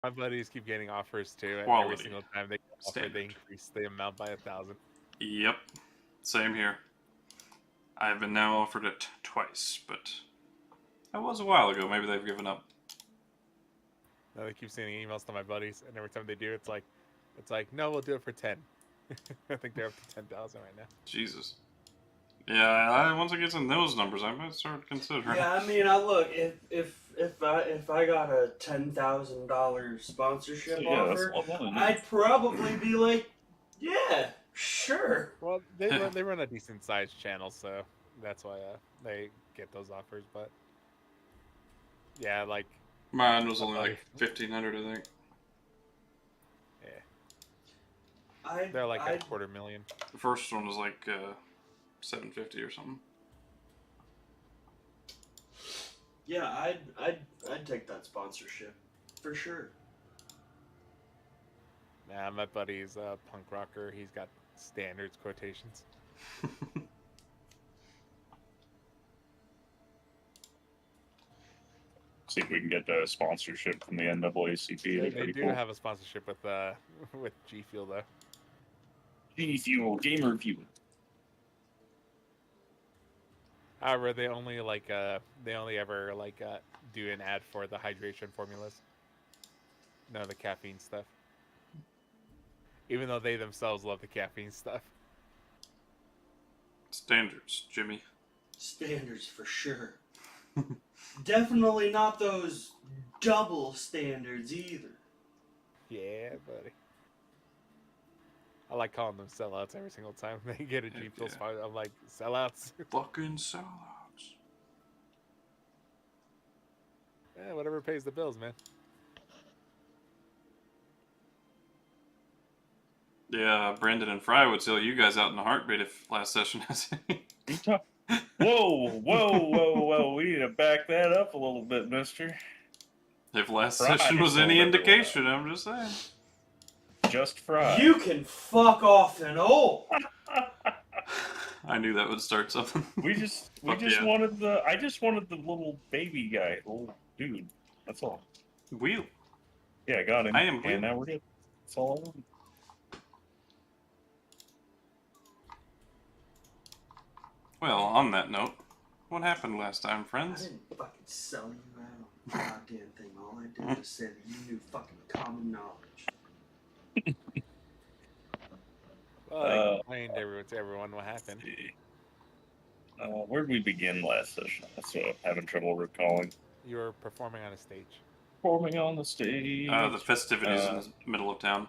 My buddies keep getting offers too, and every Quality. single time they get offered, Standard. they increase the amount by 1,000. Yep. Same here. I've been now offered it twice, but that was a while ago. Maybe they've given up. Now they keep sending emails to my buddies, and every time they do, it's like, no, we'll do it for 10. I think they're up to 10,000 right now. Jesus. Yeah, once it gets in those numbers, I might start considering. Yeah, I mean, look, if I got a $10,000 sponsorship offer, I'd probably be like, yeah, sure. Well, they run a decent sized channel, so that's why they get those offers. But yeah, like Mine was only like 1,500, I think. Yeah, they're like a $250,000. The first one was like 750 or something. Yeah, I'd take that sponsorship for sure. Nah, my buddy's a punk rocker. He's got standards quotations. See if we can get a sponsorship from the NAACP. They do have a sponsorship with G Fuel though. G Fuel, Gamer Fuel. However, they only ever do an ad for the hydration formulas. No, the caffeine stuff. Even though they themselves love the caffeine stuff. Standards, Jimmy. Standards for sure. Definitely not those double standards either. Yeah, buddy. I like calling them sellouts every single time they get a G Fuel sponsor. I'm like, sellouts. Fucking sellouts. Yeah, whatever pays the bills, man. Yeah, Brandon and Fry would sell you guys out in a heartbeat if last session has any. Whoa. We need to back that up a little bit, mister. If last session was any indication, I'm just saying. Just Fry. You can fuck off and all. I knew that would start something. I just wanted the little baby guy, little dude. That's all. Wheel. Yeah, I got him. I am and now we're good. That's all I want. Well, on that note, what happened last time, I friends? didn't fucking sell you out on the goddamn thing. All I did was say that you knew fucking common knowledge. Well, I explained to everyone what happened. Where did we begin last session? That's what I'm having trouble recalling. You were performing on a stage. Performing on the stage. The festivities in the middle of town.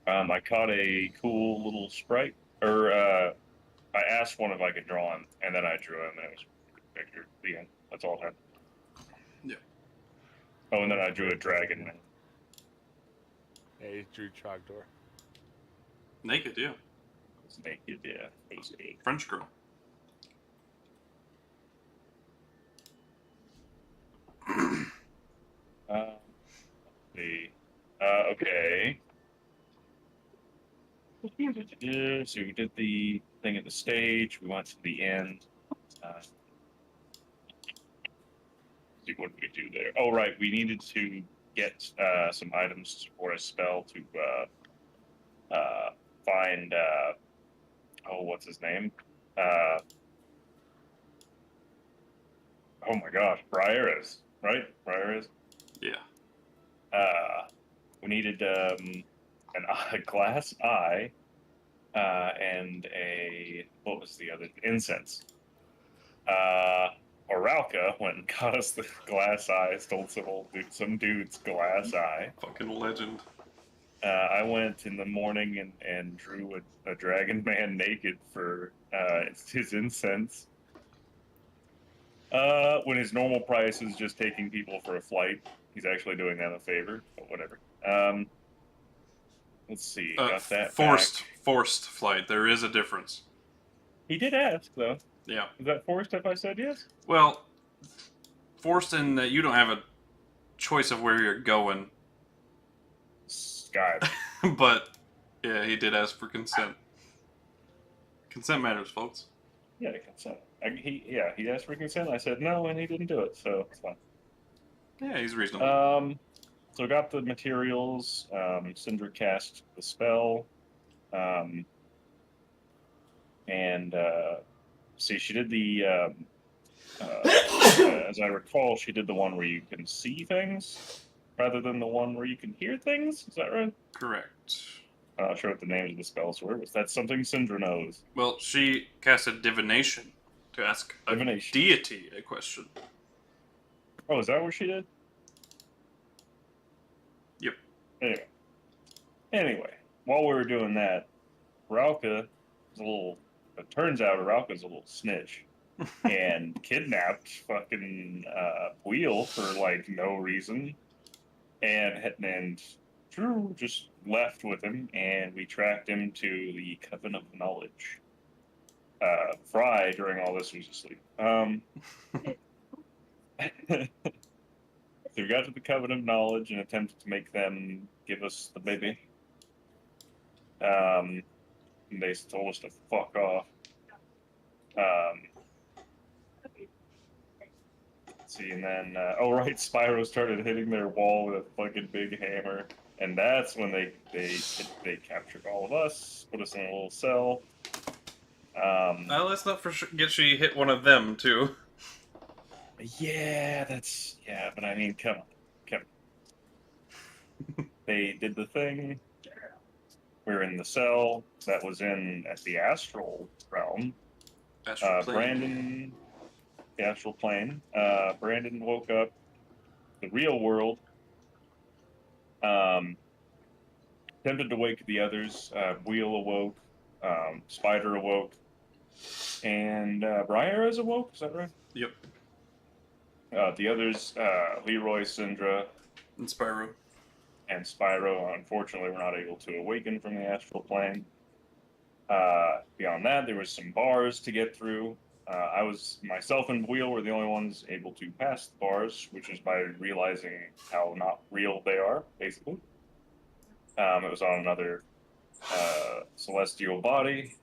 I caught a cool little sprite, or I asked one if I could draw him, and then I drew him, and it was a picture. The end. That's all I had. Yeah. Oh, and then I drew a dragon. Yeah, you drew Trogdor. Naked, yeah. It's naked, yeah. It was a French girl. Okay. So we did the thing at the stage. We went to the end. See, what did we do there? Oh, right. We needed to get some items for a spell to find. What's his name? Oh my gosh, Briaris, right? Briaris. Yeah. We needed a glass eye and what was the other? Incense. Oralka went and got us the glass eye, stole some dude's glass eye. Fucking legend. I went in the morning and drew a dragon man naked for his incense. When his normal price is just taking people for a flight, he's actually doing them a favor, but whatever. Let's see. Got that forced flight. There is a difference. He did ask, though. Yeah. Is that forced if I said yes? Well, forced in that you don't have a choice of where you're going. Sky. But, yeah, he did ask for consent. Consent matters, folks. Yeah, consent. He asked for consent. I said no, and he didn't do it, so it's fine. Yeah, he's reasonable. So I got the materials. Syndra cast the spell. And see, she did the, as I recall, she did the one where you can see things rather than the one where you can hear things. Is that right? Correct. I'm not sure what the names of the spells were. Was that something Syndra knows? Well, she casted divination to ask a Divination. deity a question. Oh, is that what she did? Yep. Anyway, while we were doing that, Rauka is a little. It turns out Rauka's a little snitch and kidnapped fucking Wheel for like no reason, and Drew just left with him, and we tracked him to the Coven of Knowledge. Fry during all this was asleep. So we got to the Coven of Knowledge and attempted to make them give us the baby. And they told us to fuck off. Let's see, and then Spyro started hitting their wall with a fucking big hammer, and that's when they captured all of us, put us in a little cell. Well, let's not forget she hit one of them too. Yeah, but I mean, come on. They did the thing. We were in the cell that was at the astral realm. Astral plane. Brandon, the astral plane. Brandon woke up. The real world. Attempted to wake the others. Wheel awoke. Spider awoke. And Briar has awoke. Is that right? Yep. The others, Leroy, Syndra, And Spyro. And Spyro, unfortunately, were not able to awaken from the astral plane. Beyond that, there was some bars to get through. Myself and Wheel were the only ones able to pass the bars, which is by realizing how not real they are, basically. It was on another celestial body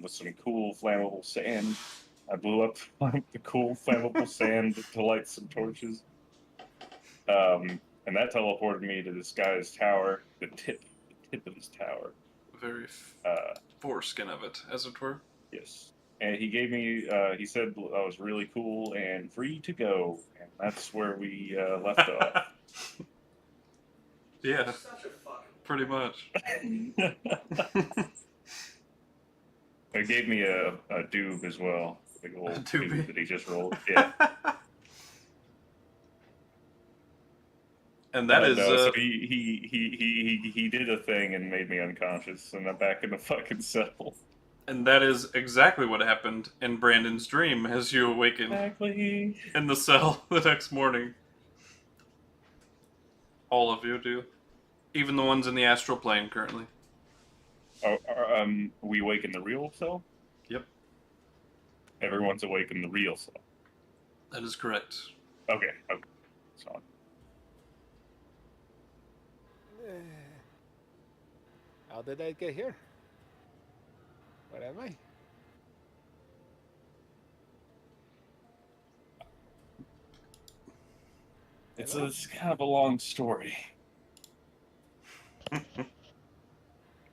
with some cool flammable sand. I blew up the cool flammable sand to light some torches. And that teleported me to this guy's tower, the tip of his tower. Very foreskin of it, as it were. Yes. And he gave me, he said I was really cool and free to go. And that's where we left off. Yeah, pretty much. He gave me a doob as well. Big old doobie? doob that he just rolled. Yeah. And that is. No, so he did a thing and made me unconscious, and I'm back in the fucking cell. And that is exactly what happened in Brandon's dream as you awakened Exactly. in the cell the next morning. All of you do. Even the ones in the astral plane currently. We awake in the real cell? Yep. Everyone's awake in the real cell. That is correct. Okay. So. How did I get here? What am I? It's kind of a long story.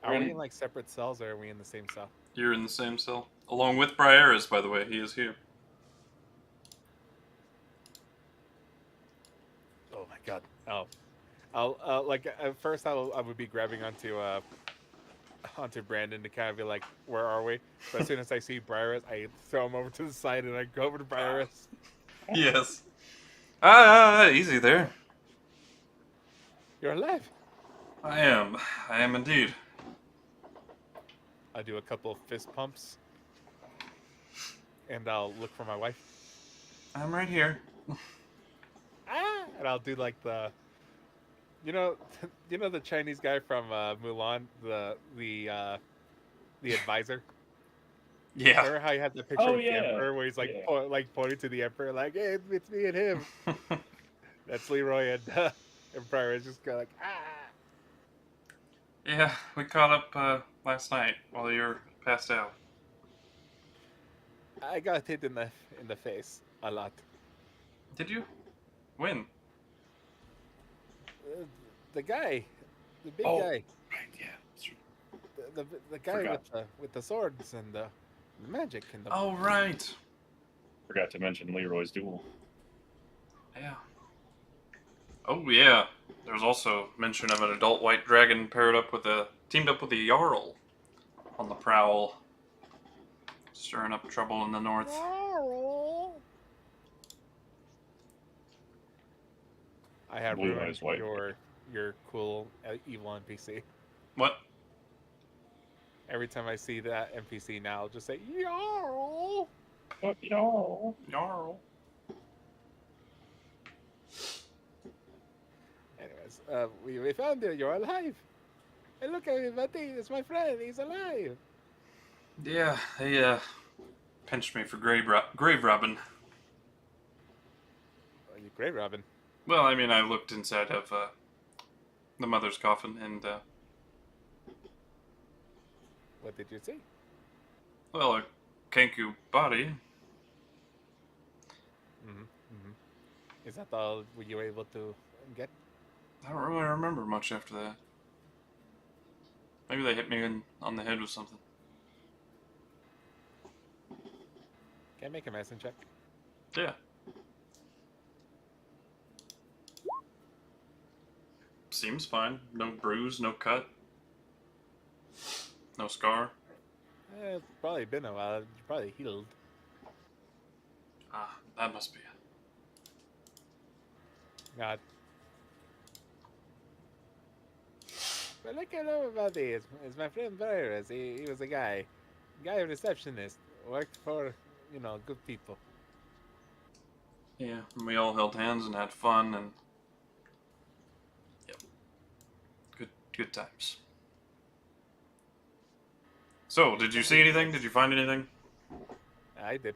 Are we in like separate cells or are we in the same cell? You're in the same cell. Along with Briaris, by the way. He is here. Oh my god. Oh. I'll like at first I would be grabbing onto Brandon to kind of be like, where are we? But as soon as I see Briaris, I throw him over to the side and I go over to Briaris. Yes. Easy there. You're alive. I am indeed. I do a couple of fist pumps. And I'll look for my wife. I'm right here. And I'll do like the you know the Chinese guy from Mulan, the advisor. Yeah. Remember how he had the picture of the Emperor where he's like pointing to the Emperor like, hey, it's me and him. That's Leroy and Pryor is just going like, Yeah, we caught up last night while you were passed out. I got hit in the face a lot. Did you? When? the guy, the big Oh, guy, right, yeah. That's right. the guy Forgot. with the swords and the magic and the. Oh, right. Forgot to mention Leroy's duel. Yeah. Oh, yeah. There's also mention of an adult white dragon teamed up with a Jarl on the prowl, stirring up trouble in the north. I have Blue ruined eyes, white. your cool evil NPC. What? Every time I see that NPC now, I'll just say Jarl. But y'all. Jarl. Anyways, we found you. You're alive. Hey, look at everybody. It's my friend. He's alive. Yeah, they pinched me for grave robbing. Oh, you grave robbing. Well, I mean, I looked inside of the mother's coffin, and What did you see? well, a Kenku body. Is that all you were able to get? I don't really remember much after that. Maybe they hit me on the head with something. Can I make a medicine check? Yeah. Seems fine. No bruise, no cut. No scar. It's probably been a while. You probably healed. Ah, that must be it. God. But look at everybody. It's my friend Virus. He was a guy receptionist. Worked for, good people. Yeah, and we all held hands and had fun, and yep, good times. So, did you see anything? Did you find anything? I did.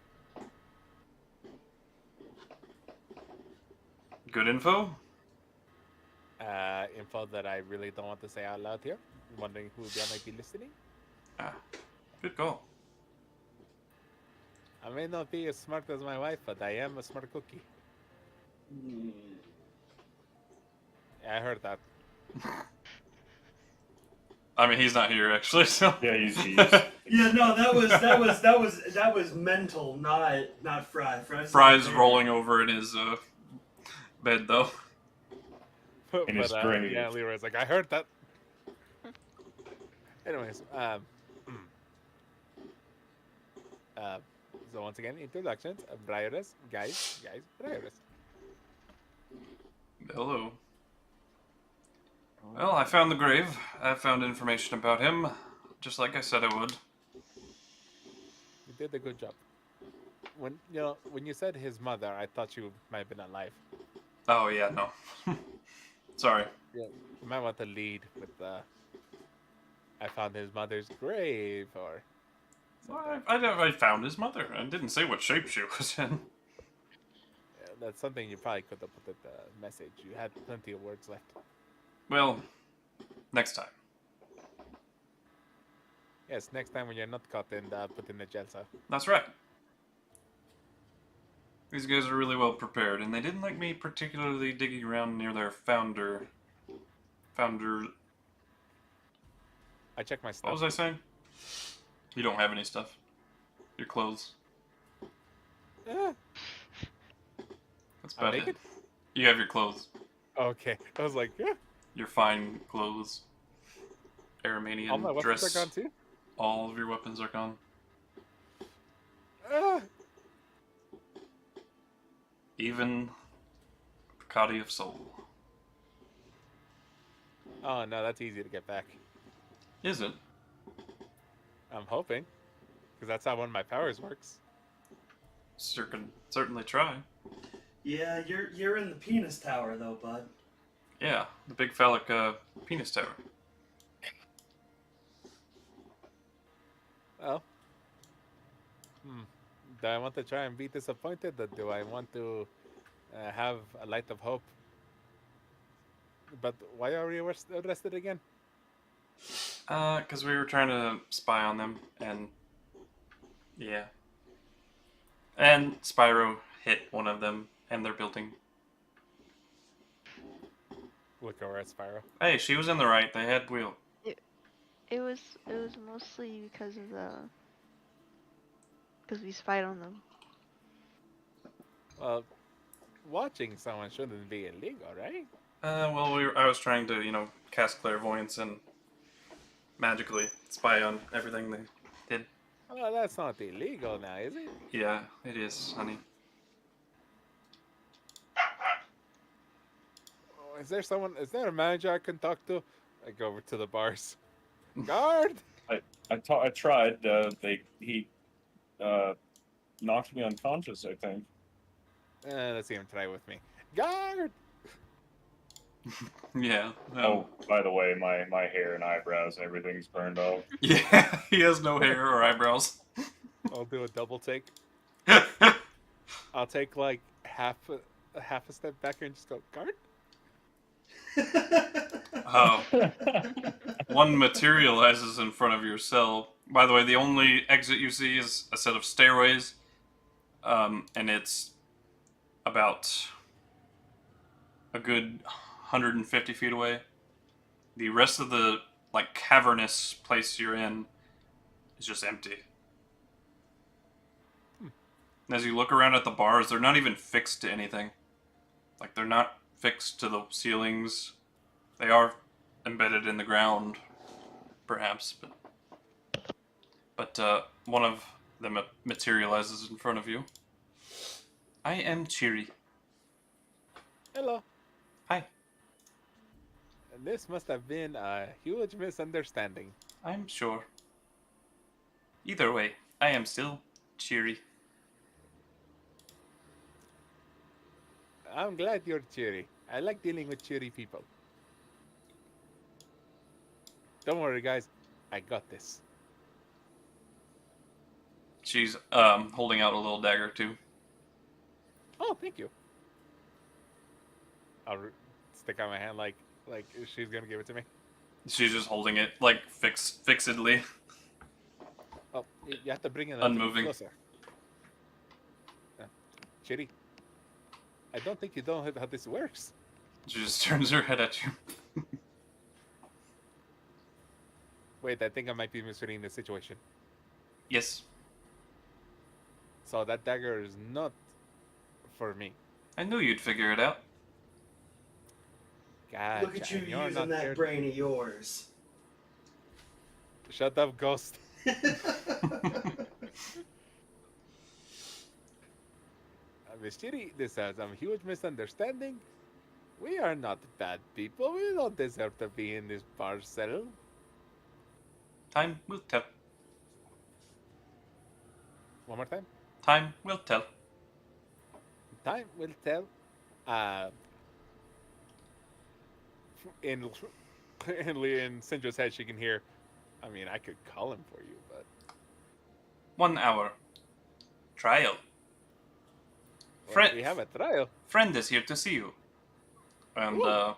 Good info? Info that I really don't want to say out loud here. Wondering who there might be listening. Ah, good call. I may not be as smart as my wife, but I am a smart cookie. Yeah, I heard that. I mean, he's not here actually, so Yeah, he's Yeah, no, that was mental, not Fry. Fry's rolling over in his bed though. In his grave. Yeah, Leroy's like, I heard that. Anyways, so once again, introductions. Briarus, guys, Briarus. Hello. Well, I found the grave. I found information about him, just like I said I would. You did a good job. When you said his mother, I thought you might have been alive. Oh yeah, no. Sorry. Yeah, you might want to lead with I found his mother's grave, or. Well, I found his mother. I didn't say what shape she was in. Yeah, that's something you probably could have put in the message. You had plenty of words left. Well, next time. Yes, next time when you're not caught and put in the jail cell. That's right. These guys are really well prepared, and they didn't like me particularly digging around near their founder. I checked my stuff. What was I saying? You don't have any stuff. Your clothes. Ah, That's I'm about naked? it. You have your clothes. Okay, I was like, yeah. Your fine clothes. All my Aramanian weapons dress. are gone too. All of your weapons are gone. Ah. Even Picati of Soul. Oh no, that's easy to get back. Is it? I'm hoping, because that's how one of my powers works. Certainly try. Yeah, you're in the penis tower though, bud. Yeah, the big phallic penis tower. Well, do I want to try and be disappointed, or do I want to have a light of hope? But why are we arrested again? Because we were trying to spy on them, and yeah. And Spyro hit one of them and their building. look over at Spyro. Hey, she was in the right. They had wheel. It was mostly because of because we spied on them. Well, watching someone shouldn't be illegal, right? Well, I was trying to, cast clairvoyance and magically spy on everything they did. Well, that's not illegal now, is it? Yeah, it is, honey. Oh, is there a manager I can talk to? I go over to the bars. Guard! I tried. He knocked me unconscious, I think. Let's see him try with me. Guard! Yeah. Oh, by the way, my hair and eyebrows and everything's burned off. Yeah, he has no hair or eyebrows. I'll do a double take. I'll take like half a step back and just go, guard? Oh. One materializes in front of your cell. By the way, the only exit you see is a set of stairways, and it's about a good 150 feet away. The rest of the cavernous place you're in is just empty. And as you look around at the bars, they're not even fixed to anything. They're not fixed to the ceilings. They are embedded in the ground, perhaps, but one of them materializes in front of you. I am Cheery. Hello. Hi. This must have been a huge misunderstanding. I'm sure. Either way, I am still Cheery. I'm glad you're cheery. I like dealing with cheery people. Don't worry, guys. I got this. She's holding out a little dagger too. Oh, thank you. I'll stick out my hand like she's gonna give it to me. She's just holding it fixedly. Oh, you have to bring it a little Unmoving. closer. Cheery. I don't think you know how this works. She just turns her head at you. Wait, I think I might be misreading the situation. Yes, So that dagger is not for me. I knew you'd figure it out. Gotcha. Look at you and you're using not that there- brain of yours. Shut up, ghost. Miss Chiri, this has some huge misunderstanding. We are not bad people. We don't deserve to be in this bar cell. Time will tell. One more time. Time will tell. Time will tell. In Syndra's head, she can hear. I mean, I could call him for you, but 1 hour. Trial. well, we have a trial. Friend is here to see you. And, Ooh.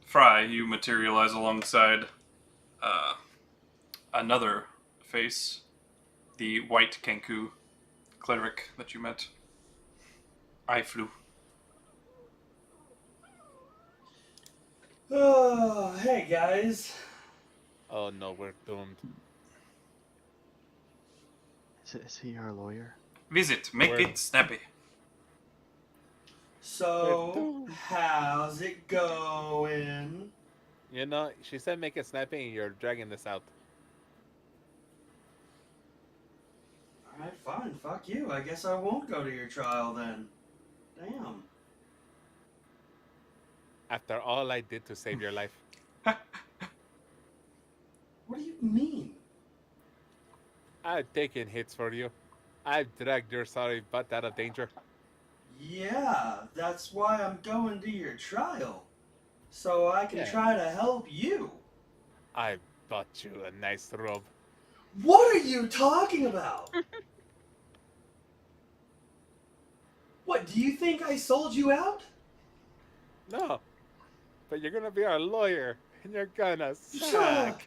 Fry, you materialize alongside, another face. The white Kenku cleric that you met. I flew. Oh, hey guys. Oh no, we're doomed. Is he our lawyer? Visit. Make Where? it snappy. So, how's it going? You know, she said make it snappy and you're dragging this out. Alright, fine. Fuck you. I guess I won't go to your trial then. Damn. After all I did to save your life. What do you mean? I've taken hits for you. I've dragged your sorry butt out of danger. Yeah, that's why I'm going to your trial. So I can Yeah. try to help you. I bought you a nice robe. What are you talking about? What, do you think I sold you out? No, but you're gonna be our lawyer, and you're gonna Shut suck.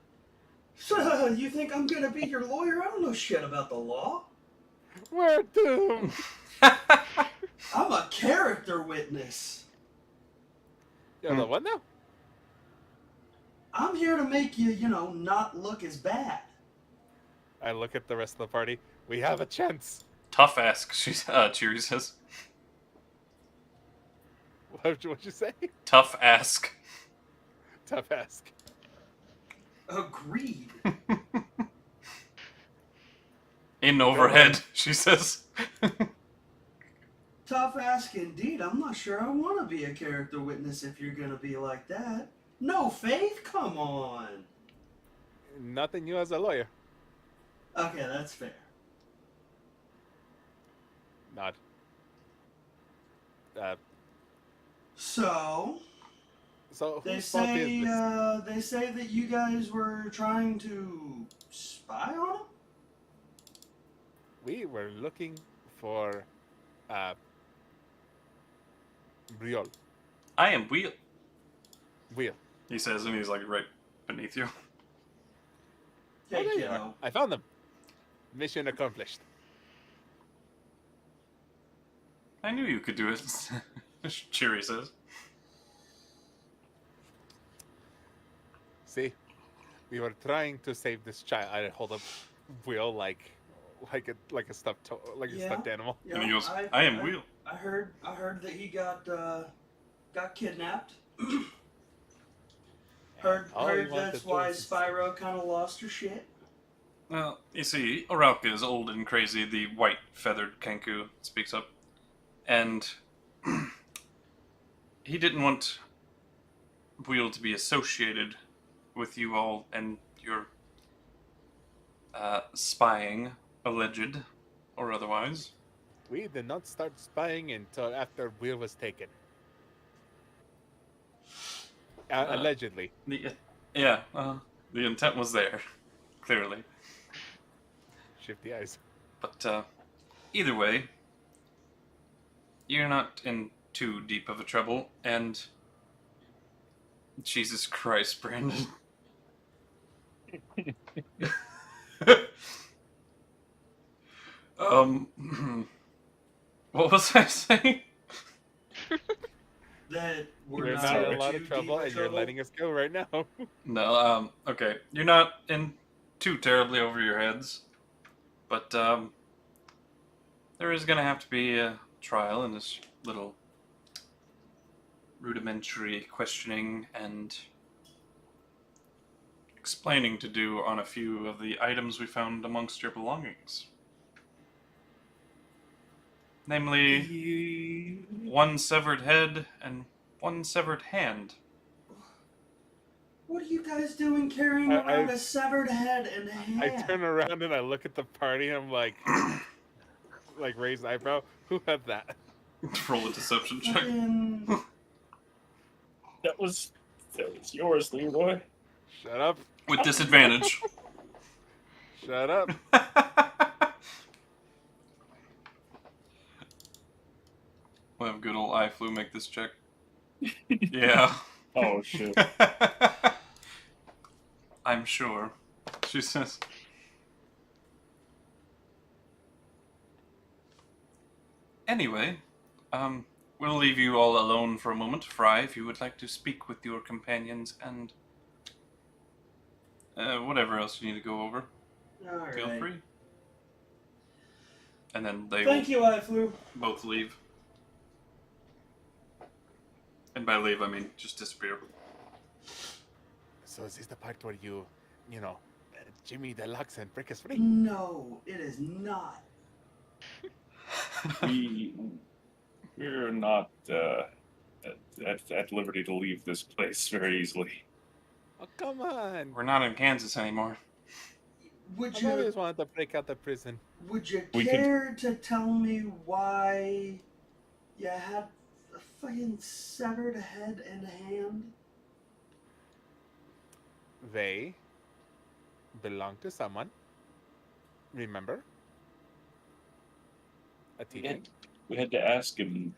up. You think I'm gonna be your lawyer? I don't know shit about the law. We're doomed. I'm a character witness. You're the one now? I'm here to make you, not look as bad. I look at the rest of the party. We have a chance. Tough ask, Cheery says. What'd you say? Tough ask. Tough ask. Agreed. In overhead, she says. Tough ask indeed. I'm not sure I want to be a character witness if you're going to be like that. No faith? Come on. Nothing you as a lawyer. Okay, that's fair. Nod. So So they whose fault is this? they say that you guys were trying to spy on him? We were looking for Briol. I am Wheel, Wheel. he says, and he's like right beneath you. Hey, Oh, there you kiddo. are. I found them. Mission accomplished. I knew you could do it, Cheery says. See, we were trying to save this child. I hold up Will like a stuffed stuffed animal. Yeah, And he goes, I am Wheel. I heard that he got kidnapped. heard all he wanted that's to why do is- Spyro kind of lost her shit. Well, you see, Arauca is old and crazy, the white feathered Kenku speaks up. And he didn't want Wheel to be associated with you all and your spying, alleged or otherwise. We did not start spying until after Will was taken. Allegedly. The intent was there, clearly. Shifty eyes. But either way, you're not in too deep of a trouble, and Jesus Christ, Brandon. What was I saying? That We're not not in a too lot of deep trouble, and you're letting us go right now. No, okay. You're not in too terribly over your heads, but there is gonna have to be a trial in this little rudimentary questioning and explaining to do on a few of the items we found amongst your belongings. Namely, one severed head and one severed hand. What are you guys doing carrying around a severed head and hand? I turn around and I look at the party and I'm like, raise an eyebrow. Who had that? Roll a deception check. Fucking- That was yours, Leroy. Shut up. With disadvantage. Shut up. We'll have good old iFlu make this check. Yeah. Oh shit. I'm sure. She says. Anyway, we'll leave you all alone for a moment. Fry, if you would like to speak with your companions and whatever else you need to go over, All feel right. free. And then they Thank you, iFlu. both leave. And by leave, I mean just disappear. So is this the part where you Jimmy Deluxe and break us free? No, it is not. We're not at liberty to leave this place very easily. Oh, come on. We're not in Kansas anymore. Would I've you always wanted to break out the prison. would you We care to tell me why you had a fucking severed head and hand? They belong to someone. Remember? A teaching. We had to ask him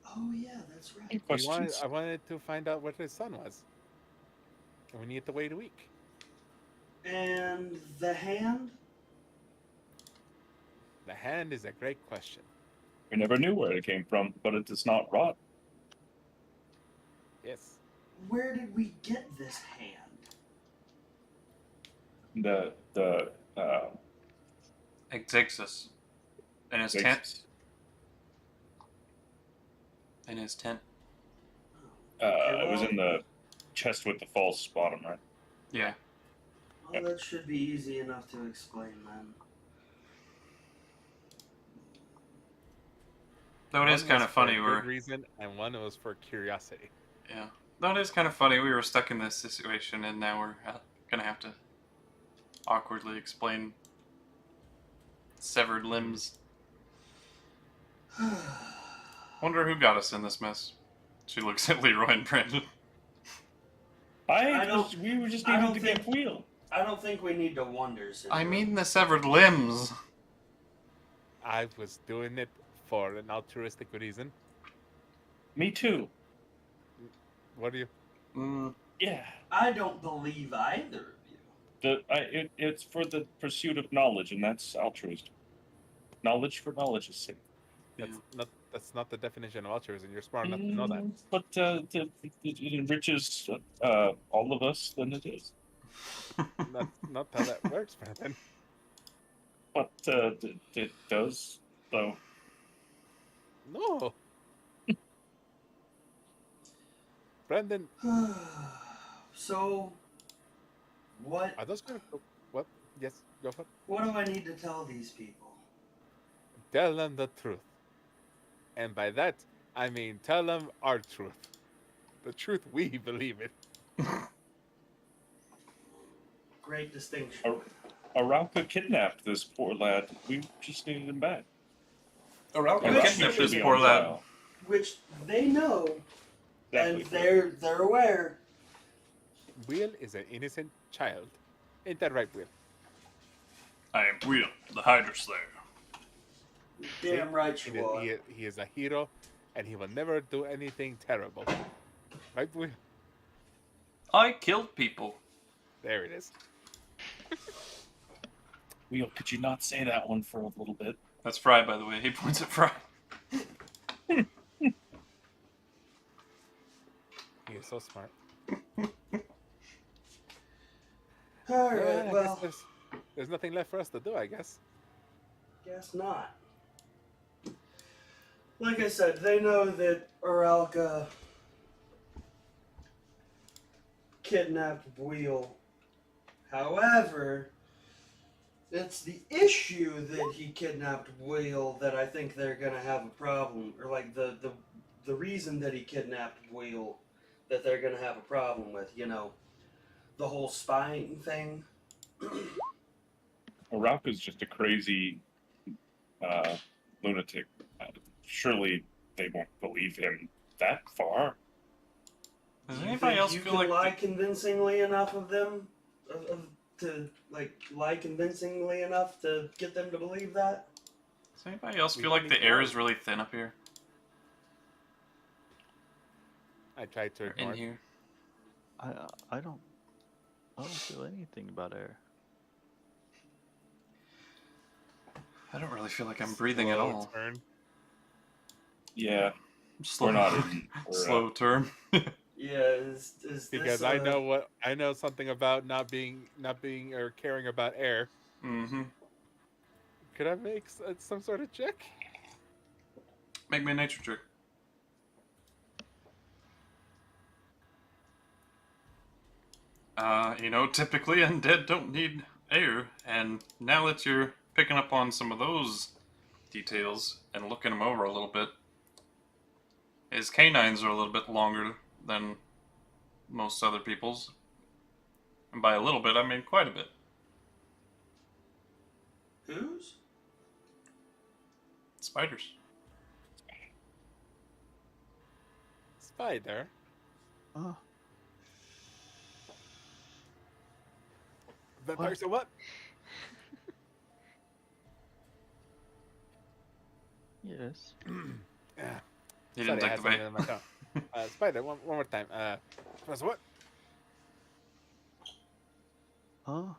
Oh yeah, that's right. questions. I wanted to find out what his son was. And we need to wait a week. And the hand? The hand is a great question. We never knew where it came from, but it does not rot. Yes. Where did we get this hand? Exixus. In his tent. In his tent. Okay, It was in the chest with the false bottom, right? Yeah. Well, that should be easy enough to explain then. Though it is kind of funny. For a good reason, and one was for curiosity. Yeah. Though it is kind of funny. We were stuck in this situation, and now we're gonna have to awkwardly explain severed limbs. Wonder who got us in this mess. She looks at Leroy and Brandon. We were just needing to get wheel. I don't think we need to wonder. I mean the severed limbs. I was doing it for an altruistic reason. Me too. What do you? Yeah. I don't believe either of you. It's for the pursuit of knowledge, and that's altruistic. Knowledge for knowledge's sake. That's not the definition of altruism. You're smart enough to know that. But it enriches all of us, then it is. That's not how that works, Brandon. But it does, though. No. Brandon. So, what? Are those going to... What? Yes, go for it. What do I need to tell these people? Tell them the truth. And by that, I mean tell them our truth. The truth we believe in. Great distinction. Arauca kidnapped this poor lad. We just needed him back. Arauca kidnapped this poor lad. Which they know, Exactly. and they're aware. Will is an innocent child. Ain't that right, Will? I am Will, the Hydra Slayer. Damn right you are. He is a hero, and he will never do anything terrible. Right, Will? I killed people. There it is. Wheel, could you not say that one for a little bit? That's Fry, by the way. He points at Fry. He is so smart. Alright, I well, guess there's nothing left for us to do, I guess. guess not. Like I said, they know that Arauca kidnapped Wheel. However, it's the issue that he kidnapped Wheel that I think they're gonna have a problem, or like the reason that he kidnapped Wheel that they're gonna have a problem with. You know, the whole spying thing. Arauca's just a crazy lunatic. Surely they won't believe him that far. Does Do you anybody think else you feel can like lie convincingly enough of them, to lie convincingly enough to get them to believe that? Does anybody else feel like the air is really thin up here? I tried to ignore In it. here. I don't feel anything about air. I don't really feel like I'm breathing at Slow all. turn. Yeah, Slow, we're not in. slow turn. Yeah, is Because this, I know something about not being or caring about air. Mm-hmm. Could I make some sort of check? Make me a nature check. Typically undead don't need air, and now that you're picking up on some of those details and looking them over a little bit, his canines are a little bit longer than most other people's. And by a little bit, I mean quite a bit. whose? Spiders. Spider. Oh, Vampires or what? yes. Yeah. He Sorry, didn't I take had the bait. something in my tongue. Spider, one more time. What? Oh,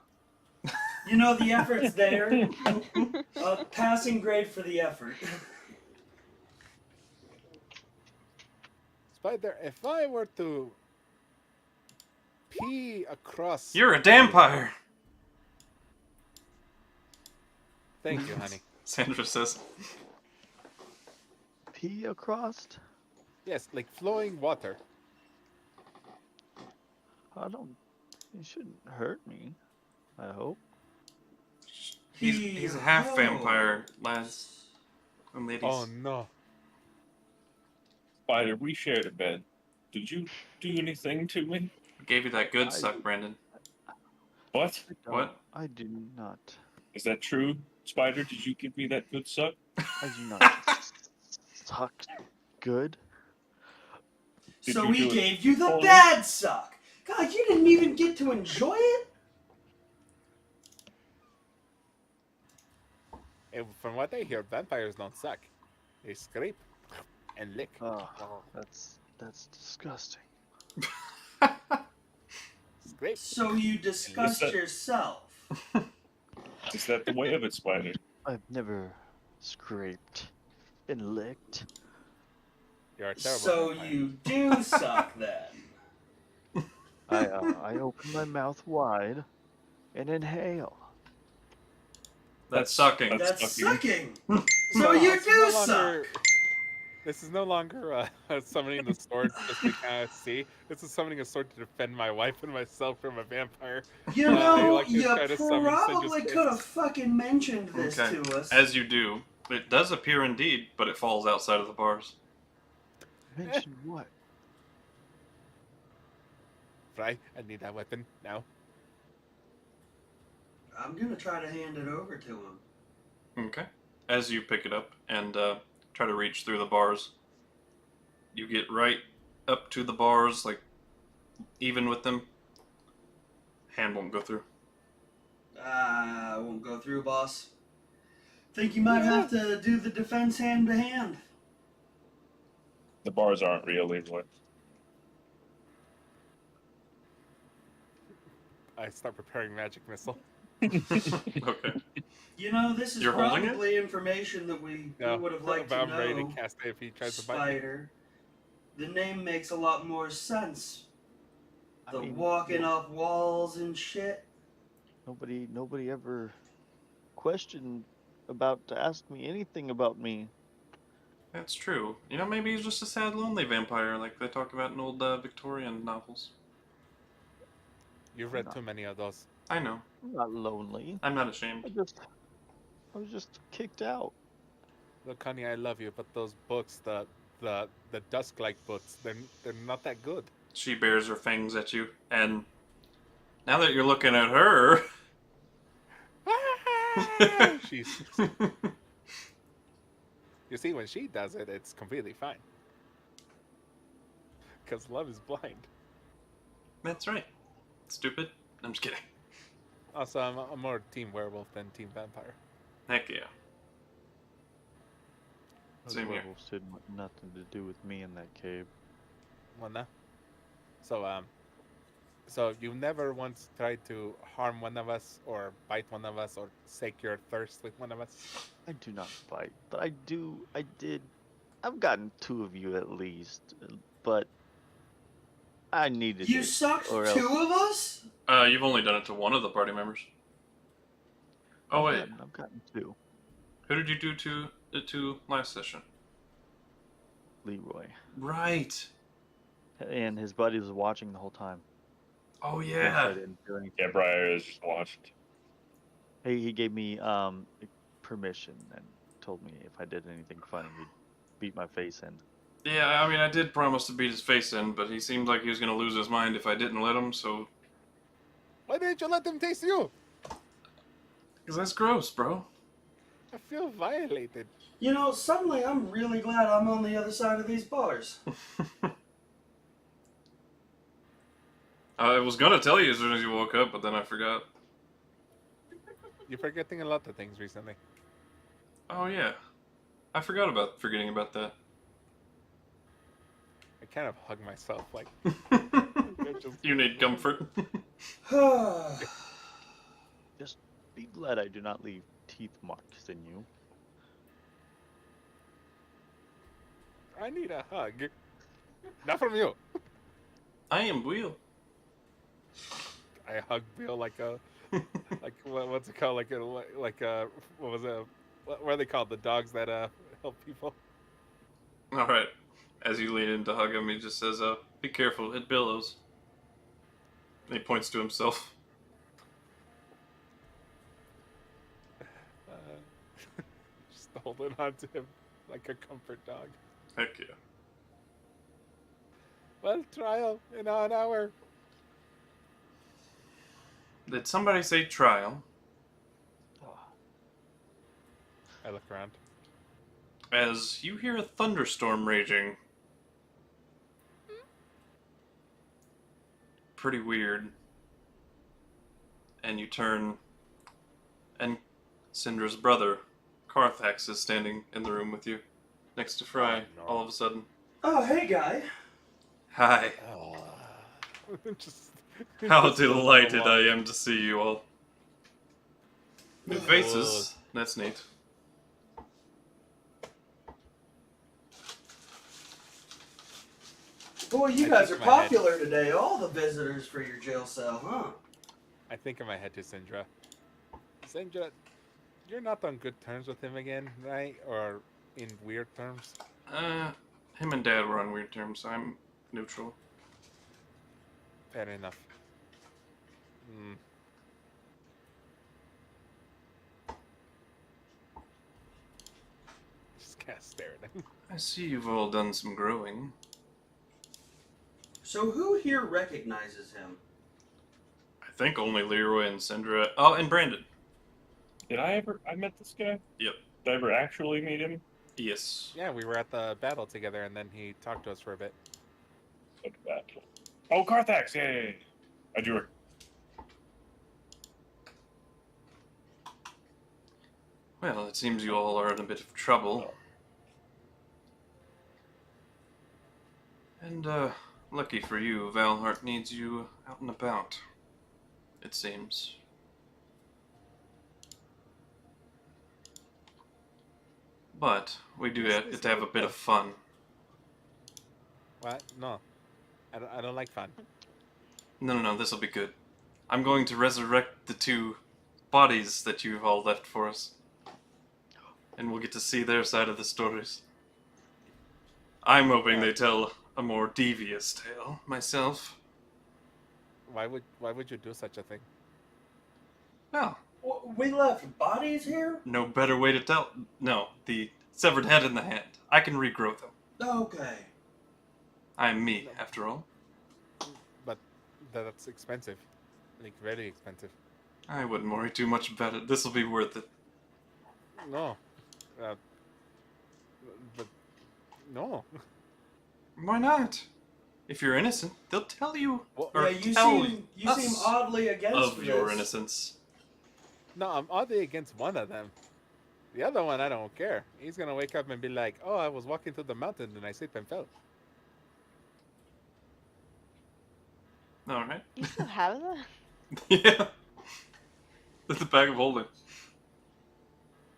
You know, the effort's there. Passing grade for the effort. Spider, if I were to pee across... You're a vampire! Thank you, honey. Sandra says. Pee across? Yes, like flowing water. I don't. It shouldn't hurt me. I hope. He's a half vampire, lads and ladies. Oh no. Spider, we shared a bed. Did you do anything to me? I gave you that good I- suck, Brandon. What? I don't- What? I do not. Is that true, Spider? Did you give me that good suck? I do not suck good. Did So you we do it gave you the fully? bad suck. God, you didn't even get to enjoy it? And from what I hear, vampires don't suck. They scrape and lick. Oh, that's disgusting. Scrape. So you disgust that- yourself. Is that the way of it, Spider? I've never scraped and licked. You're a terrible So vampire. you do suck then. I open my mouth wide and inhale. That's sucking. That's sucking. No, So you this is do no suck. longer- This is no longer summoning the sword just to kind of see. This is summoning a sword to defend my wife and myself from a vampire. You I know, like to you try to summon probably Singe's could have fists. fucking mentioned this Okay. to us. As you do, it does appear indeed, but it falls outside of the bars. Mention what? Fry, I need that weapon now. I'm gonna try to hand it over to him. Okay. As you pick it up and try to reach through the bars, you get right up to the bars, like even with them. Hand won't go through. I won't go through, boss. Think you might have to do the defense hand to hand. The bars aren't real, Leroy. I start preparing magic missile. Okay. You know, this is You're holding it? probably information that we No, would have liked but to I'm ready to know. cast it if he tries to bite me. Spider. The name makes a lot more sense. I The mean, walking off walls and shit. Nobody ever questioned about to ask me anything about me. That's true. You know, maybe he's just a sad, lonely vampire, like they talk about in old Victorian novels. You've I'm read not- too many of those. I know. I'm not lonely. I'm not ashamed. I was just kicked out. Look, honey, I love you, but those books, the dusk-like books, they're not that good. She bares her fangs at you, and now that you're looking at her, She's, you see, when she does it, it's completely fine. Because love is blind. that's right. Stupid. I'm just kidding. Also, I'm more team werewolf than team vampire. Heck yeah. Those Same here. werewolves had nothing to do with me in that cave. Well, no. So you never once tried to harm one of us, or bite one of us, or sake your thirst with one of us? I do not bite, but I did. I've gotten 2 of you at least, but I needed You it, sucked or 2 else- of us? You've only done it to one of the party members. Oh wait, I've gotten 2. who did you do to last session? Leroy. Right. And his buddy was watching the whole time. Oh Hence I yeah. didn't do anything. Yeah, Briar is watched. He gave me permission and told me if I did anything funny, he'd beat my face in. Yeah, I mean, I did promise to beat his face in, but he seemed like he was gonna lose his mind if I didn't let him. So, Why didn't you let them taste you? because that's gross, bro. I feel violated. You know, suddenly I'm really glad I'm on the other side of these bars. I was gonna tell you as soon as you woke up, but then I forgot. You're forgetting a lot of things recently. Oh yeah, I forgot about forgetting about that. I kind of hug myself like. You need comfort. Just be glad I do not leave teeth marks in you. I need a hug. Not from you. I am Wheel. I hug Bill like a what's it called? Like a what was it? What are they called? The dogs that help people. All right. As you lean in to hug him, he just says, "Be careful, it billows." And he points to himself. Just holding on to him like a comfort dog. Heck yeah. Well, trial in an hour. Did somebody say trial? I look around. As you hear a thunderstorm raging. Pretty weird. And you turn, and Syndra's brother, Carthax, is standing in the room with you, next to Fry, Oh, no. all of a sudden. Oh, hey, guy. Hi. Oh. Just, How just delighted along. I am to see you all. New faces. That's neat. Boy, you I guys are think in my head- popular today. All the visitors for your jail cell, huh? I think in my head to Syndra. Syndra, you're not on good terms with him again, right? Or in weird terms? Him and Dad were on weird terms. I'm neutral. Fair enough. Hmm. Just kind of stare at him. I see you've all done some growing. So who here recognizes him? I think only Leroy and Syndra. Oh, and Brandon. I met this guy? Yep. Did I ever actually meet him? Yes. Yeah, we were at the battle together, and then he talked to us for a bit. Look at that. Oh, Carthax! Yay! How'd you work? Well, it seems you all are in a bit of trouble. And, lucky for you, Valhart needs you out and about. It seems. But we do get to have a bit of fun. What? No. I don't like fun. No, this'll be good. I'm going to resurrect the two bodies that you've all left for us. And we'll get to see their side of the stories. I'm hoping they tell a more devious tale, myself. Why would you do such a thing? Well, We left bodies here? no better way to tell. No, the severed head in the hand. I can regrow them. Okay. I am me, after all. But that's expensive. Like, very expensive. I wouldn't worry too much about it. This'll be worth it. No. But no. Why not? If you're innocent, they'll tell you. Well, Or Yeah, you tell seem us oddly against of your this. innocence. No, I'm oddly against one of them. The other one, I don't care. He's gonna wake up and be like, "Oh, I was walking through the mountain and I slipped and fell." Alright. You still have that? Yeah. That's the bag of holding.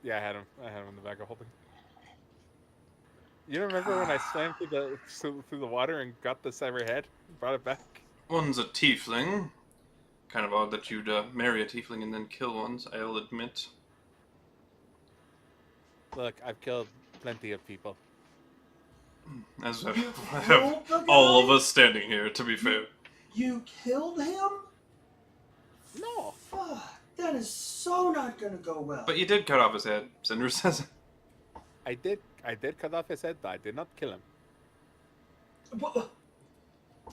Yeah, I had him in the back of holding. You remember when I swam through the water and got the severed head, brought it back? One's a tiefling. Kind of odd that you'd marry a tiefling and then kill ones, I'll admit. Look, I've killed plenty of people. As You I have killed the all guy? of us standing here, to be fair. You killed him? No. Fuck, that is so not gonna go well. But you did cut off his head, Cinder says. I did cut off his head, but I did not kill him. Wha-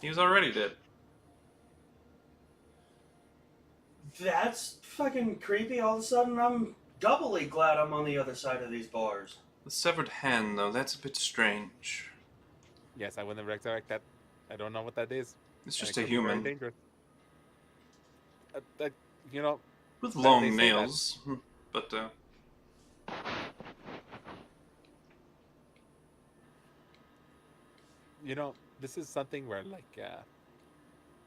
He was already dead. That's fucking creepy. All of a sudden, I'm doubly glad I'm on the other side of these bars. The severed hand, though, that's a bit strange. Yes, I wouldn't resurrect that. I don't know what that is. It's and just it a could be very human dangerous. You know, with they long say that. nails. But, you know, this is something where like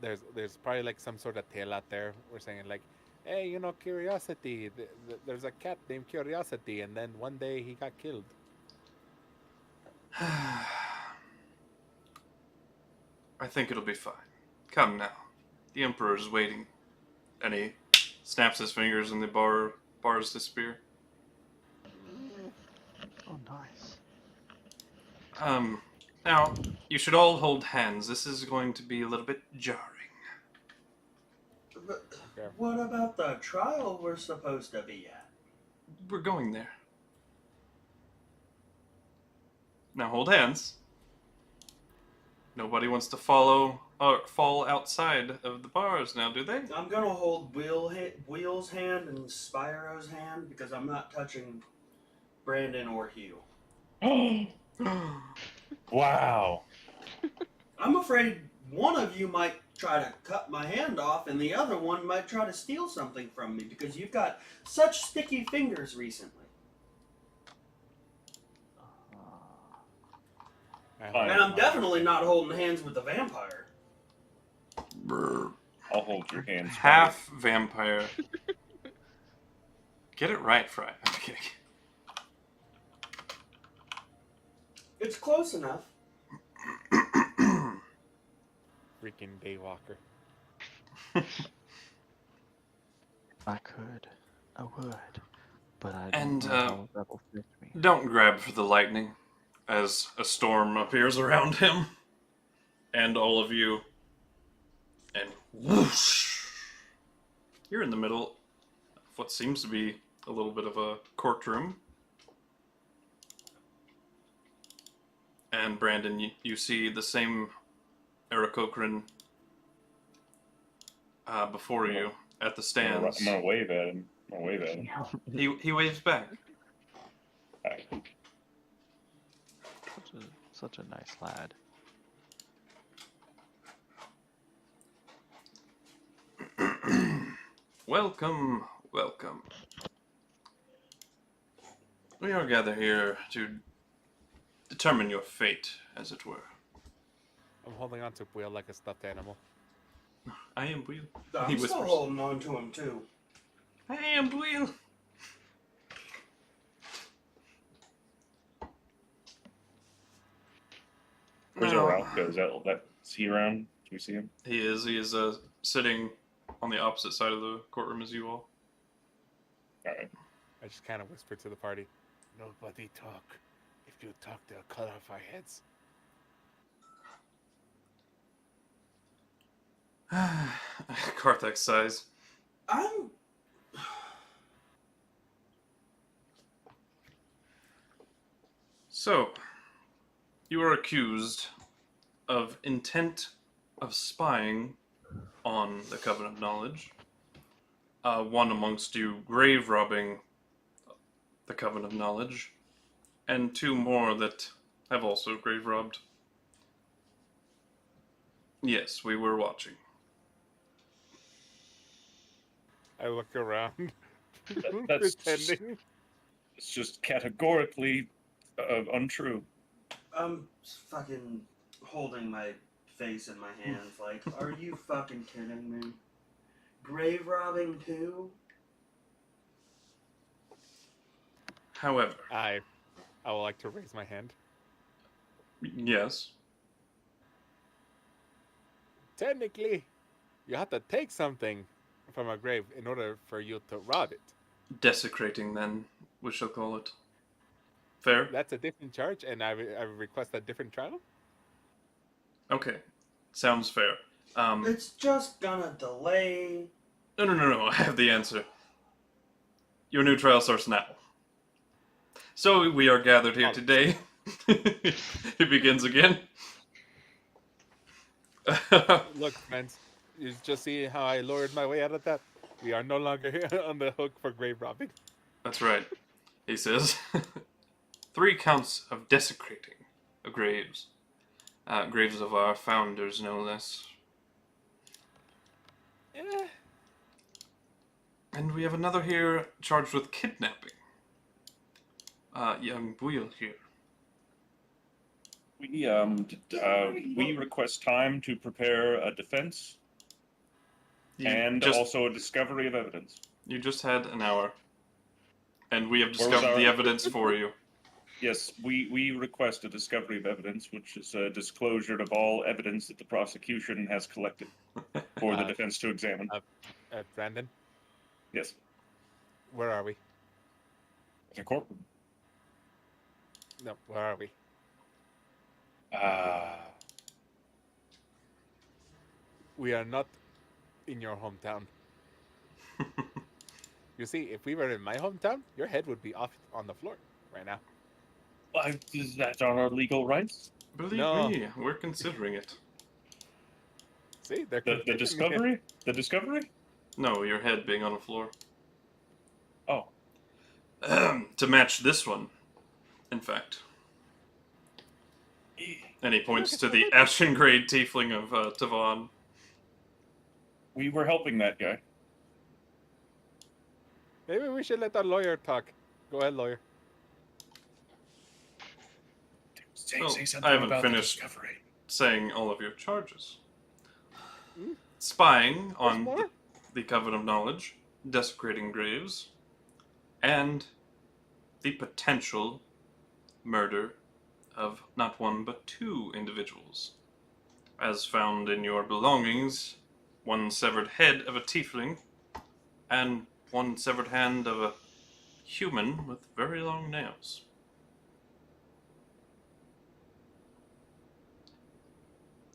there's probably like some sort of tale out there we're saying like, hey, you know, Curiosity, there's a cat named Curiosity, and then one day he got killed. I think it'll be fine. Come now. The Emperor is waiting. And he snaps his fingers and the bars disappear. Oh, nice. Now, you should all hold hands. This is going to be a little bit jarring. But Okay. what about the trial we're supposed to be at? We're going there. Now hold hands. Nobody wants to fall outside of the bars now, do they? I'm gonna hold Wheel's hand and Spyro's hand because I'm not touching Brandon or Hugh. Wow. I'm afraid one of you might try to cut my hand off and the other one might try to steal something from me because you've got such sticky fingers recently. Fine. And I'm definitely not holding hands with the vampire. I'll hold your hands. Half vampire. Get it right, Fry. I'm kidding. It's close enough. Freaking Daywalker. If I could, I would. But I don't And, know how that will fit me. Don't grab for the lightning as a storm appears around him and all of you. And whoosh! You're in the middle of what seems to be a little bit of a courtroom. And Brandon, you see the same Aarakocra before you at the stands. I'm gonna wave at him. He waves back. Such a nice lad. Welcome, welcome. We are gathered here to determine your fate, as it were. I'm holding on to Wheel like a stuffed animal. I am Wheel. I'm He still whispers. holding on to him too. I am Wheel. Where's No. Arauca? Is he around? Can we see him? He is sitting on the opposite side of the courtroom as you all. Alright. I just kind of whispered to the party, "Nobody talk. If you talk, they'll cut off our heads." Karthak sighs. I'm. So, you are accused of intent of spying on the Covenant of Knowledge. One amongst you grave robbing the Covenant of Knowledge, and two more that have also grave robbed. Yes, we were watching. I look around, That's pretending. It's just categorically untrue. I'm fucking holding my face in my hands like, are you fucking kidding me? Grave robbing too? However, I would like to raise my hand. yes, Technically, you have to take something from a grave in order for you to rob it. desecrating then, we shall call it. Fair? That's a different charge, and I request a different trial. Okay, sounds fair. It's just gonna delay. No, I have the answer. Your new trial starts now. So we are gathered here today. He begins again. Look, friends, you just see how I lowered my way out of that? We are no longer on the hook for grave robbing. That's right. He says 3 counts of desecrating of graves. Graves of our founders, no less. Eh, And we have another here charged with kidnapping. Young Buil here. We request time to prepare a defense and also a discovery of evidence. You just had an hour. And we have Where's discovered our- the evidence for you. Yes, we request a discovery of evidence, which is a disclosure of all evidence that the prosecution has collected for the Uh, defense to examine. Brandon, Yes, where are we? the courtroom. No, where are we? We are not in your hometown. You see, if we were in my hometown, your head would be off on the floor right now. Is that our legal rights? Believe No. me, we're considering it. See, they're The considering it. discovery? The discovery? No, your head being on the floor. Oh, To match this one, in fact. And he points to the ashen grade tiefling of Tavon. we were helping that guy. Maybe we should let our lawyer talk. Go ahead, lawyer. Say, Well, say I something haven't about finished. the discovery. Saying all of your charges. Hmm? Spying There's on more? the Coven of Knowledge, desecrating graves, and the potential murder of not one but two individuals. As found in your belongings, one severed head of a tiefling, and one severed hand of a human with very long nails.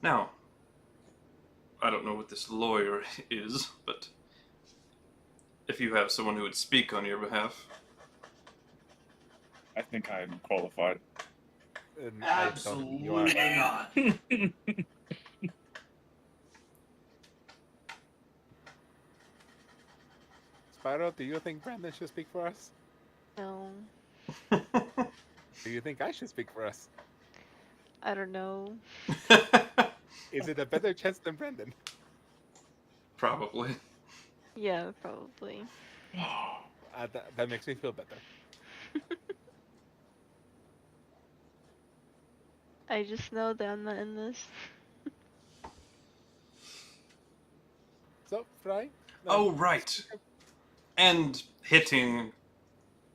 Now, I don't know what this lawyer is, but if you have someone who would speak on your behalf. I think I'm qualified. And I don't think you are. Absolutely not. Spyro, do you think Brandon should speak for us? No, Do you think I should speak for us? I don't know. Is it a better chance than Brandon? Probably. Yeah, probably. That makes me feel better. I just know that I'm not in this. So, Fry? No. Oh, right. And hitting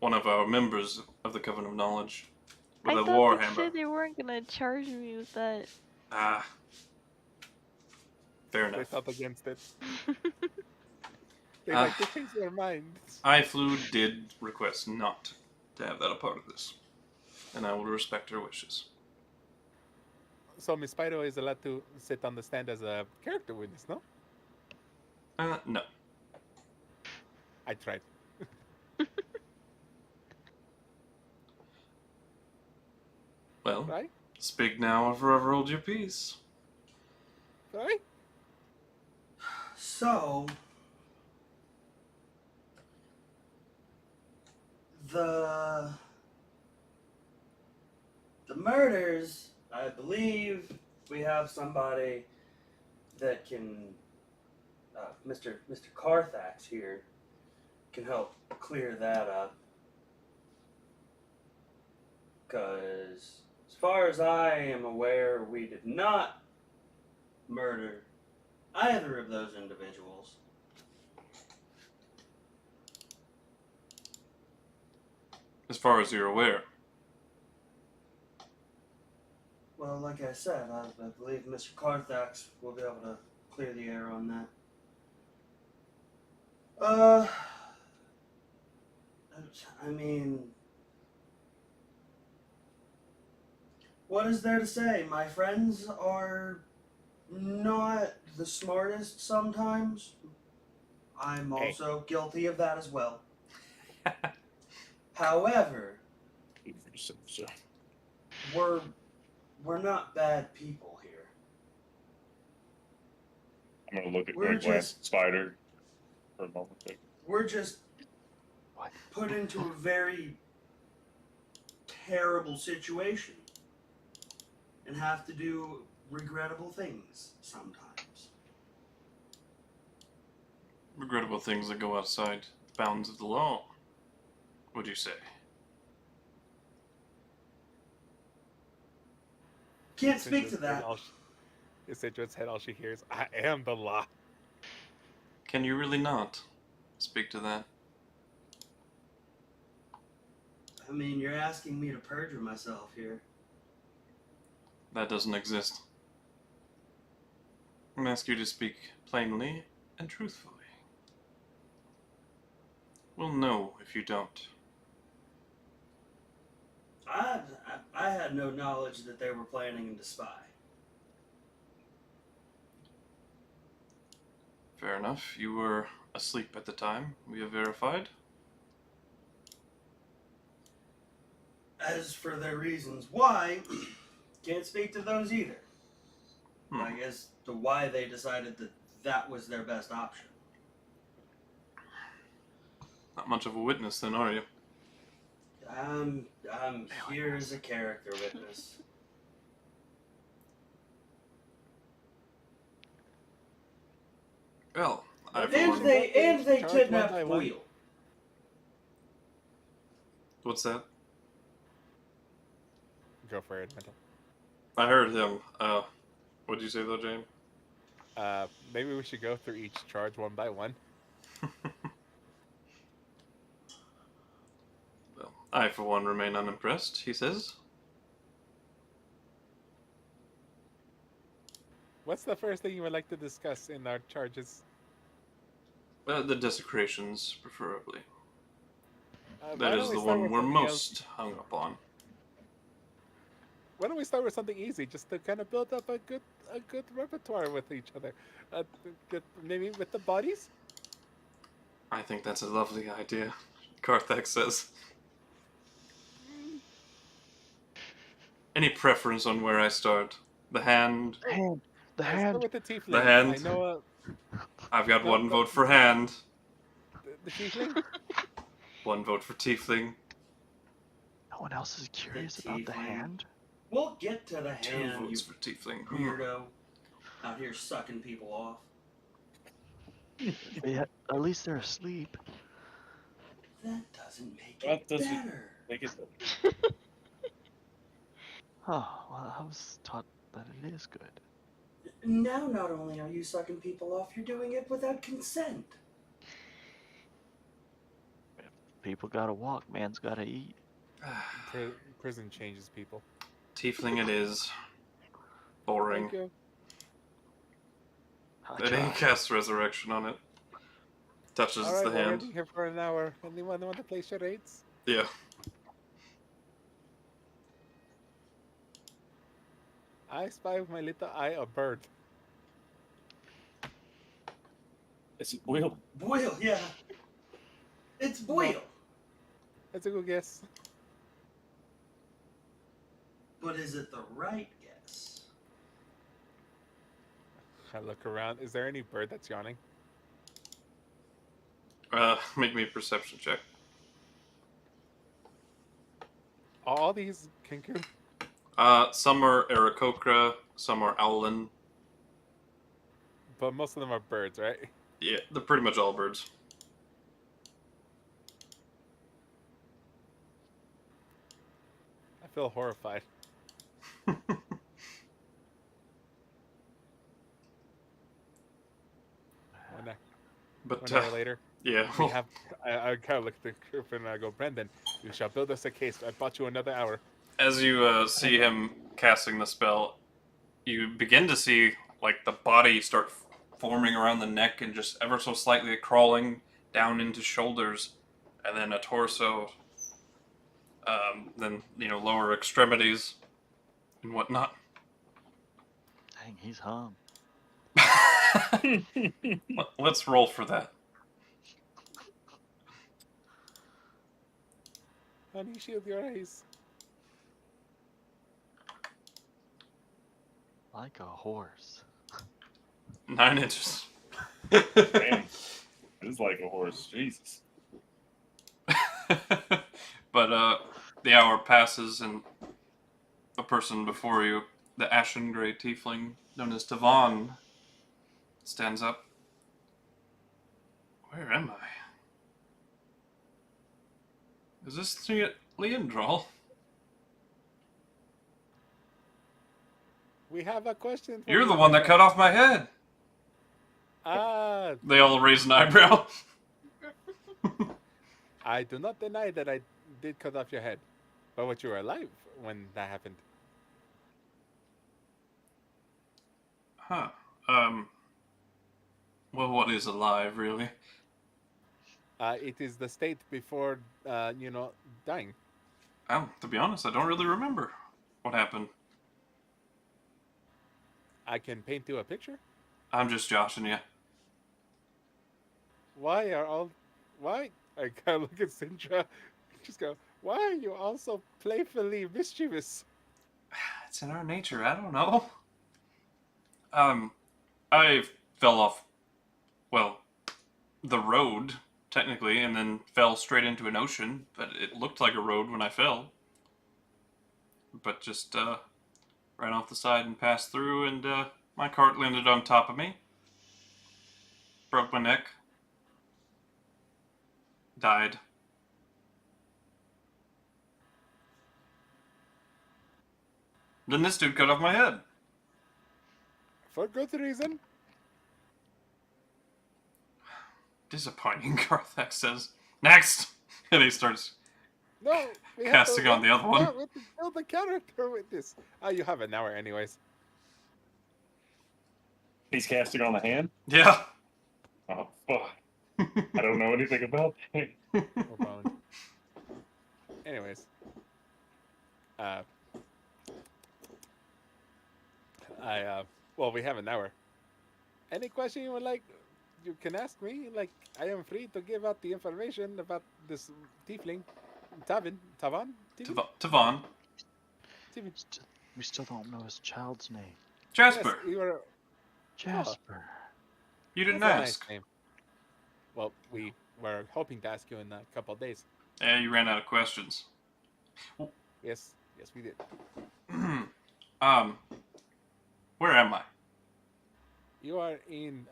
one of our members of the Coven of Knowledge with I a thought they warhammer. said they weren't gonna charge me with that. Ah. Fair They enough. fought against it. They Ah. like to change their minds. iFlu did request not to have that a part of this, and I will respect her wishes. So Miss Spyro is allowed to sit on the stand as a character witness, no? No. I tried. Well, Fry? speak now or forever hold your peace. Fry? So, the murders, I believe we have somebody that can, Mr. Carthax here, can help clear that up. Because, as far as I am aware, we did not murder either of those individuals. As far as you're aware. Well, like I said, I believe Mr. Carthax will be able to clear the air on that. I mean, what is there to say? My friends are not the smartest sometimes. I'm Hey. also guilty of that as well. However, we're not bad people here. I'm gonna look at We're Red Glass just- Spider for a moment. We're just put into a very terrible situation and have to do regrettable things sometimes. Regrettable things that go outside the bounds of the law, would you say? Can't speak to that. Citra's head, all she hears, I am the law. Can you really not speak to that? I mean, you're asking me to perjure myself here. That doesn't exist. I'm ask you to speak plainly and truthfully. We'll know if you don't. I had no knowledge that they were planning to spy. Fair enough. You were asleep at the time. We have verified. As for their reasons why, can't speak to those either. I guess to why they decided that that was their best option. Not much of a witness then, are you? I'm here as a character witness. Well, I've And warned... they Charge kidnapped one by one. Wheel. What's that? Go for it, Mental. I heard him. What did you say though, James? Maybe we should go through each charge one by one. Well, I for one remain unimpressed, he says. What's the first thing you would like to discuss in our charges? The desecrations, preferably. Why That don't is we the start one with we're something else? most hung up on. Why don't we start with something easy, just to kind of build up a good repertoire with each other? Maybe with the bodies. I think that's a lovely idea, Karthak says. Any preference on where I start? The hand? The hand. The Let's start hand. with the tiefling. The hand. I know I've got No, one no. vote for hand, the tiefling. one vote for tiefling, No one else is curious about the tiefling. hand. We'll get to the 2 hand, you votes for tiefling. weirdo. Out here sucking people off. At least they're asleep. That doesn't make That it doesn't- better. Make it Oh, well, I was taught that it is good. Now, not only are you sucking people off, you're doing it without consent. People gotta walk, man's gotta eat. Prison changes people. Tiefling it is. Boring. Thank you. I It ain't try. cast resurrection on it. Touches All right, the we're hand. ready here for an hour. Anyone want to play charades? Yeah. I spy with my little eye a bird. It's Will. Boyle, yeah. It's Boyle. That's a good guess. But is it the right guess? I look around. Is there any bird that's yawning? Make me a perception check. All these Kinku? Some are Aarakocra, some are Owlin. But most of them are birds, right? Yeah, they're pretty much all birds. I feel horrified. But, One hour later, yeah. we have. I kind of look at the group and I go, Brendan, you shall build us a case. I bought you another hour. As you see him casting the spell, you begin to see like the body start forming around the neck and just ever so slightly crawling down into shoulders, and then a torso, then lower extremities and whatnot. Dang, he's hung. Let's roll for that. Honey, shield your eyes. Like a horse. 9 inches. Damn. It is like a horse. Jesus. But the hour passes and a person before you, the ashen gray tiefling known as Tavon, stands up. Where am I? Is this Leandral? We have a question. For You're you, the one that my cut off my head. friend. They all raise an eyebrow. I do not deny that I did cut off your head, but you were alive when that happened. Huh. Well, what is alive, really? It is the state before, dying. Oh, to be honest, I don't really remember what happened. I can paint you a picture. I'm just joshing you. Why are all? Why? I kind of look at Sintra. Just go. Why are you all so playfully mischievous? It's in our nature. I don't know. I fell off, well, the road, technically, and then fell straight into an ocean, but it looked like a road when I fell. But just, ran off the side and passed through, and, my cart landed on top of me. Broke my neck. Died. Then this dude cut off my head. For good reason. Disappointing, Garthak says. Next! And he starts No, we casting on the other one. We have to build the character with this. You have an hour anyways. He's casting on the hand? Yeah. Oh, fuck. I don't know anything about that. No problem. Anyways. Well, we have an hour. Any question you would like, you can ask me. Like, I am free to give out the information about this tiefling. Tavan? Tavon. We still don't know his child's name. Jasper. Yes, you are. Jasper. You didn't That's a ask. nice name. Well, we were hoping to ask you in a couple of days. Yeah, you ran out of questions. Yes, we did. Where am I? You are in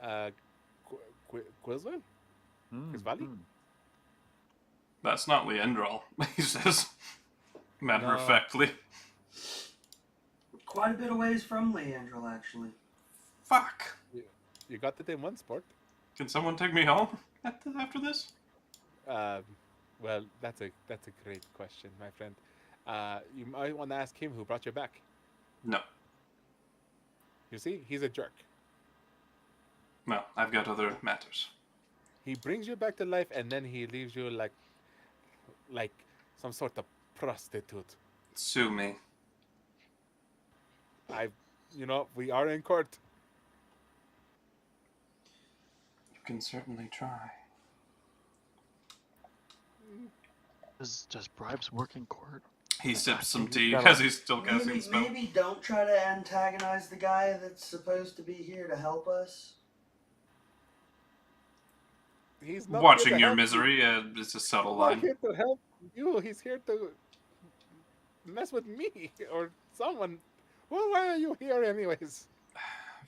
Quilsville? His Valley? That's not Leandral, he says, matter of No. factly. Quite a bit of ways from Leandril, actually. Fuck. You got it in one sport. Can someone take me home after this? Well, that's a great question, my friend. You might want to ask him who brought you back. No. You see, he's a jerk. No, I've got other matters. He brings you back to life, and then he leaves you like some sort of prostitute. Sue me. We are in court. You can certainly try. Does bribes work in court? He sips some think tea you gotta- as he's still casting Maybe, the spell. maybe don't try to antagonize the guy that's supposed to be here to help us. He's not here Watching to your help you. misery, it's a subtle He's not line. here to help you. He's here to mess with me or someone. Well, why are you here anyways?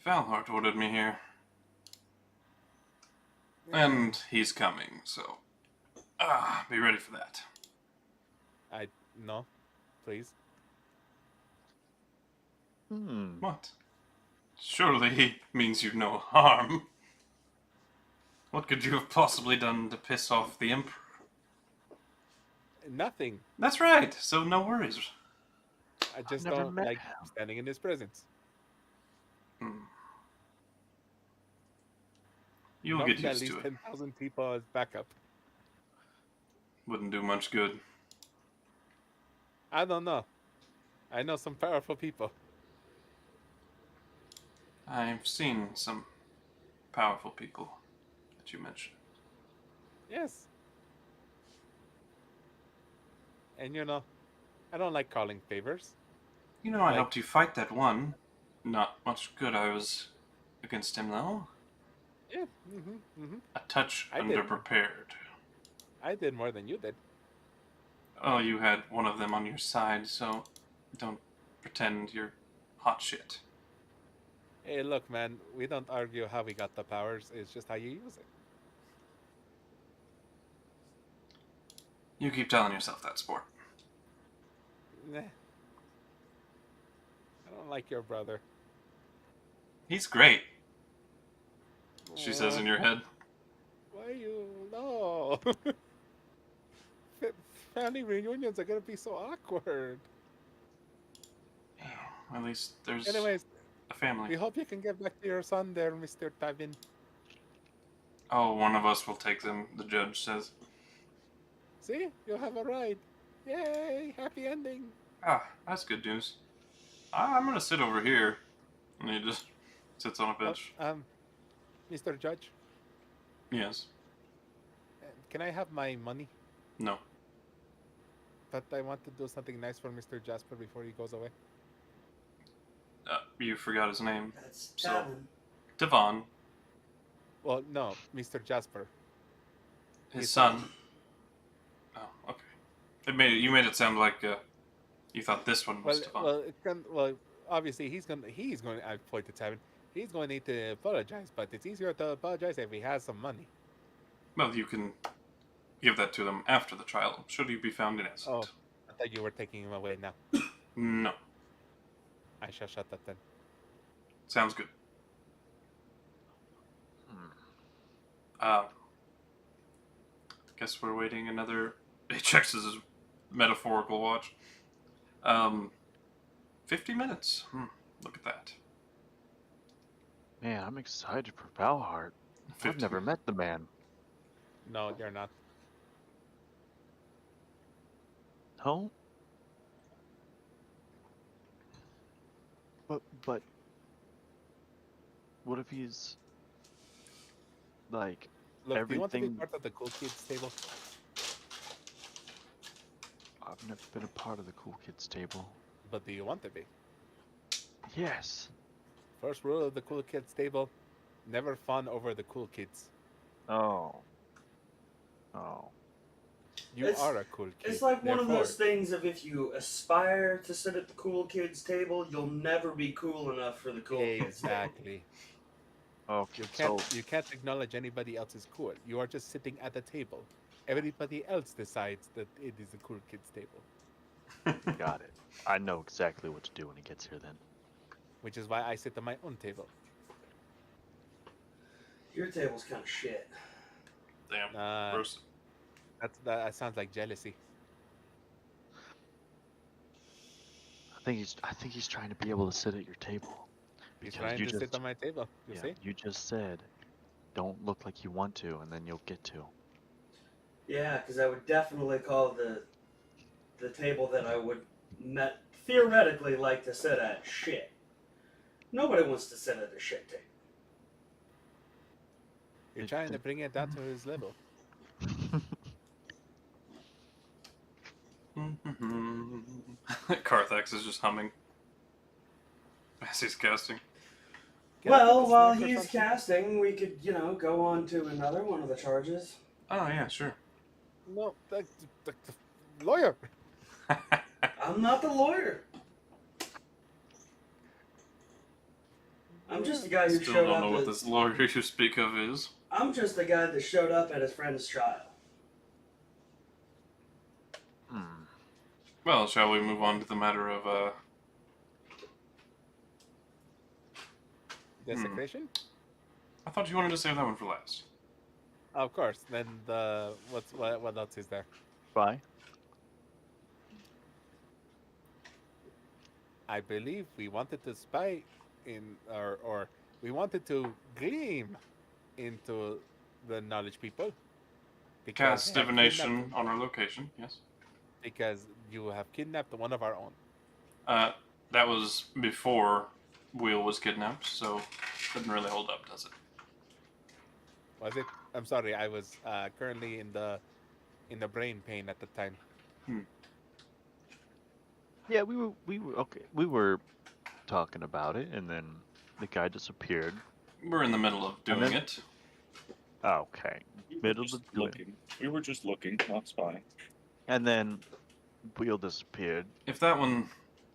Valhart ordered me here. And he's coming, so... be ready for that. No, please. What? Surely he means you no harm. What could you have possibly done to piss off the Emperor? Nothing. That's right, so no worries. I just never don't met like him. standing in his presence. You'll Not get with at used least to it. 10,000 people as backup. Wouldn't do much good. I don't know. I know some powerful people. I've seen some powerful people that you mentioned. Yes. And I don't like calling favors. You know, I Like- helped you fight that one. Not much good I was against him, though. Yeah. A touch I did. underprepared. I did more than you did. Oh, you had one of them on your side, so don't pretend you're hot shit. Hey, look, man. We don't argue how we got the powers. It's just how you use it. You keep telling yourself that, sport. Nah. I don't like your brother. He's great, she says in your head. Why you? No. family reunions are gonna be so awkward. Yeah, at least there's Anyways, a family. we hope you can get back to your son there, Mr. Tavin. Oh, one of us will take them, the judge says. See? You'll have a ride. Yay! Happy ending. Ah, that's good news. I'm gonna sit over here. And he just sits on a bench. Mr. Judge, Yes. can I have my money? No. But I want to do something nice for Mr. Jasper before he goes away. You forgot his name. That's So- Tavin. Devon, Well, no, Mr. Jasper. his His son. Oh, okay. You made it sound like you thought this one was Devon. Obviously he's going. I point to Tavin. He's going to need to apologize, but it's easier to apologize if he has some money. Well, you can give that to them after the trial, should you be found innocent. Oh, I thought you were taking him away now. No. I shall shut up then. Sounds good. Guess we're waiting another. He checks his metaphorical watch. 50 minutes. Look at that. Man, I'm excited for Valhart. I've 50. never met the man. No, you're not. No? But what if he's like Look, do you want to be everything? part of the cool kids table? I've never been a part of the cool kids table. But do you want to be? Yes. First rule of the cool kids table: never fawn over the cool kids. Oh. Oh. You It's- are a cool kid. It's like one of therefore- those things of if you aspire to sit at the cool kids table, you'll never be cool enough for the cool kids table. Exactly. Okay. You can't acknowledge anybody else's cool. You are just sitting at the table. Everybody else decides that it is a cool kids table, So got it. I know exactly what to do when he gets here then. which is why I sit at my own table. Your table's kind of shit. Damn. That sounds like jealousy. I think he's trying to be able to sit at your table. He's Because trying you to just sit on my table. You see? you just said don't look like you want to and then you'll get to. Yeah, because I would definitely call the table that I would theoretically like to sit at shit. Nobody wants to sit at a shit table. You're trying to bring it down to his level. Carthax is just humming as he's casting. Get up Well, with the while snack or he's something. casting, we could, go on to another one of the charges. Oh yeah, sure. No, the lawyer. I'm not the lawyer. I'm just a guy who Still showed don't up know what at, this lawyer you speak of is. I'm just the guy that showed up at his friend's trial. Well, shall we move on to the matter of Desecration? I thought you wanted to save that one for last. Of course. Then what else is there? Bye. I believe we wanted to spy in, or we wanted to gleam into the knowledge people. Cast they have divination kidnapped- on our location, yes. Because you have kidnapped one of our own. That was before Wheel was kidnapped, so doesn't really hold up, does it? Was it? I'm sorry. I was currently in the brain pain at the time. Yeah, we were okay. We were talking about it, and then the guy disappeared. We're in the middle of doing then- it. Okay, We were middle just of doing. looking. We were just looking, not spying. And then Wheel disappeared. If that one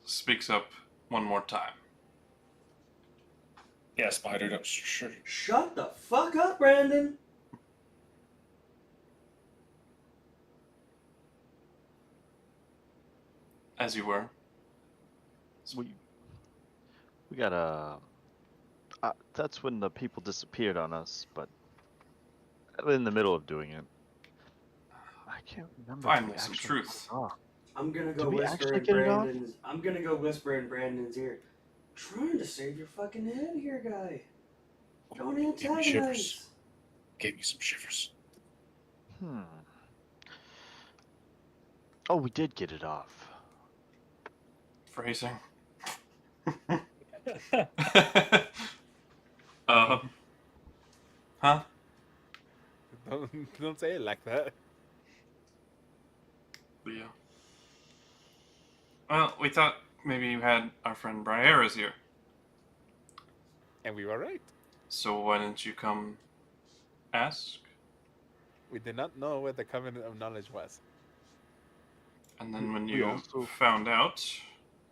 speaks up one more time. Yeah, spidered up. Sure. Shut the fuck up, Brandon. As you were. We got a. That's when the people disappeared on us, but in the middle of doing it, I I can't remember. Finally, some truth. I'm gonna go Did we whisper actually in get it off? Brandon's. I'm gonna go whisper in Brandon's ear. Trying to save your fucking head here, guy. Don't Gave me shivers. antagonize. Gave me some shivers. Oh, we did get it off. Phrasing. Huh? Don't say it like that. Yeah. Well, we thought maybe you had our friend Briara's here. And we were right. So why didn't you come ask? We did not know where the Covenant of Knowledge was. And then when We you also- found out,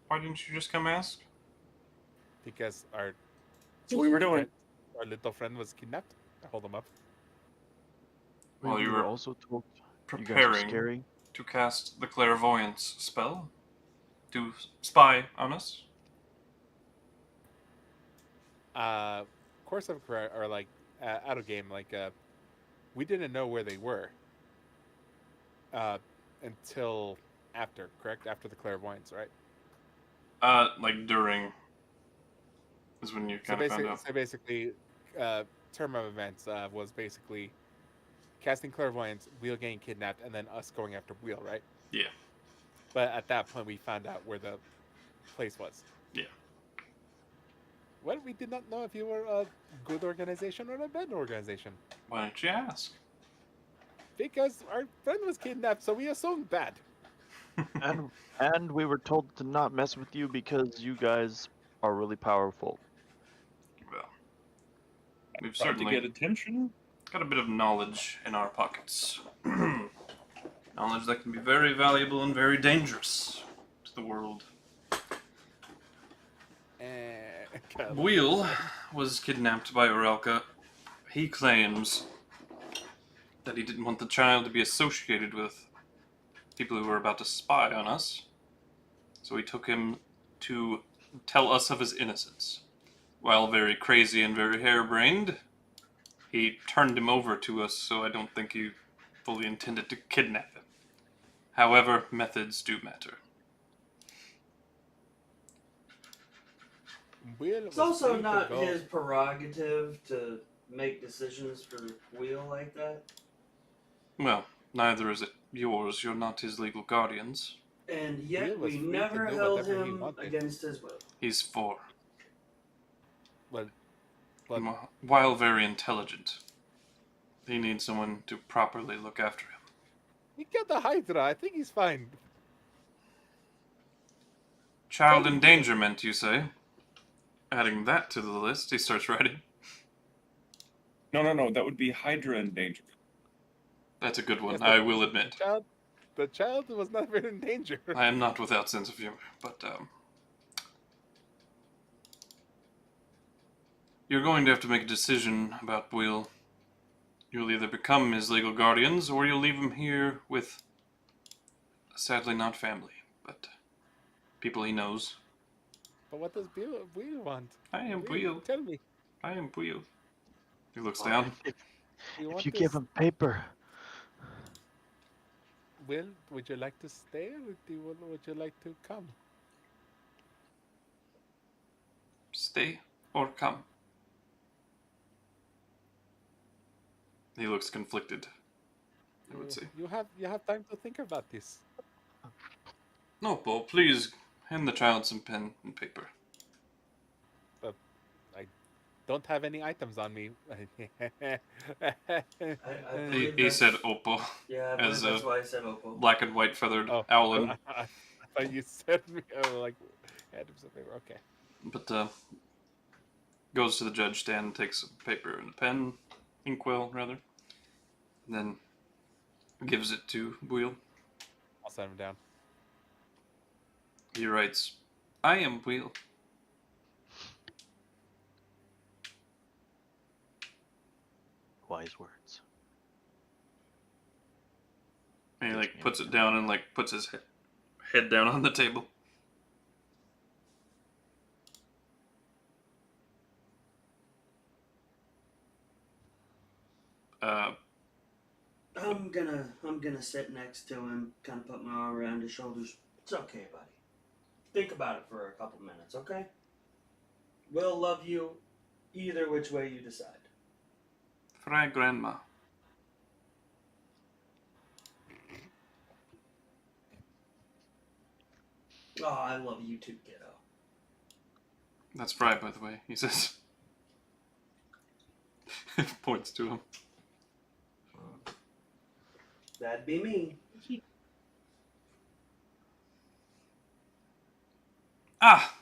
why didn't you just come ask? Because That's what we were doing. our little friend was kidnapped. I hold him up. Well, we you were were also told you guys were preparing scary. to cast the clairvoyance spell to spy on us. Course of career, or like out of game, like we didn't know where they were until after, correct? After the clairvoyance, right? Like during is when you kind of found out. So basically, term of events was basically casting clairvoyance, Wheel getting kidnapped, and then us going after Wheel, right? Yeah. But at that point, we found out where the place was. Yeah. Well, we did not know if you were a good organization or a bad organization. Why didn't you ask? Because our friend was kidnapped, so we assumed bad. And we were told to not mess with you because you guys are really powerful. Well, we've Tried to certainly get attention. got a bit of knowledge in our pockets. Knowledge that can be very valuable and very dangerous to the world. Wheel was kidnapped by Orelka. He claims that he didn't want the child to be associated with people who were about to spy on us. So he took him to tell us of his innocence. While very crazy and very harebrained, he turned him over to us, so I don't think he fully intended to kidnap him. However, methods do matter. It's also not his prerogative to make decisions for Wheel like that. Well, neither is it yours. You're not his legal guardians. And yet Wheel was we free to never do held whatever he him wanted. against his will. He's 4. But While very intelligent, he needs someone to properly look after him. he got the Hydra. I think he's fine. Child endangerment, you say? Adding that to the list, he starts writing. No. That would be Hydra endangerment. That's a good one, Yes, I will admit. The child was never in danger. I am not without sense of humor, but you're going to have to make a decision about Will. You'll either become his legal guardians, or you'll leave him here with, sadly not family, but people he knows. But what does Wheel want? I am Will. Tell me. I am Will. He looks down. If you give him paper, Will, would you like to stay, or would you like to come? Stay or come. He looks conflicted, I would say. You have time to think about this. No, Bo, please hand the child some pen and paper. Don't have any items on me. I He believe said that's- Oppo, Yeah, I believe as that's a why I said Oppo. black and white feathered Oh, owlin. I thought you said me. I was like, hand him some paper. Okay. But goes to the judge stand, takes a paper and a pen, inkwell rather, and then gives it to Wheel. I'll set him down. He writes, "I am Wheel. wise words. And he like puts it down and like puts his head down on the table. I'm gonna sit next to him, kind of put my arm around his shoulders. It's okay, buddy. Think about it for a couple minutes, okay? We'll love you either which way you decide. Fry grandma. Oh, I love you too, kiddo. That's Fry, by the way, he says. Points to him. That'd be me. Ah!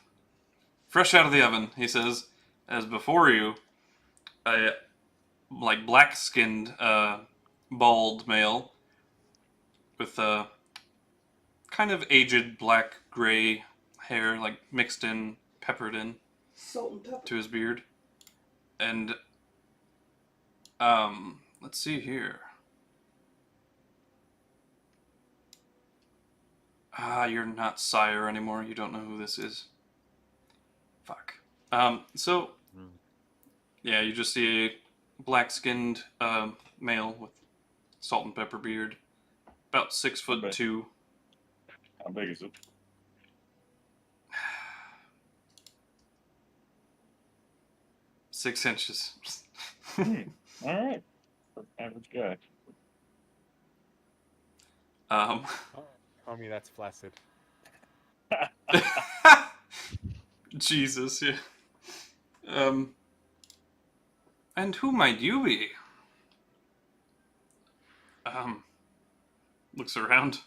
Fresh out of the oven, he says, as before you, a, like, black-skinned, bald male with, kind of aged black-gray hair, like, mixed in, peppered in Salt and pepper. to his beard. And, let's see here. Ah, you're not Sire anymore. You don't know who this is. Fuck. So, yeah, you just see a black-skinned, male with salt and pepper beard. About 6'2". How big is it? 6 inches. Alright. Average guy. Homie, that's flaccid. Jesus, yeah. And who might you be? Looks around.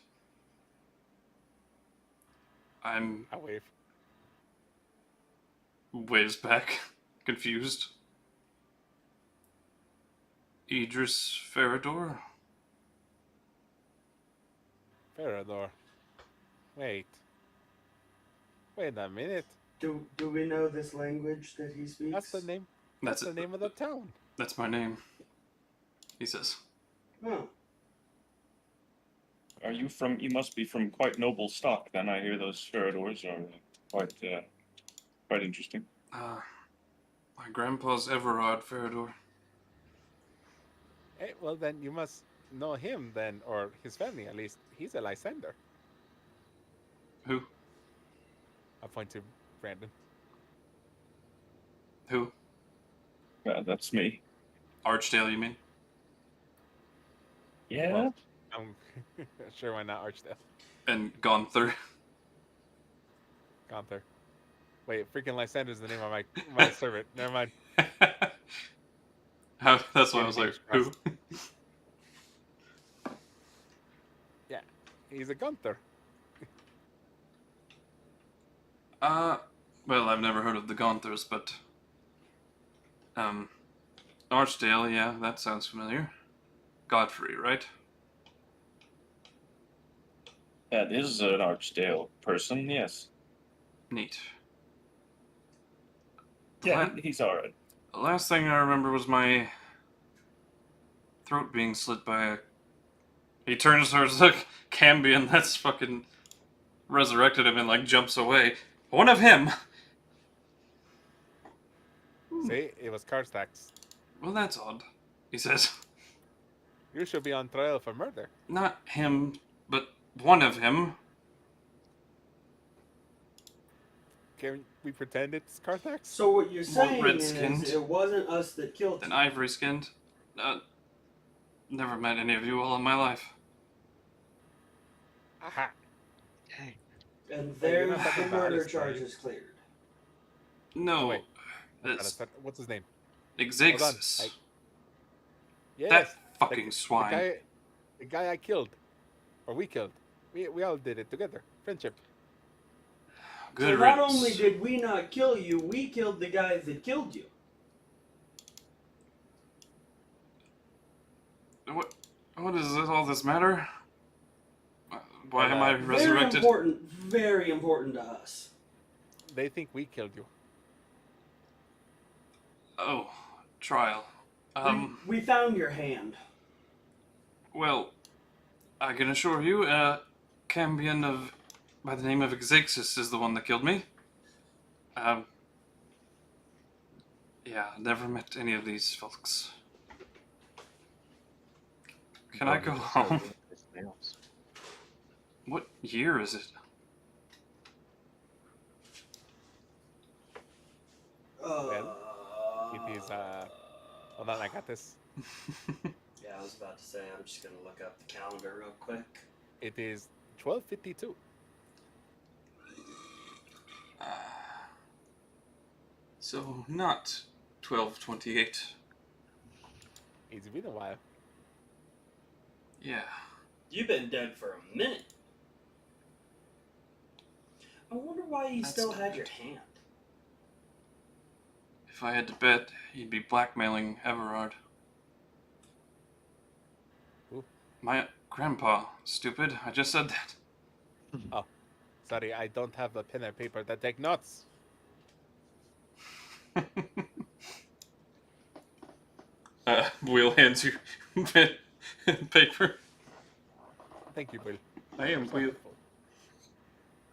I wave. Waves back, confused. Idris Farador? Farador. Wait a minute. Do we know this language that he speaks? That's the name. That's That's the name of the town. That's my name, he says. Oh. You must be from quite noble stock, then. I hear those Faradors are quite interesting. My grandpa's Everard Farador. Hey, well, then you must know him, then, or his family at least. He's a Lysander. Who? I'll point to Brandon. Who? That's me. Archdale, you mean? Yeah? Well, sure, why not Archdale? And Gunther. Gunther. Wait, freaking Lysander is the name of my servant. Never mind. That's why I was like, who? Yeah, he's a Gunther. Well, I've never heard of the Gunthers, but, Archdale, yeah, that sounds familiar. Godfrey, right? That is an Archdale person, yes. Neat. Yeah, he's alright. The last thing I remember was my throat being slit by a... He turns towards the Cambion that's fucking resurrected him and, like, jumps away. One of him! See, it was Karstaks. Well, that's odd, he says. You should be on trial for murder. Not him, but one of him. Can we pretend it's Karstaks? So what you're saying red-skinned. is it wasn't us that killed An you. ivory-skinned. Never met any of you all in my life. Aha. And Hey, you're there's not talking the about murder us, are you? charges cleared. No. wait. It's What's his name? Exixus. Hold on. Yes, That fucking swine. The guy I killed. Or we killed. We all did it together. Friendship. Good So not riddance. only did we not kill you, we killed the guy that killed you. What does all this matter? Why am I Very resurrected? Very important to us. They think we killed you. Oh, trial. We found your hand. Well, I can assure you, Cambion by the name of Exixus is the one that killed me. Yeah, never met any of these folks. Can I go Just start home? doing his nails. What year is it? It is hold on, I got this. Yeah, I was about to say, I'm just gonna look up the calendar real quick. It is 12:52. So not 12:28. It's been a while. Yeah. You've been dead for a minute. I wonder why you That's still not had your it. hand. If I had to bet, he'd be blackmailing Everard. Who? My grandpa. Stupid. I just said that. Oh, sorry, I don't have a pen and paper that take notes. Will hands you pen and paper. Thank you, Bill. I am Will. Wonderful.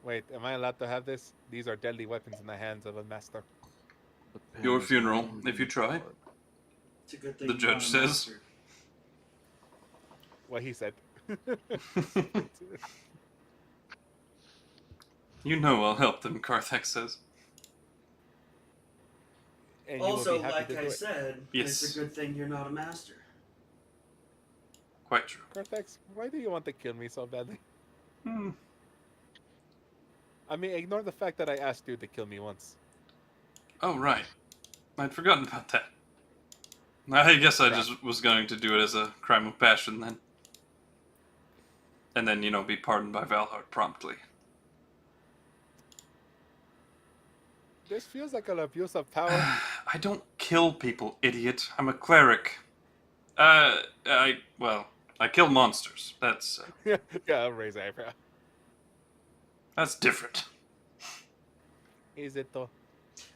Wait, am I allowed to have this? These are deadly weapons in the hands of a master. The pen Your is funeral, only if you try. for- It's a good thing The you're judge not a says. master. What he said. You know I'll help them, Carthax says. And you will Also, be happy like to I do it. said, Yes. it's a good thing you're not a master. Quite true. Cortex, why do you want to kill me so badly? Hmm. I mean, ignore the fact that I asked you to kill me once. Oh, right. I'd forgotten about that. I guess I Crap. just was going to do it as a crime of passion then. And then, be pardoned by Valhart promptly. This feels like an abuse of power. I don't kill people, idiot. I'm a cleric. I kill monsters. That's Yeah, I'll raise eyebrow. different. Is it though?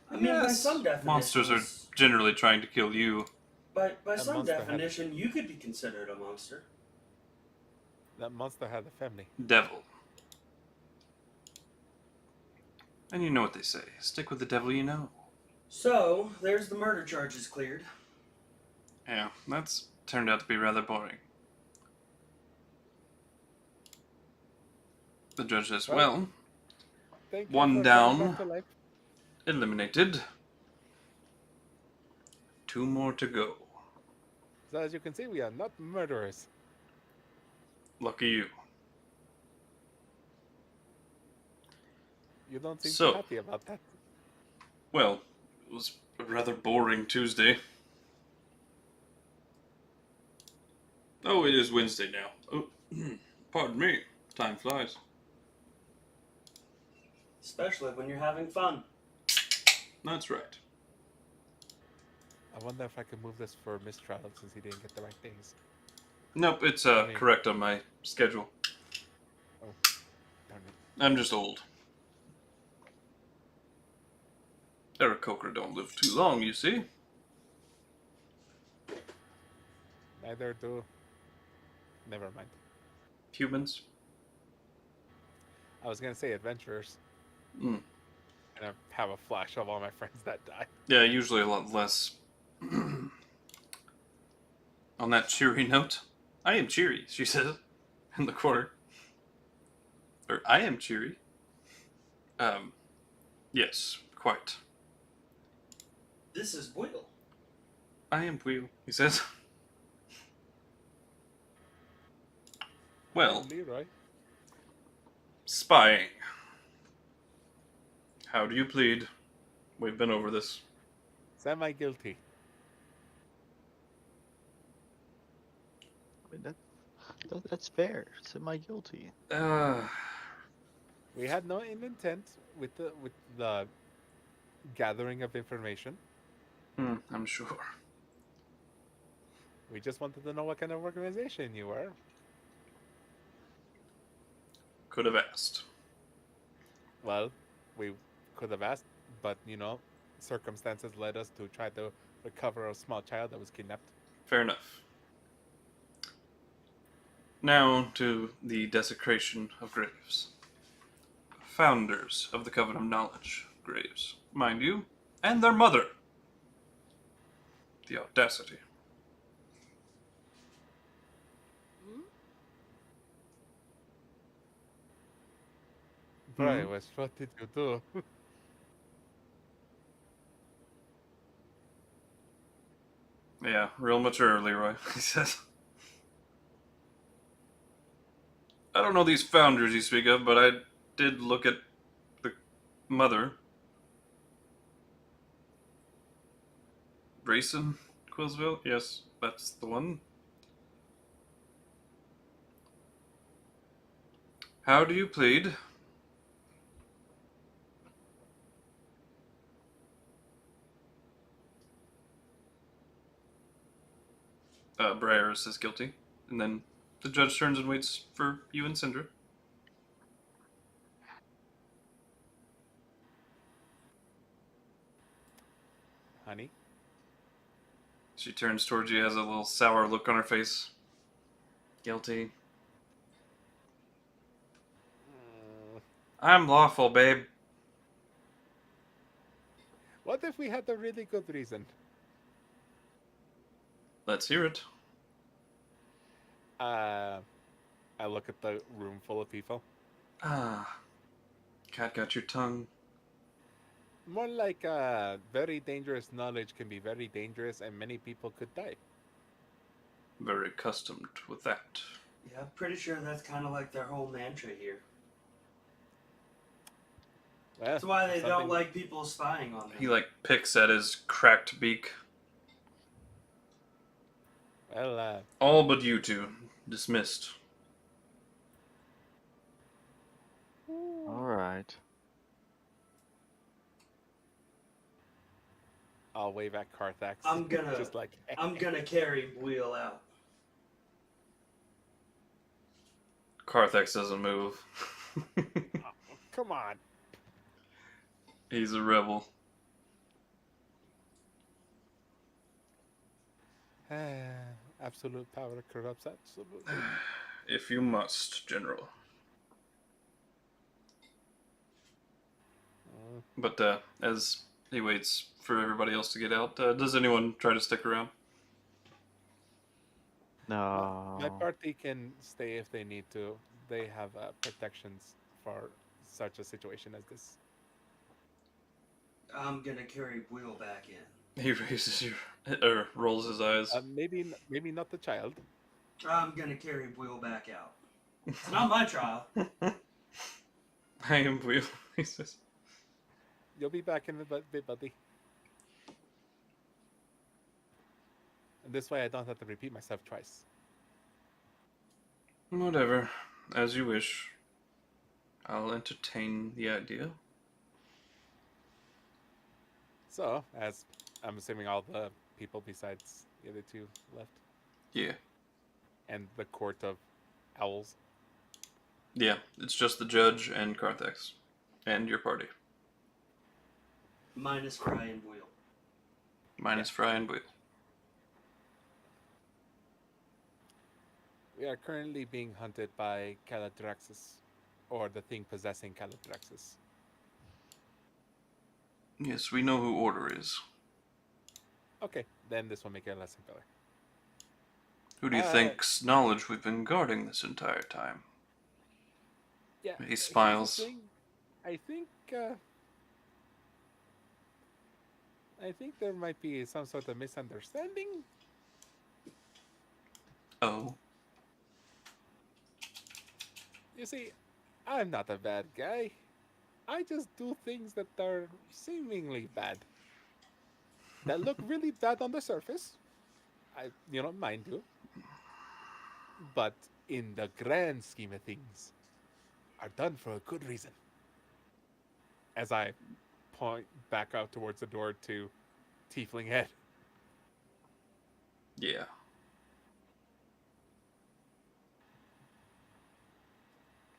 I mean, by Yes, some definitions, monsters are generally trying to kill you. by A some monster had- definition, you could be considered a monster. That monster had a family. Devil. And you know what they say. Stick with the devil you know. So, there's the murder charges cleared. Yeah, that's turned out to be rather boring. The judge says, well, Thank you One for down. coming back to life. eliminated. 2 more to go. So as you can see, we are not murderers. Lucky you. You don't seem So- too happy about that. Well, it was a rather boring Tuesday. Oh, it is Wednesday now. Oh, pardon me. Time flies. Especially when you're having fun. That's right. I wonder if I can move this for mistrial since he didn't get the right days. Nope, it's mean- correct on my schedule. Darn it. I'm just old. Eric Coker don't live too long, you see. Neither do. Never mind. Humans. I was gonna say adventurers, Mm. and I have a flash of all my friends that died. Yeah, usually a lot less. On that cheery note, I am cheery, she says in the corner. Or, I am cheery. Yes, quite. This is Will. I am Wheel, he says. Well, Leroy. spying. How do you plead? We've been over this. Semi-guilty. I mean, that's fair. Semi-guilty. We had no ill intent with the gathering of information. I'm sure. We just wanted to know what kind of organization you were. Could have asked. Well, we could have asked, but circumstances led us to try to recover a small child that was kidnapped. Fair enough. Now to the desecration of graves. Founders of the Coven of Knowledge graves, mind you, and their mother. The audacity. surprised. What did you do? Yeah, real mature, Leroy, he says. I don't know these founders you speak of, but I did look at the mother. Grayson Quillsville? Yes, that's the one. How do you plead? Briar says guilty. And then the judge turns and waits for you and Sindra. Honey? She turns towards you, has a little sour look on her face. Guilty. I'm lawful, babe. What if we had a really good reason? Let's hear it. I look at the room full of people. Ah. Cat got your tongue. More like very dangerous knowledge can be very dangerous and many people could die. Very accustomed with that. Yeah, I'm pretty sure that's kind of like their whole mantra here. Well, That's why they don't something- like people spying on them. He, picks at his cracked beak. Well, All but you two. Dismissed. Alright. I'll wave at Carthax. I'm gonna- just like I'm gonna carry Wheel out. Carthax doesn't move. Come on. He's a rebel. Absolute power corrupts absolutely. If you must, General. But as he waits for everybody else to get out, does anyone try to stick around? No. My party can stay if they need to. They have protections for such a situation as this. I'm gonna carry Wheel back in. He raises or rolls his eyes. Maybe not the child. I'm gonna carry Wheel back out. It's not my trial. I am Wheel. He says. You'll be back in a bit, buddy. And this way I don't have to repeat myself twice. Whatever, as you wish. I'll entertain the idea. So, as I'm assuming all the people besides the other two left, Yeah. and the court of owls. Yeah, it's just the judge and Carthax. And your party. Minus Fry and Wheel. Minus Fry and Wheel. We are currently being hunted by CptRacksIII, or the thing possessing CptRacksIII. Yes, we know who Order is. Okay, then this will make it less impelling. Who do you think's knowledge we've been guarding this entire time? Yeah. He here's the smiles. thing. I think there might be some sort of misunderstanding. Oh. You see, I'm not a bad guy. I just do things that are seemingly bad. That look really bad on the surface. Mind you. But in the grand scheme of things, are done for a good reason. As I point back out towards the door to Tiefling Head. Yeah.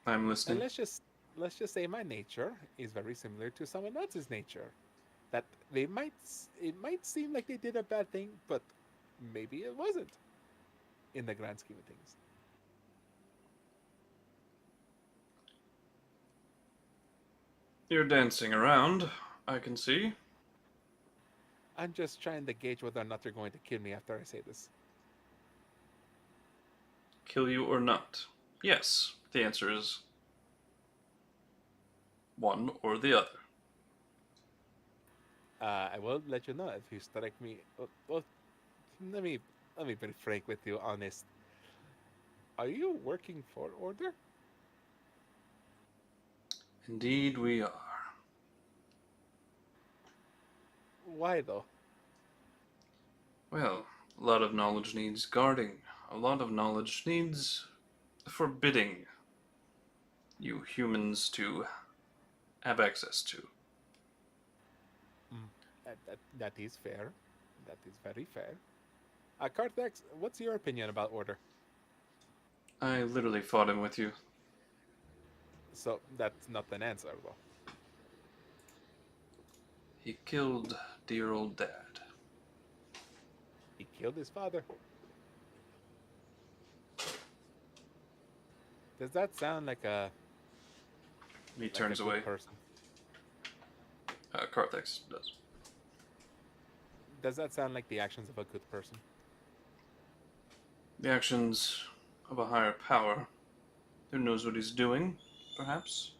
I'm And listening. let's just say my nature is very similar to someone else's nature. That it might seem like they did a bad thing, but maybe it wasn't. In the grand scheme of things. You're dancing around, I can see. I'm just trying to gauge whether or not they're going to kill me after I say this. Kill you or not? Yes, the answer is one or the other. I will let you know if you strike me. Well, let me be frank with you, honest. Are you working for Order? Indeed, we are. Why though? Well, a lot of knowledge needs guarding. A lot of knowledge needs forbidding you humans to have access to. That is fair. That is very fair. Carthax, what's your opinion about Order? I literally fought him with you. So that's not an answer, though. He killed dear old dad. He killed his father. Does that sound like a He like turns a good away. person? Carthax does. Does that sound like the actions of a good person? The actions of a higher power. Who knows what he's doing, perhaps?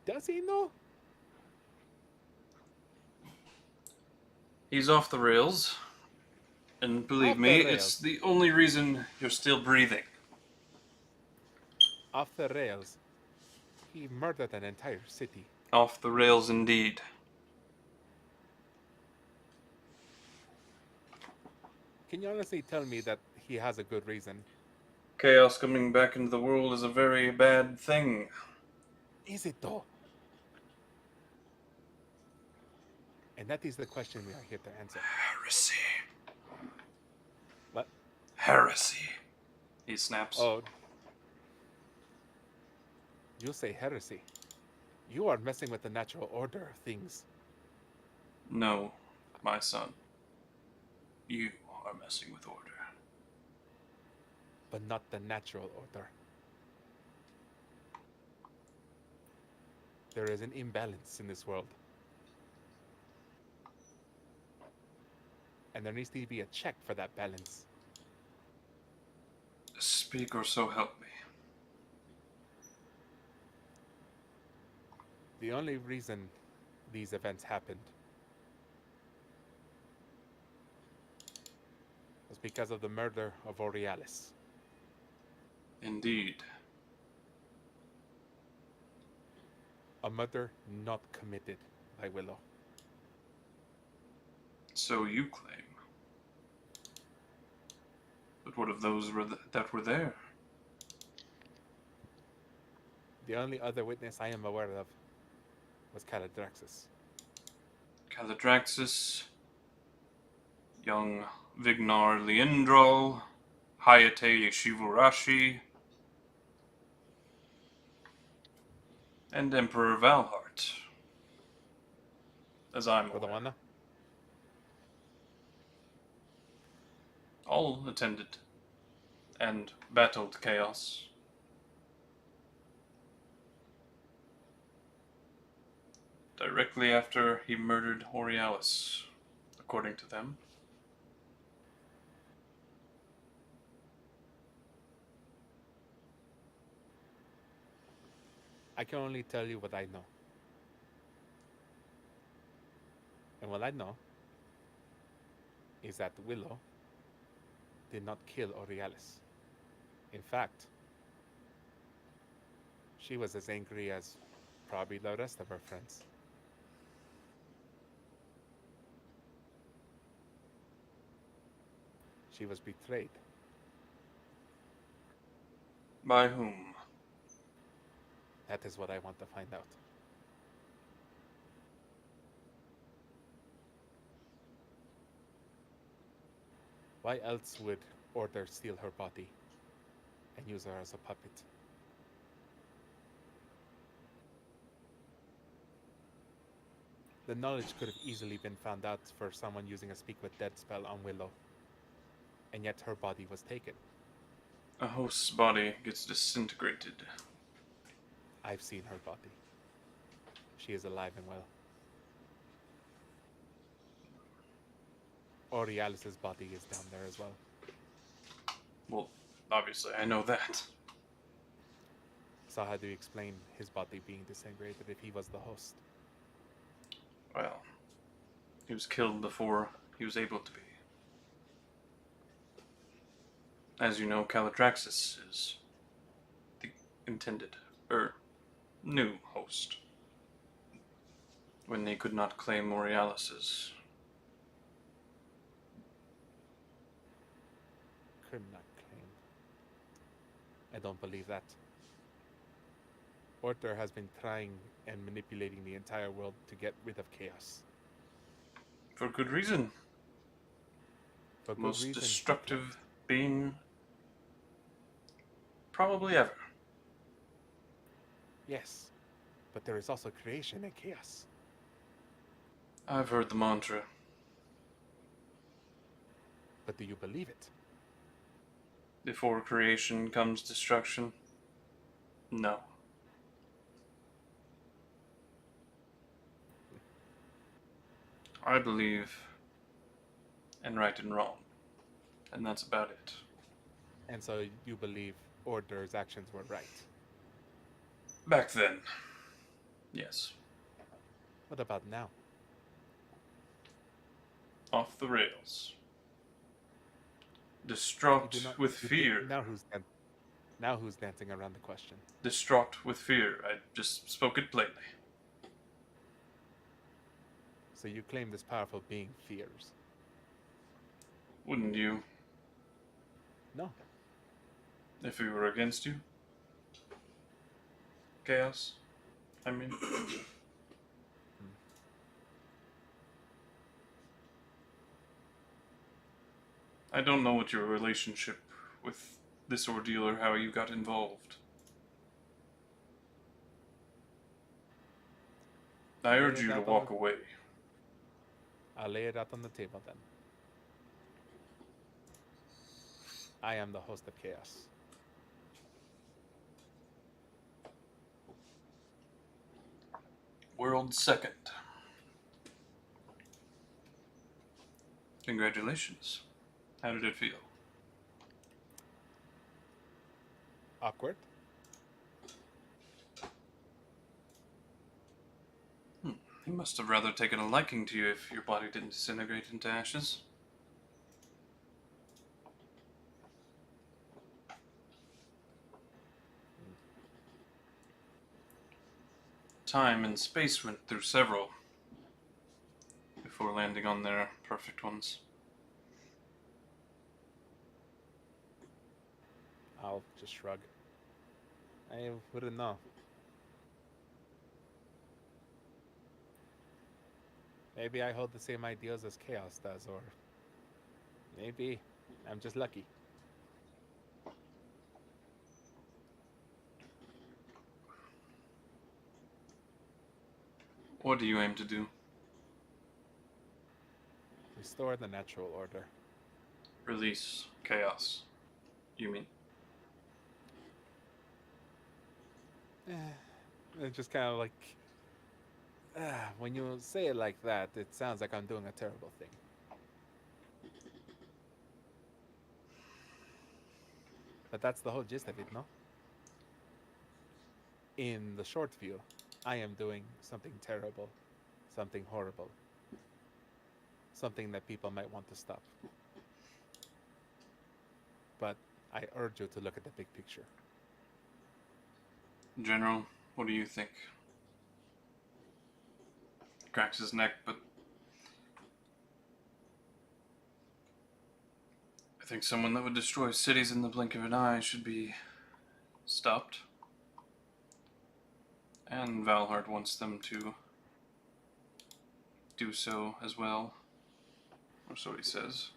Does he know? He's off the rails. And believe Off the me, rails. it's the only reason you're still breathing. Off the rails. He murdered an entire city. Off the rails indeed. Can you honestly tell me that he has a good reason? Chaos coming back into the world is a very bad thing. Is it though? And that is the question we are here to answer. Heresy. What? Heresy. He snaps. Oh. You say heresy. You are messing with the natural order of things. No, my son. You are messing with order. But not the natural order. There is an imbalance in this world. And there needs to be a check for that balance. Speak or so help me. The only reason these events happened was because of the murder of Aurealis. Indeed. A murder not committed by Willow. So you claim. But what of those that were there? The only other witness I am aware of was CptRacksIII. CptRacksIII, young Vignar Liendral, Hayate Yeshivurashi, and Emperor Valhart. As I'm For the aware. one? All attended and battled chaos. Directly after he murdered Aurealis, according to them. I can only tell you what I know. And what I know is that Willow did not kill Aurealis. In fact, she was as angry as probably the rest of her friends. She was betrayed. By whom? That is what I want to find out. Why else would Order steal her body and use her as a puppet? The knowledge could have easily been found out for someone using a Speak with Dead spell on Willow, and yet her body was taken. A host's body gets disintegrated. I've seen her body. She is alive and well. Aurealis's body is down there as well. Well, obviously, I know that. So how do you explain his body being disintegrated if he was the host? Well, he was killed before he was able to be. As you know, CptRacksIII is the intended, new host. When they could not claim Borealis's. Could not claim. I don't believe that. Order has been trying and manipulating the entire world to get rid of chaos. For good reason. For good Most reason. destructive being probably ever. Yes, but there is also creation and chaos. I've heard the mantra. But do you believe it? Before creation comes destruction? No. I believe in right and wrong. And that's about it. And so you believe Order's actions were right. Back then. Yes. What about now? Off the rails. Distraught You do not- with you fear. Now who's dancing around the question? Distraught with fear. I just spoke it plainly. So you claim this powerful being fears? Wouldn't you? No. If we were against you? Chaos? I mean. I don't know what your relationship with this ordeal or how you got involved. I urge you to walk away. I'll lay it out on the table then. I am the host of chaos. World second. Congratulations. How did it feel? Awkward? He must have rather taken a liking to you if your body didn't disintegrate into ashes. Time and space went through several before landing on their perfect ones. I'll just shrug. I wouldn't know. Maybe I hold the same ideas as Chaos does, or maybe I'm just lucky. What do you aim to do? Restore the natural order. Release chaos, you mean? It's just kind of like, when you say it like that, it sounds like I'm doing a terrible thing. But that's the whole gist of it, no? In the short view, I am doing something terrible, something horrible, something that people might want to stop. But I urge you to look at the big picture. General, what do you think? Cracks his neck, but I think someone that would destroy cities in the blink of an eye should be stopped. And Valhart wants them to do so as well. Or so he says.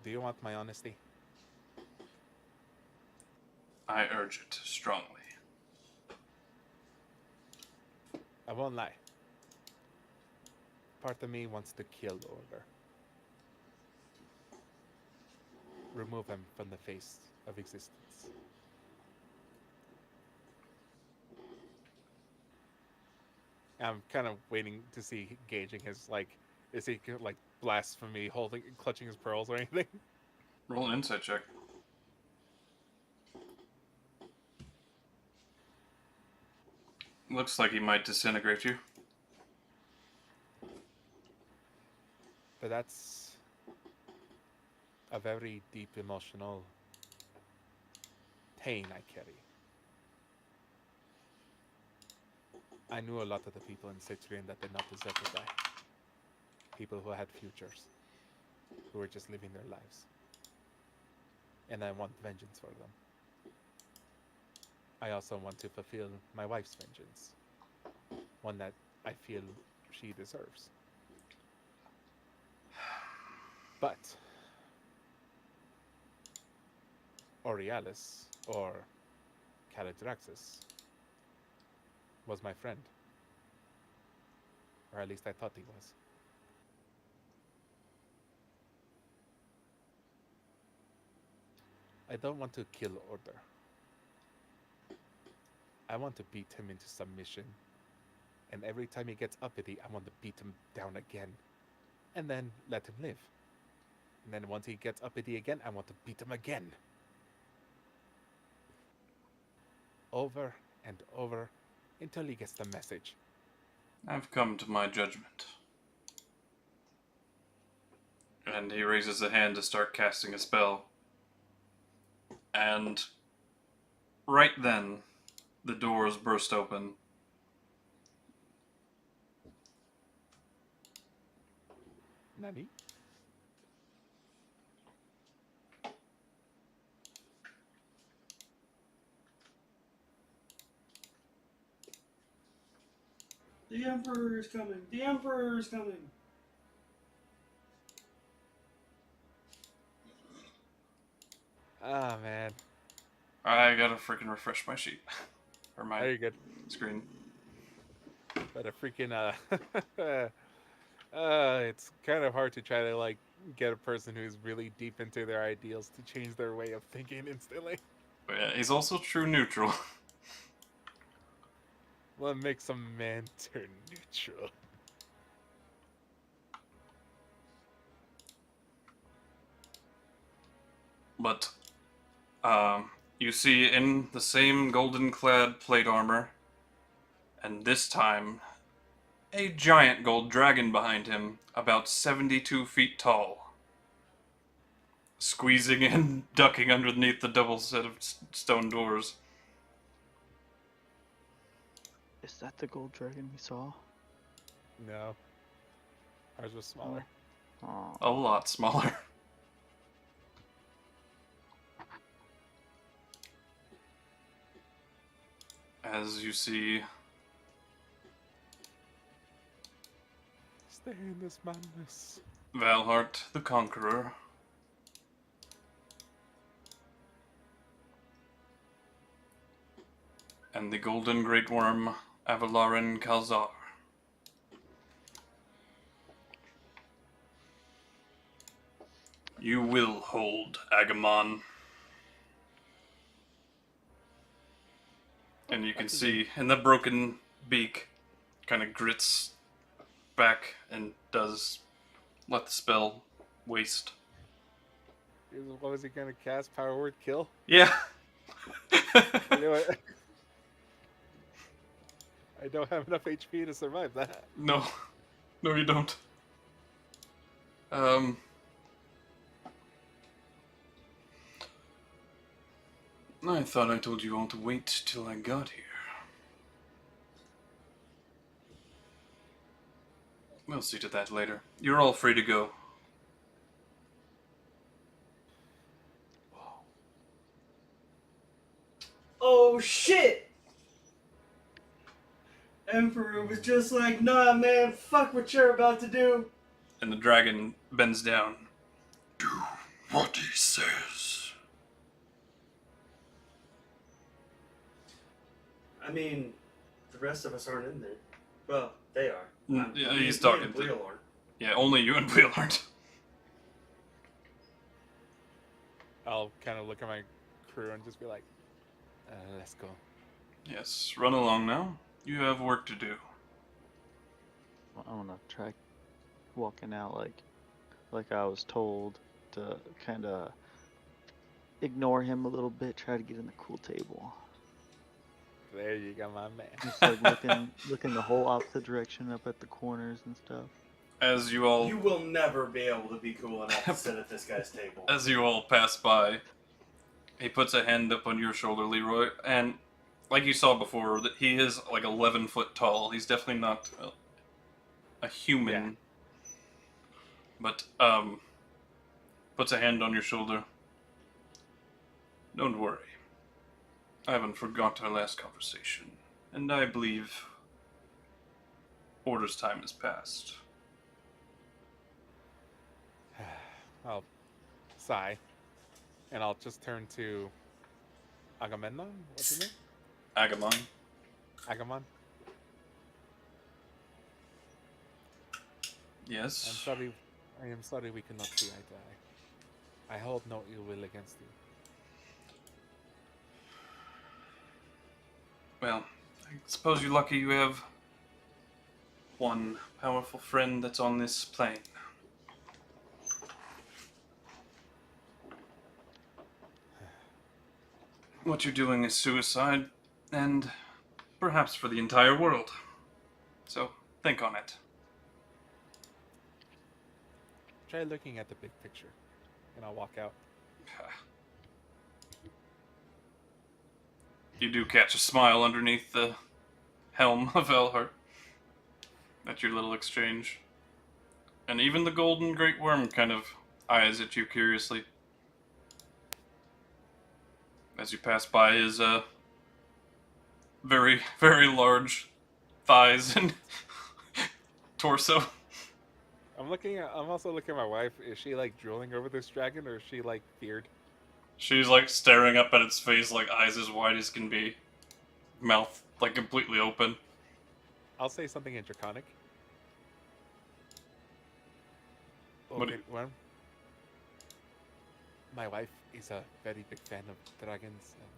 Do you want my honesty? I urge it strongly. I won't lie. Part of me wants to kill Order. Remove him from the face of existence. I'm kind of waiting to see, gauging his, like, is he like blasphemy, clutching his pearls or anything? Roll an insight check. Looks like he might disintegrate you. But that's a very deep emotional pain I carry. I knew a lot of the people in CptRacksIII that did not deserve to die. People who had futures, who were just living their lives. And I want vengeance for them. I also want to fulfill my wife's vengeance. One that I feel she deserves. But Aurealis, or CptRacksIII, was my friend. Or at least I thought he was. I don't want to kill Order. I want to beat him into submission. And every time he gets uppity, I want to beat him down again. And then let him live. And then once he gets uppity again, I want to beat him again. Over and over until he gets the message. I've come to my judgment. And he raises a hand to start casting a spell. And right then, the doors burst open. Nani? The Emperor is coming! The Emperor is coming! Ah, man. I gotta freaking refresh my sheet. Or my Very good. screen. But a freaking, it's kind of hard to try to, like, get a person who's really deep into their ideals to change their way of thinking instantly. But yeah, he's also true neutral. What makes a man turn neutral? But, you see in the same golden-clad plate armor, and this time, a giant gold dragon behind him, about 72 feet tall. Squeezing and ducking underneath the double set of stone doors. Is that the gold dragon we saw? No. Ours was smaller. Oh. A lot smaller. As you see, Stay in this madness. Valhart the Conqueror. And the Golden Great Worm, Avalarin Kalzar. You will hold Agamon. And you can see in the broken beak, kind of grits back and does let the spell waste. What was he gonna cast? Power word kill? Yeah. You know what? I don't have enough HP to survive that. No. No, you don't. I thought I told you all to wait till I got here. We'll see to that later. You're all free to go. Oh shit! Emperor was just like, nah man, fuck what you're about to do. And the dragon bends down. Do what he says. I mean, the rest of us aren't in there. Well, they are. Yeah, Me- he's me talking and to... Wheel aren't. Yeah, only you and Wheel aren't. I'll kind of look at my crew and just be like, let's go. Yes, run along now. You have work to do. I wanna try walking out like I was told to kind of ignore him a little bit, try to get in the cool table. There you go, my man. Just like looking the whole opposite direction up at the corners and stuff. As you all You will never be able to be cool enough to sit at this guy's table. As you all pass by, he puts a hand up on your shoulder, Leroy, and like you saw before, that he is like 11 foot tall. He's definitely not a human, but puts a hand on your shoulder. Don't worry. I haven't forgot our last conversation, and I believe orders time has passed. I'll sigh, and I'll just turn to Agamemnon. What's his name? Agamon. Agamon. Yes. I am sorry we cannot see eye to eye. I hold no ill will against you. Well, I suppose you're lucky you have one powerful friend that's on this plane. What you're doing is suicide, and perhaps for the entire world. So, think on it. Try looking at the big picture, and I'll walk out. You do catch a smile underneath the helm of Elhart at your little exchange. And even the golden great worm kind of eyes at you curiously. As you pass by his very, very large thighs and torso. I'm also looking at my wife. Is she like drooling over this dragon, or is she like feared? She's like staring up at its face, like eyes as wide as can be. Mouth like completely open. I'll say something in Draconic. What do Okay, well, my wife is a very big fan of dragons, and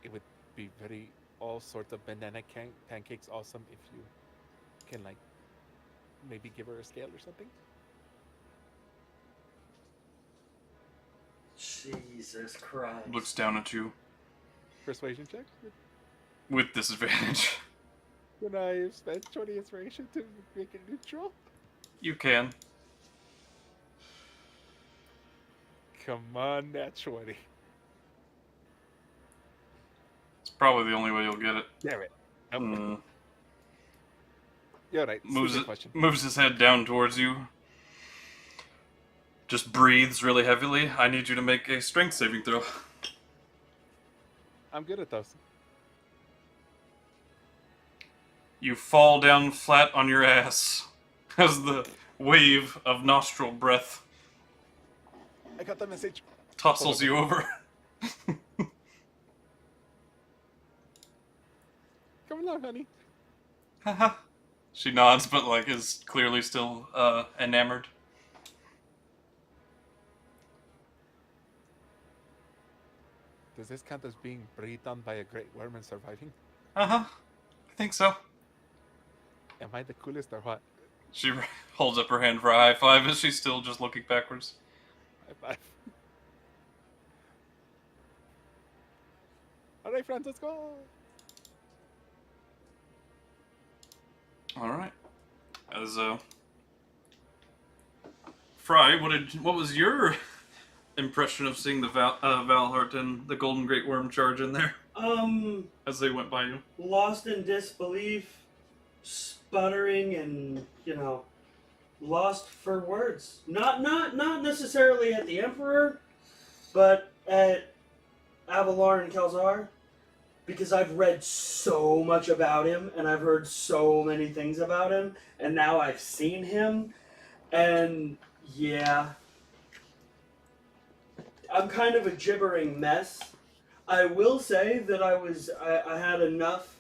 it would be all sorts of banana pancakes awesome if you can, like, maybe give her a scale or something. Jesus Christ. Looks down at you Persuasion check? with disadvantage. Can I spend 20 inspiration to make it neutral? You can. Come on, nat 20. It's probably the only way you'll get it. Damn it. Nope. Hmm. You're right. Moves Stupid question. moves his head down towards you. Just breathes really heavily. I need you to make a strength saving throw. I'm good at those. You fall down flat on your ass as the wave of nostril breath I got the message. tossles you over. Come along, honey. She nods, but like is clearly still enamored. Does this count as being breathed on by a great worm and surviving? I think so. Am I the coolest or what? She holds up her hand for a high five as she's still just looking backwards. High five. Alright, friends, let's go! All right. As Fry, what was your impression of seeing the Valhart and the Golden Great Worm charge in there as they went by you? Lost in disbelief, sputtering, and lost for words. Not necessarily at the Emperor, but at Avalar and Kelzar, because I've read so much about him and I've heard so many things about him, and now I've seen him, and yeah, I'm kind of a gibbering mess. I will say that I had enough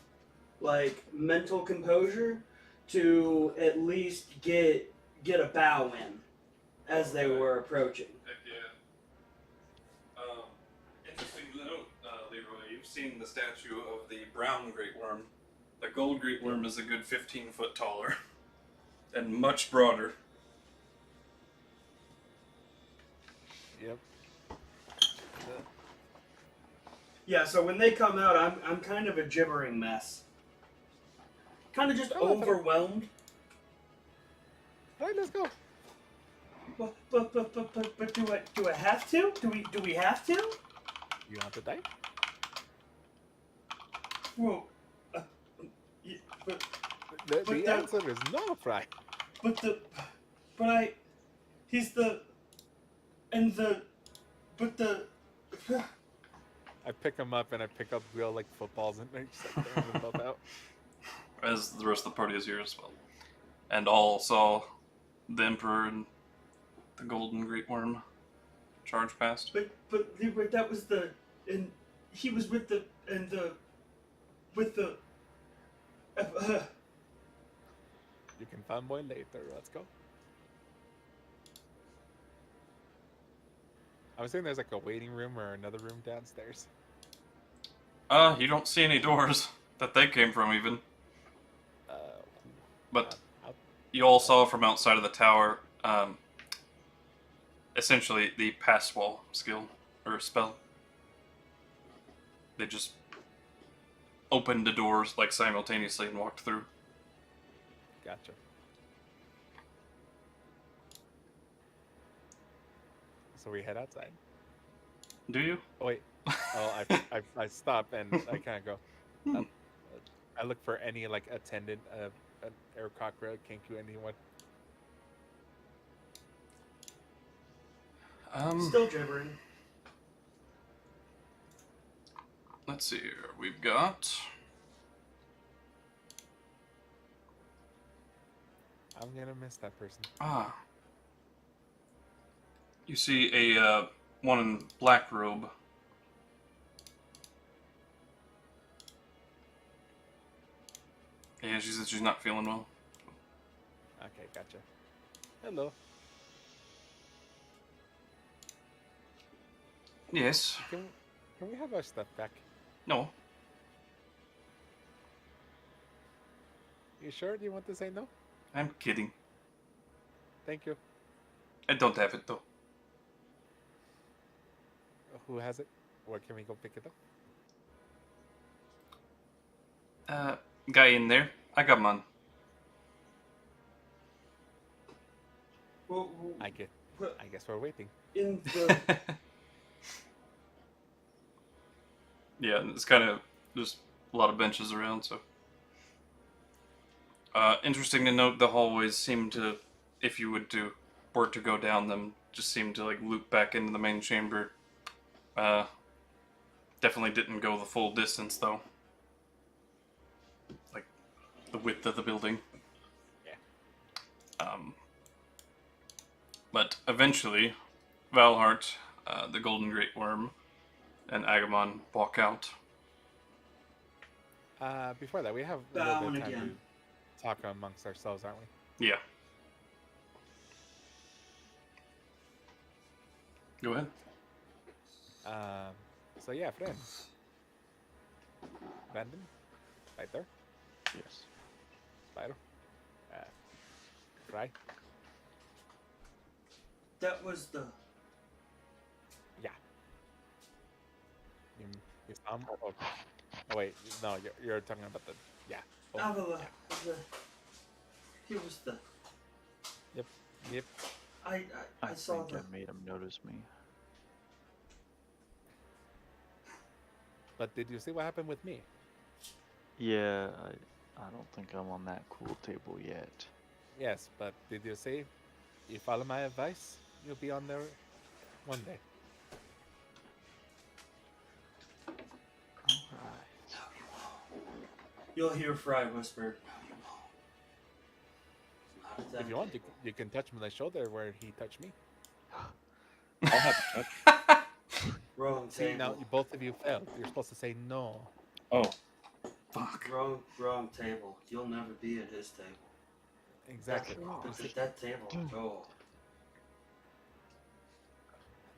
mental composure to at least get a bow in as they were approaching. Interesting to note, Leroy, you've seen the statue of the brown great worm. The gold great worm is a good 15 foot taller and much broader. Yep. Yeah, so when they come out, I'm kind of a gibbering mess. Kind of just Oh, I thought- overwhelmed. All right, let's go. But do I have to? Do we have to? You want to die? Whoa. Yeah, but The that- answer is no, Fry. but he's the and the but the I pick him up and I pick up Will like footballs and I just like throw them both out. As the rest of the party is here as well. And all saw the Emperor and the Golden Great Worm charge past. but Leroy, that was the and he was with the and the with the You can fanboy later. Let's go. I was thinking there's like a waiting room or another room downstairs. You don't see any doors that they came from even. But Out. you all saw from outside of the tower, essentially the pass wall skill, or spell. They just opened the doors like simultaneously and walked through. Gotcha. So we head outside. Do you? Oh wait. Oh, I stop and I kind of go. I look for any like attendant, an Aarakocra, Kenku, anyone. still gibbering. Let's see here. We've got... I'm gonna miss that person. You see a one in black robe. Yeah, she said she's not feeling well. Okay, gotcha. Hello. Yes. Can we have our stuff back? No. You sure? Do you want to say no? I'm kidding. Thank you. I don't have it though. Who has it? Where can we go pick it up? Guy in there. I got mine. Well, I guess we're waiting. in the Yeah, it's kind of just a lot of benches around, so. Interesting to note, the hallways seem to, if you were to go down them, just seem to like loop back into the main chamber. Definitely didn't go the full distance though. Like the width of the building. Yeah. But eventually, Valhart, the Golden Great Worm, and Agamon walk out. Before that, we have a That little one bit of time again. to talk amongst ourselves, aren't we? Yeah. Go ahead. So yeah, friends. Brandon, right there. Yes. Spyro. Fry. that was the Yeah. You saw him? Oh wait, no, you're talking about the Oh, Avila. yeah. He was the Yep. I saw think the I made him notice me. But did you see what happened with me? Yeah, I don't think I'm on that cool table yet. Yes, but did you see? You follow my advice, you'll be on there one day. Alright. You'll hear Fry whisper. If you want, you can touch my shoulder where he touched me. I'll have to touch. Wrong See, table. now both of you failed. You're supposed to say no. Oh, Fuck. Wrong table. You'll never be at his table. Exactly. Look at that table. Oh.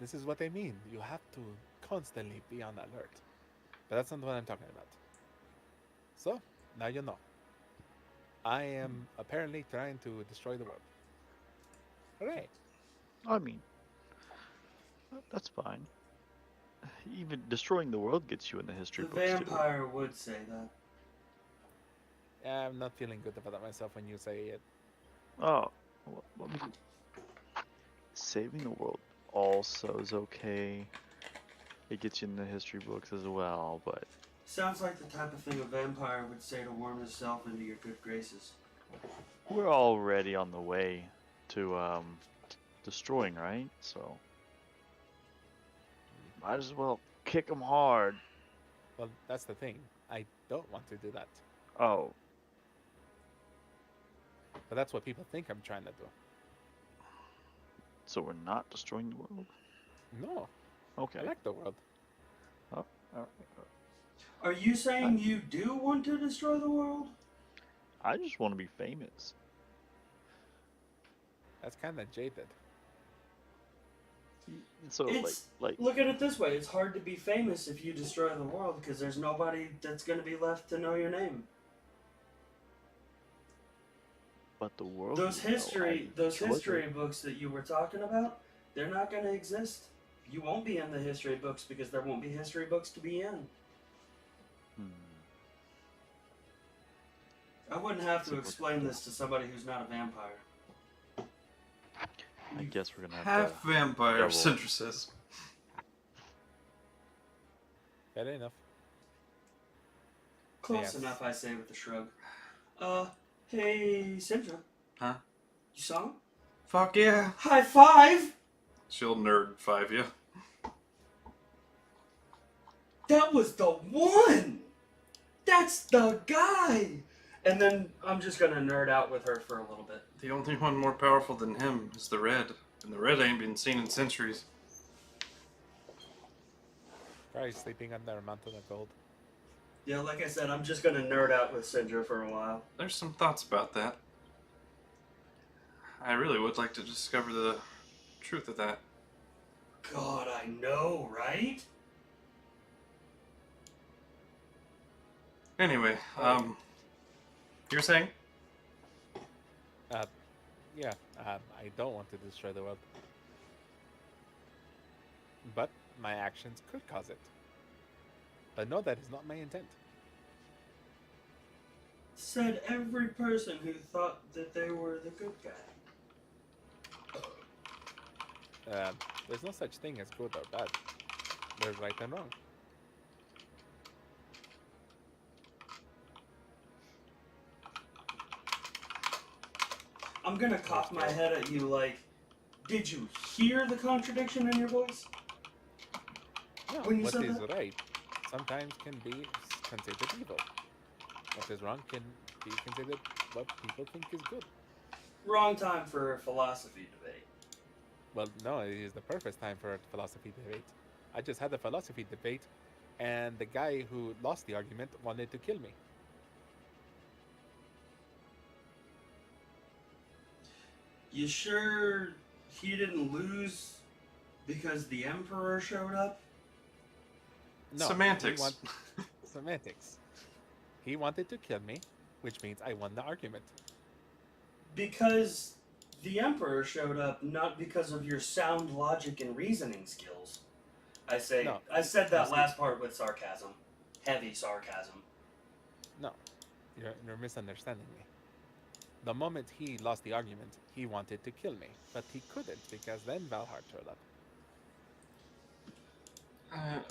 This is what they mean. You have to constantly be on alert. But that's not what I'm talking about. So, now you know. I am apparently trying to destroy the world. Hooray! I mean, that's fine. even destroying the world gets you in the history The books too. vampire would say that. I'm not feeling good about that myself when you say it. Oh, well, let me. Saving the world also is okay. It gets you in the history books as well, but Sounds like the type of thing a vampire would say to worm himself into your good graces. we're already on the way to destroying, right? So might as well kick them hard. Well, that's the thing. I don't want to do that. Oh, But that's what people think I'm trying to do. so we're not destroying the world? No, Okay. I like the world. Oh, alright. Are you saying you do want to destroy the world? I just want to be famous. That's kind of jaded. So It's- like Look at it this way: it's hard to be famous if you destroy the world because there's nobody that's going to be left to know your name. but the world. Those will know history, I those enjoyed history it. books that you were talking about, they're not going to exist. You won't be in the history books because there won't be history books to be in. Hmm. I wouldn't have to So explain this to somebody who's not a vampire. I guess we're gonna have Half to. vampire double. Syntresis. Fair enough. Close Yes. enough, I say with a shrug. Hey, Sindra. Huh? You saw him? Fuck yeah. High five! She'll nerd 5 you. That was the one! That's the guy! And then I'm just gonna nerd out with her for a little bit. The only one more powerful than him is the Red. And the Red ain't been seen in centuries. Probably sleeping under a mountain of gold. Yeah, like I said, I'm just gonna nerd out with Sindra for a while. There's some thoughts about that. I really would like to discover the truth of that. God, I know, right? Anyway, you were saying? Yeah, I don't want to destroy the world. But my actions could cause it. But no, that is not my intent. Said every person who thought that they were the good guy. There's no such thing as good or bad. There's right and wrong. I'm gonna cock my head at you like, did you hear the contradiction in your voice? No, When you what said is that? right sometimes can be considered evil. What is wrong can be considered what people think is good. Wrong time for a philosophy debate. Well, no, it is the perfect time for a philosophy debate. I just had a philosophy debate, and the guy who lost the argument wanted to kill me. You sure he didn't lose because the Emperor showed up? No, Semantics. Semantics. He wanted to kill me, which means I won the argument. Because the Emperor showed up, not because of your sound logic and reasoning skills. I said that last part with sarcasm. Heavy sarcasm. No, you're misunderstanding me. The moment he lost the argument, he wanted to kill me, but he couldn't because then Valhart showed up.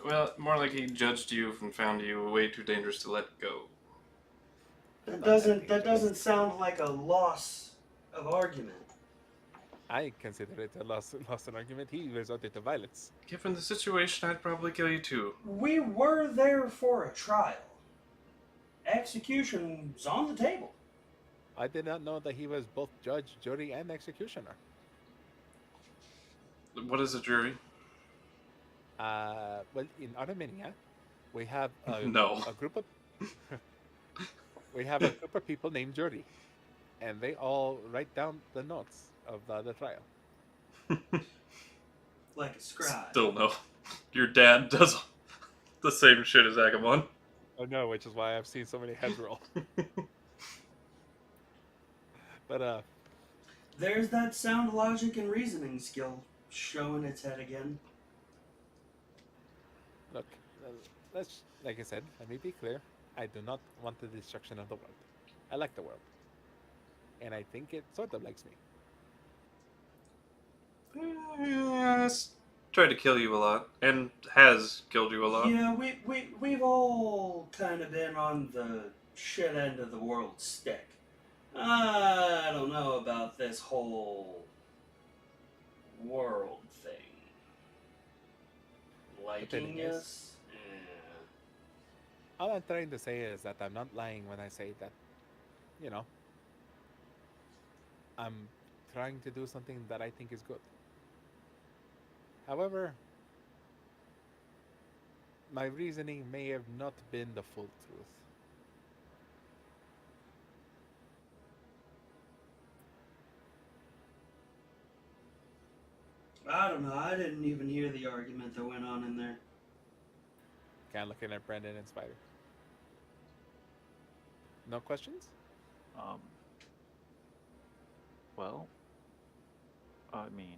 Well, more like he judged you and found you way too dangerous to let go. That Not doesn't that doesn't sound like a loss of argument. I consider it a lost an argument. He resorted to violence. Given the situation, I'd probably kill you too. We were there for a trial. Execution's on the table. I did not know that he was both judge, jury, and executioner. What is a jury? Well, in Armenia, we have No. a group of we have a group of people named jury, and they all write down the notes of the trial. Like a scribe. Still no. Your dad does the same shit as Agamon. Oh no, which is why I've seen so many heads roll. But There's that sound logic and reasoning skill showing its head again. Look, let's like I said, let me be clear. I do not want the destruction of the world. I like the world, and I think it sort of likes me. Yes. Tried to kill you a lot, and has killed you a lot. Yeah, we've all kind of been on the shit end of the world stick. I don't know about this whole world thing. Liking thing is- us? All I'm trying to say is that I'm not lying when I say that, you know, I'm trying to do something that I think is good. However, my reasoning may have not been the full truth. I don't know. I didn't even hear the argument that went on in there. Kind of looking at Brendan and Spider. No questions? Um. Well, I mean,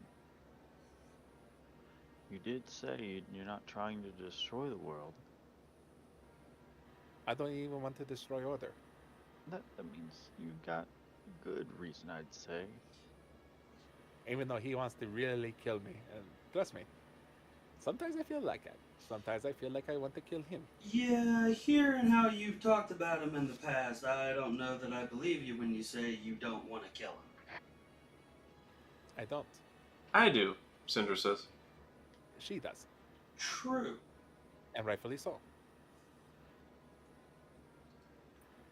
you did say you're not trying to destroy the world. I don't even want to destroy order. That means you got good reason, I'd say. Even though he wants to really kill me. And trust me, sometimes I feel like it. Sometimes I feel like I want to kill him. Yeah, hearing how you've talked about him in the past, I don't know that I believe you when you say you don't want to kill him. I don't. I do, Cinder says. She does. True. And rightfully so.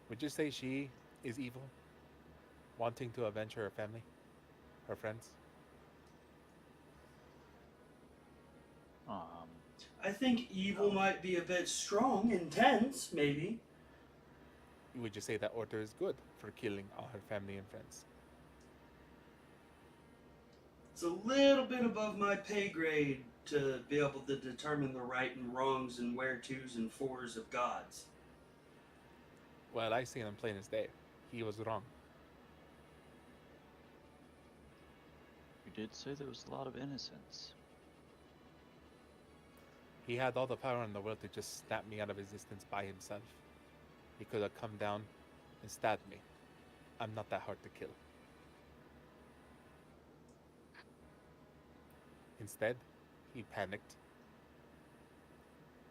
Would you say she is evil? Wanting to avenge her family? Her friends? I think evil might be a bit strong, intense, maybe. Would you say that order is good for killing all her family and friends? It's a little bit above my pay grade to be able to determine the right and wrongs and where to's and fours of gods. Well, I seen him plain as day. He was wrong. You did say there was a lot of innocence. He had all the power in the world to just snap me out of existence by himself. He could have come down and stabbed me. I'm not that hard to kill. Instead, he panicked.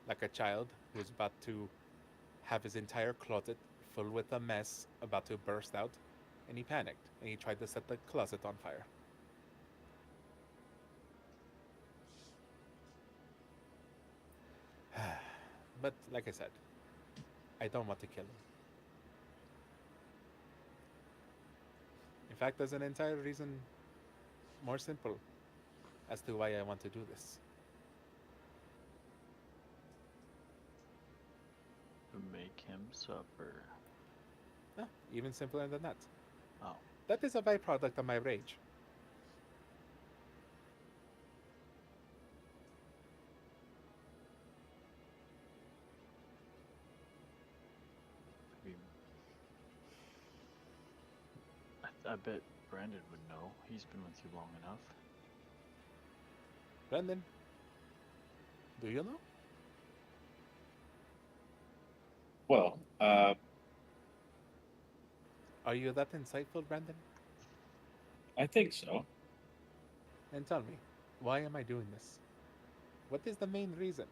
Like a child who's about to have his entire closet full with a mess about to burst out, and he panicked, and he tried to set the closet on fire. But like I said, I don't want to kill him. In fact, there's an entire reason more simple as to why I want to do this. Make him suffer. Even simpler than that. Oh. That is a byproduct of my rage. I mean, I bet Brandon would know. He's been with you long enough. Brendan, do you know? Well, Are you that insightful, Brendan? I think so. And tell me, why am I doing this? What is the main reason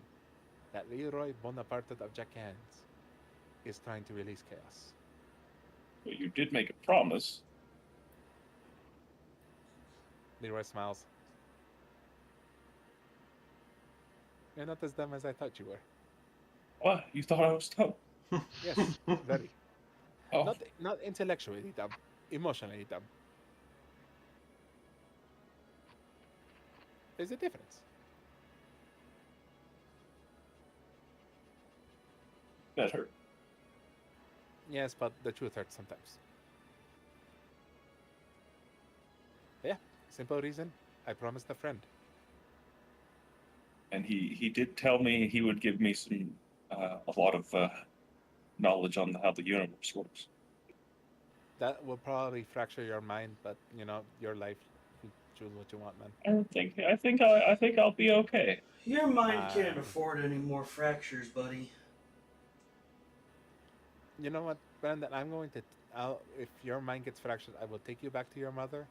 that Leroy Bonaparte of Jack Hands is trying to release chaos? Well, you did make a promise. Leroy smiles. You're not as dumb as I thought you were. What? You thought I was dumb? Yes, very. Oh, Not intellectually dumb, emotionally dumb. There's a difference. that hurt. Yes, but the truth hurts sometimes. Yeah, simple reason. I promised a friend. And he did tell me he would give me some a lot of knowledge on how the universe works. That will probably fracture your mind, but you know, your life. You choose what you want, man. I think I'll be okay. Your mind can't Um, afford any more fractures, buddy. You know what, Brandon? If your mind gets fractured, I will take you back to your mother,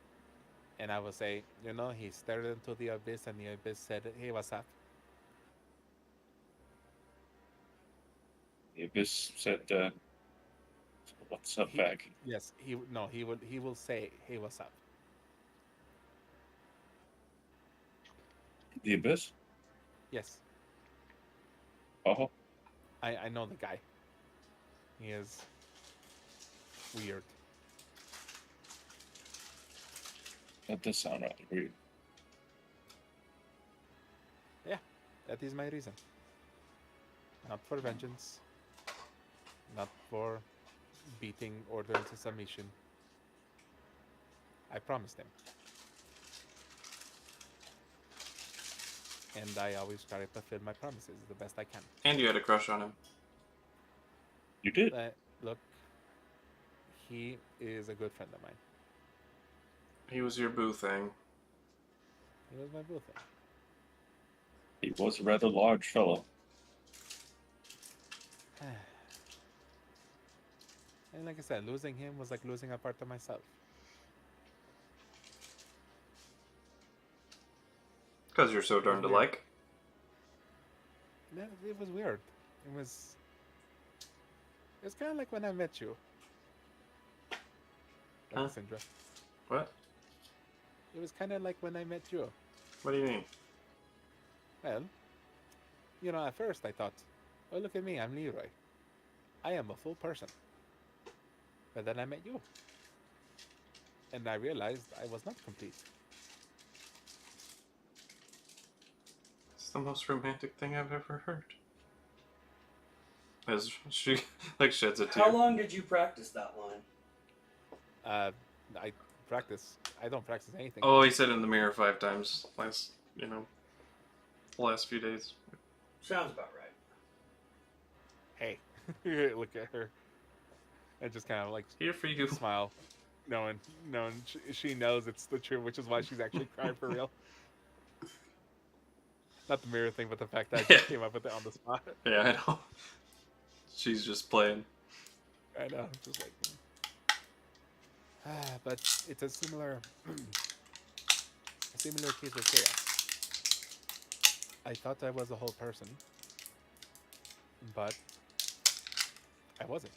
and I will say, he stared into the abyss, and the abyss said, "Hey, what's up?" The abyss said, "What's up, back?" Yes, he will say, "Hey, what's up?" The abyss. Yes, Oh, I know the guy. He is weird. that does sound rather weird. Yeah, that is my reason. Not for vengeance. Not for beating order into submission. I promised him. And I always try to fulfill my promises the best I can. And you had a crush on him. You did. Look, he is a good friend of mine. He was your boo thing. He was my boo thing. He was a rather large fellow. And like I said, losing him was like losing a part of myself. Because you're so darned alike. Yeah, it was weird. It's kind of like when I met you. Huh? Syndra. What? It was kind of like when I met you. What do you mean? Well, at first I thought, oh, look at me, I'm Leroy. I am a full person. But then I met you. And I realized I was not complete. It's the most romantic thing I've ever heard. As she sheds a tear. How long did you practice that line? I don't practice anything. Oh, he said in the mirror 5 times the last few days. Sounds about right. Hey, look at her. And just kind of like Here for you. smile, knowing she knows it's the truth, which is why she's actually crying for real. Not the mirror thing, but the fact that I just came up with it on the spot. Yeah, I know. She's just playing. I know, just like. But it's a similar case with chaos. I thought I was a whole person, but I wasn't.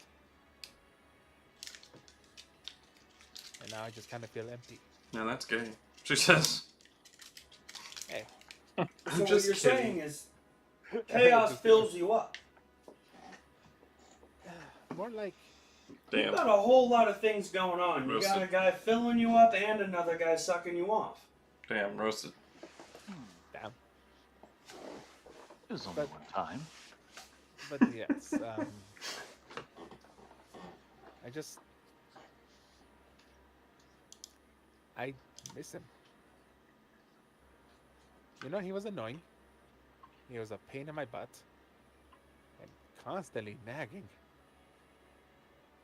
And now I just kind of feel empty. Yeah, that's gay. She says. Hey. So what just you're kidding. saying is chaos fills you up. More like You've Damn. got a whole lot of things going on. You got Roasted. a guy filling you up and another guy sucking you off. Damn, roasted. damn. It was only But- one time. But yes, I miss him. He was annoying. He was a pain in my butt. And constantly nagging.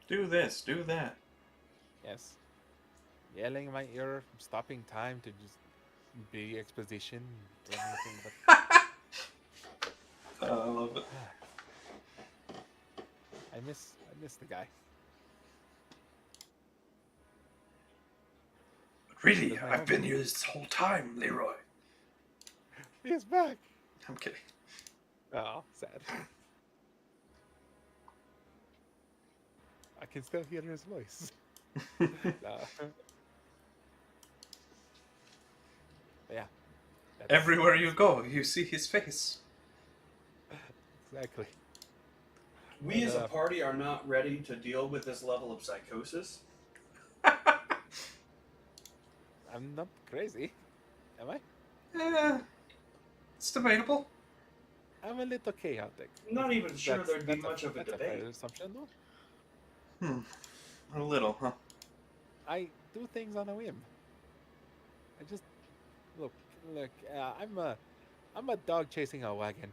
Do this, do that. Yes. Yelling in my ear, stopping time to just be exposition. Anything but I love it. I miss the guy. Really, That's my I've home. been here this whole time, Leroy. He's back. I'm kidding. Oh, sad. I can still hear his voice. Yeah. that's- Everywhere you go, you see his face. Exactly. We as a party are not ready to deal with this level of psychosis. I'm not crazy, am I? It's debatable. I'm a little chaotic. I'm not even sure That's- there'd be that's much of a that's debate. fair assumption, though. A little, huh? I do things on a whim. I just look. I'm a dog chasing a wagon.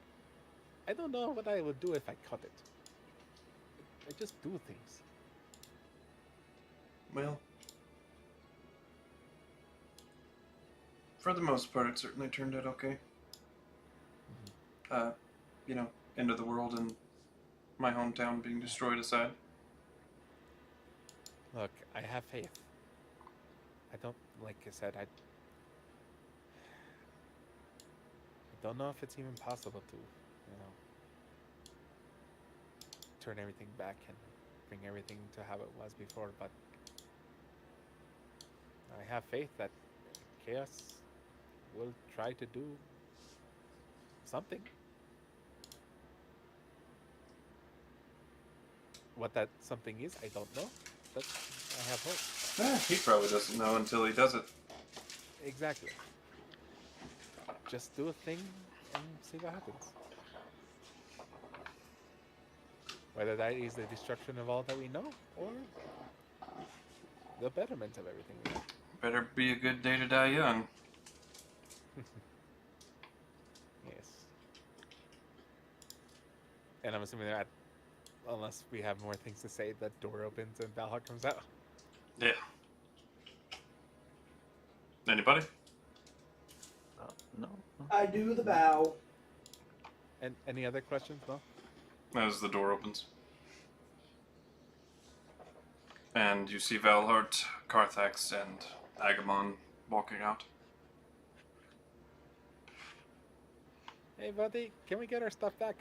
I don't know what I would do if I caught it. I just do things. Well, For the most part, it certainly turned out okay. You know, end of the world and my hometown being destroyed aside. Look, I have faith. I don't, like I said, I don't know if it's even possible to, turn everything back and bring everything to how it was before, but I have faith that Chaos will try to do something. What that something is, I don't know, but I have hope. He probably doesn't know until he does it. Exactly. Just do a thing and see what happens. Whether that is the destruction of all that we know, or the betterment of everything we know. Better be a good day to die young. Yes. And I'm assuming that, unless we have more things to say, that door opens and Valhalla comes out. Yeah. Anybody? No. I do the bow. And any other questions? No? As the door opens. And you see Valhart, Carthax, and Agamon walking out. Hey, buddy, can we get our stuff back?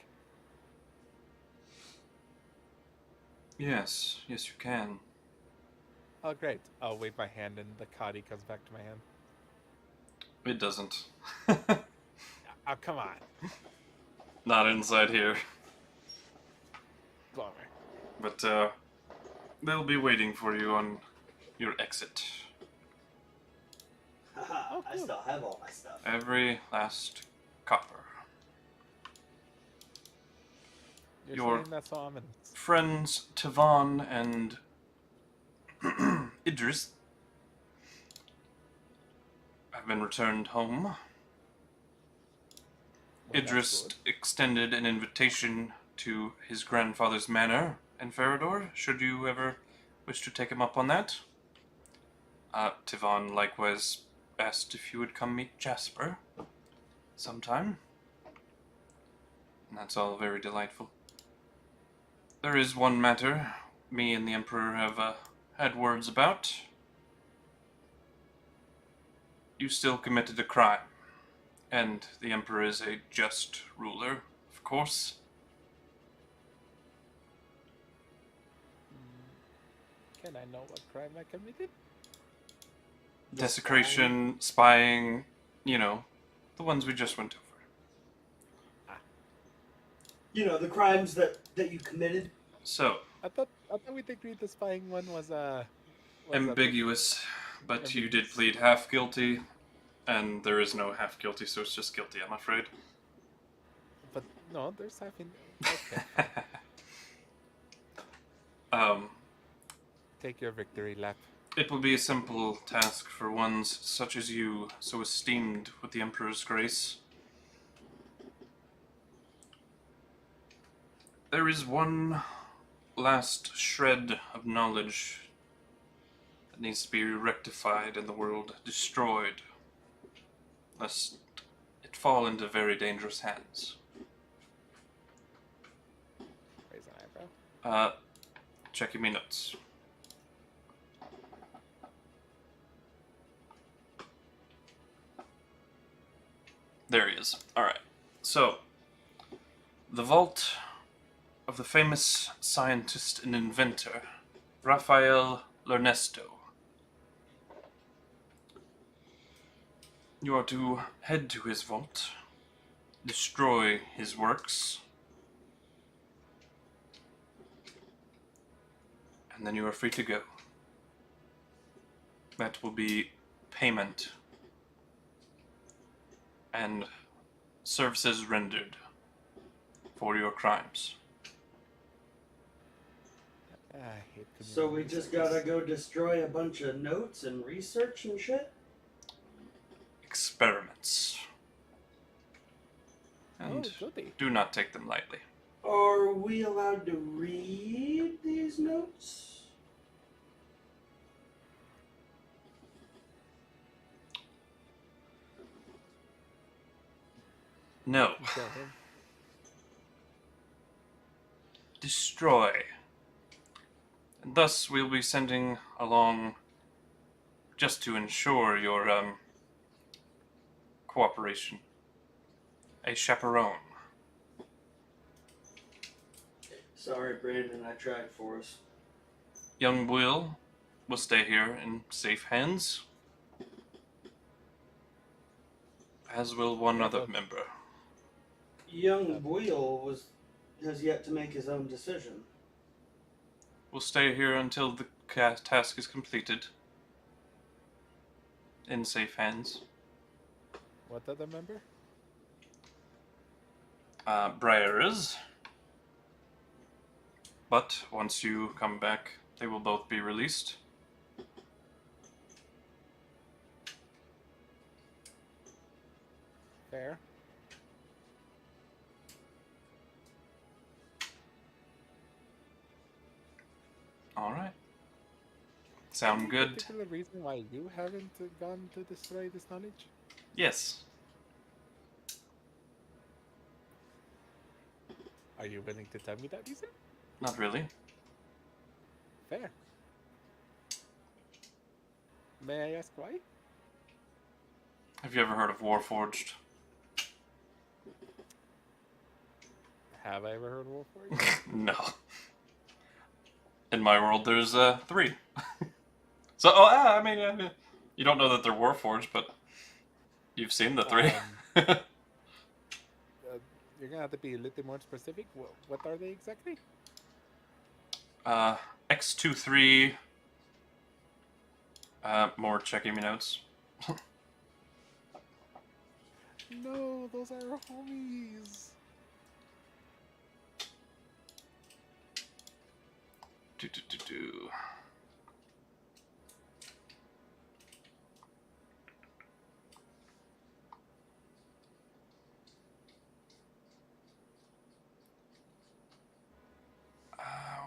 Yes, you can. Oh, great. I'll wave my hand and the Kadi comes back to my hand. It doesn't. Oh, come on. Not inside here. Bummer. But, they'll be waiting for you on your exit. Haha, Oh, I cool. still have all my stuff. Every last copper. You're Your- saying that's so ominous. Friends Tavon and Idris have been returned home. Well, that's Idris good. extended an invitation to his grandfather's manor in Farador, should you ever wish to take him up on that. Tavon likewise asked if you would come meet Jasper sometime. And that's all very delightful. There is one matter me and the Emperor have had words about. You still committed a crime, and the Emperor is a just ruler, of course. Can I know what crime I committed? Desecration, spying, you know, the ones we just went over. You know, the crimes that you committed. So, I thought we agreed the spying one was ambiguous, but you did plead half guilty, and there is no half guilty, so it's just guilty, I'm afraid. But no, there's half in. Okay. Take your victory lap. It will be a simple task for ones such as you, so esteemed with the Emperor's grace. There is one last shred of knowledge that needs to be rectified and the world destroyed, lest it fall into very dangerous hands. Raise an eyebrow. Checking me notes. There he is. Alright. So, the vault of the famous scientist and inventor, Raphael Lernesto. You are to head to his vault, destroy his works, and then you are free to go. That will be payment and services rendered for your crimes. I hate So we community just service. gotta go destroy a bunch of notes and research and shit? Experiments. And Oh, goody. do not take them lightly. Are we allowed to read these notes? No. Kill him. Destroy. And thus we'll be sending along, just to ensure your cooperation, a chaperone. Sorry, Brandon, I tried for us. Young Will stay here in safe hands, as will one Yeah, other but- member. Young Boyle has yet to make his own decision. We'll stay here until the task is completed, in safe hands. What other member? Briar is. But once you come back, they will both be released. Fair. Alright. Sound Any good? particular reason why you haven't gone to destroy this knowledge? Yes. Are you willing to tell me that reason? Not really. Fair. May I ask why? Have you ever heard of Warforged? Have I ever heard of Warforged? No. In my world, there's 3. So, I mean, you don't know that they're Warforged, but you've seen the 3. You're gonna have to be a little more specific. What are they exactly? X23. More checking my notes. No, those are our homies. Do.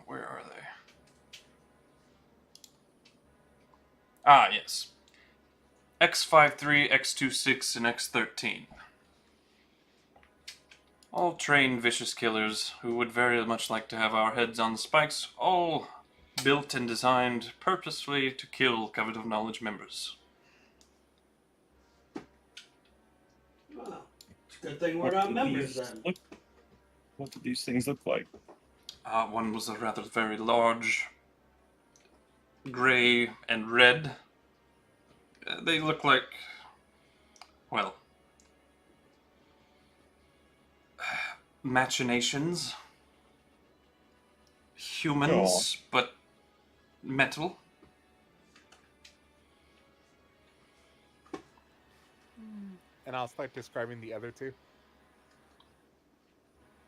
Where are they? Ah, yes. X53, X26, and X13. All trained vicious killers who would very much like to have our heads on spikes, all built and designed purposefully to kill Covet of Knowledge members. Well, it's a good thing we're not members then. What do these things look like? One was a rather very large, gray and red. They look like, well, machinations. Humans, but metal. And I'll start describing the other two.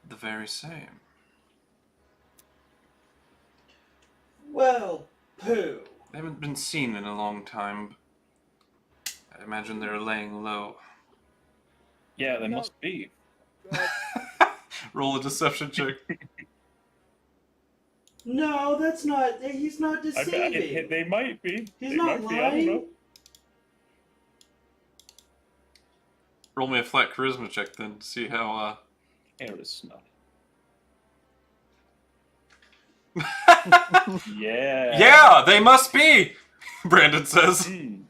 The very same. Well, poo. They haven't been seen in a long time. I imagine they're laying low. Yeah, they No. must be. Roll a deception check. No, that's not. He's not I bet deceiving. they might be. He's They not might be, I don't know. lying. Roll me a flat charisma check then to see how, Air is smell. Yeah, Yeah. they must be! Brandon says. Mm.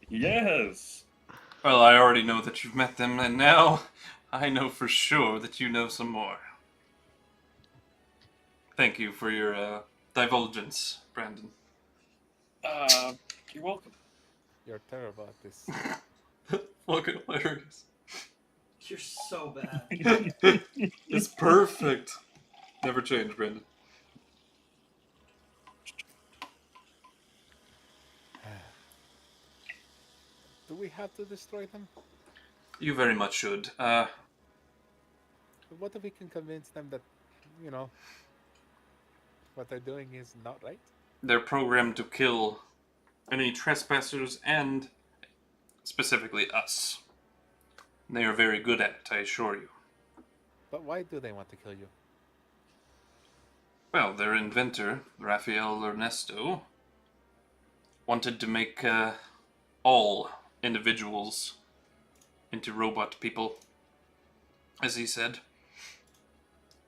Yes. Well, I already know that you've met them, and now I know for sure that you know some more. Thank you for your divulgence, Brandon. You're welcome. You're terrible at this. Fucking hilarious. You're so bad. It's perfect. Never change, Brandon. Do we have to destroy them? You very much should. What if we can convince them that, you know, what they're doing is not right? They're programmed to kill any trespassers and specifically us. They are very good at it, I assure you. But why do they want to kill you? Well, their inventor, Rafael Ernesto, wanted to make all individuals into robot people, as he said,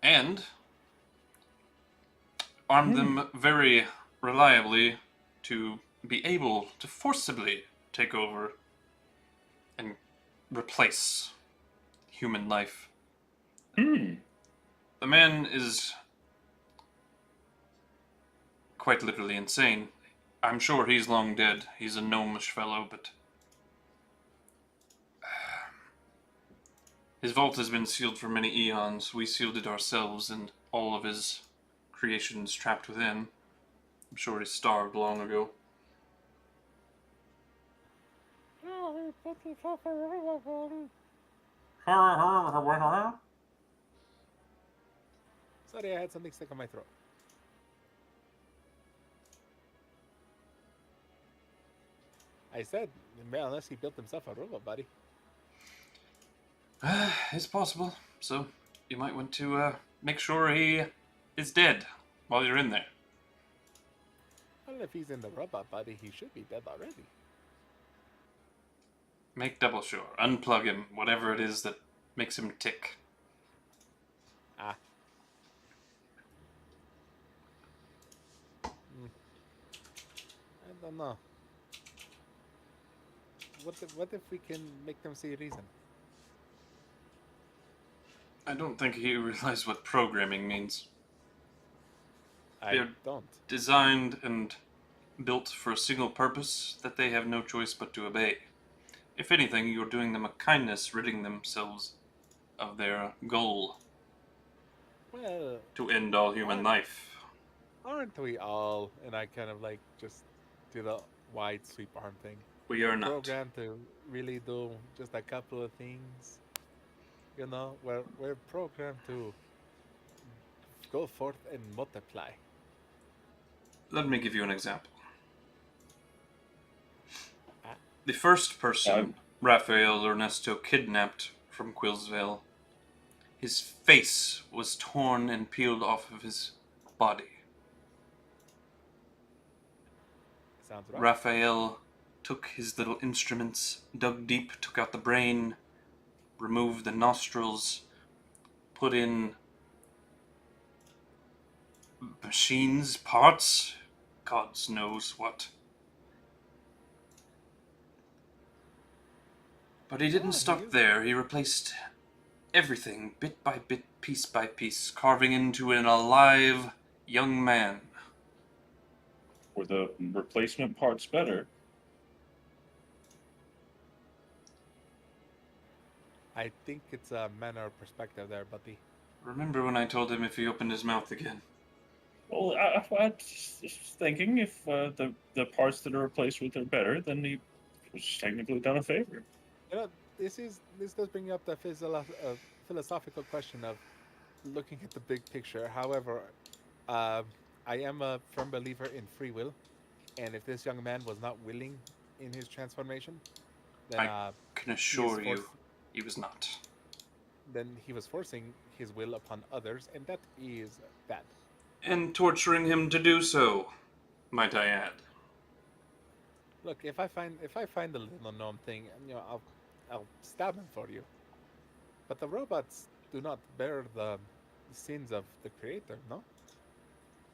and armed them very reliably to be able to forcibly take over and replace human life. The man is quite literally insane. I'm sure he's long dead. He's a gnomish fellow, but his vault has been sealed for many eons. We sealed it ourselves, and all of his creations trapped within. I'm sure he starved long ago. Sorry, I had something stuck in my throat. I said, unless he built himself a robot body. It's possible. So, you might want to make sure he is dead while you're in there. Well, if he's in the robot body, he should be dead already. Make double sure. Unplug him. Whatever it is that makes him tick. Ah. I don't know. What if we can make them see reason? I don't think he realized what programming means. I They're don't. Designed and built for a single purpose that they have no choice but to obey. If anything, you're doing them a kindness, ridding themselves of their goal Well, to end all human life. aren't we all? And I kind of like just do the wide sweep arm thing. We are not. Programmed to really do just a couple of things. You know, we're programmed to go forth and multiply. Let me give you an example. The first person Raphael Ernesto kidnapped from Quillsvale, his face was torn and peeled off of his body. Sounds right. Raphael took his little instruments, dug deep, took out the brain, removed the nostrils, put in machines, parts, God knows what. But he didn't stop there. He replaced everything, bit by bit, piece by piece, carving into an alive young man. Were the replacement parts better? I think it's a manner of perspective there, buddy. Remember when I told him if he opened his mouth again? Well, I was just thinking if the parts that are replaced with are better, then he was technically done a favor. You know, this does bring up the philosophical question of looking at the big picture. However, I am a firm believer in free will, and if this young man was not willing in his transformation, then I can assure you, he was not. Then he was forcing his will upon others, and that is bad. And torturing him to do so, might I add. Look, if I find the little gnome thing, you know, I'll stab him for you. But the robots do not bear the sins of the creator, no?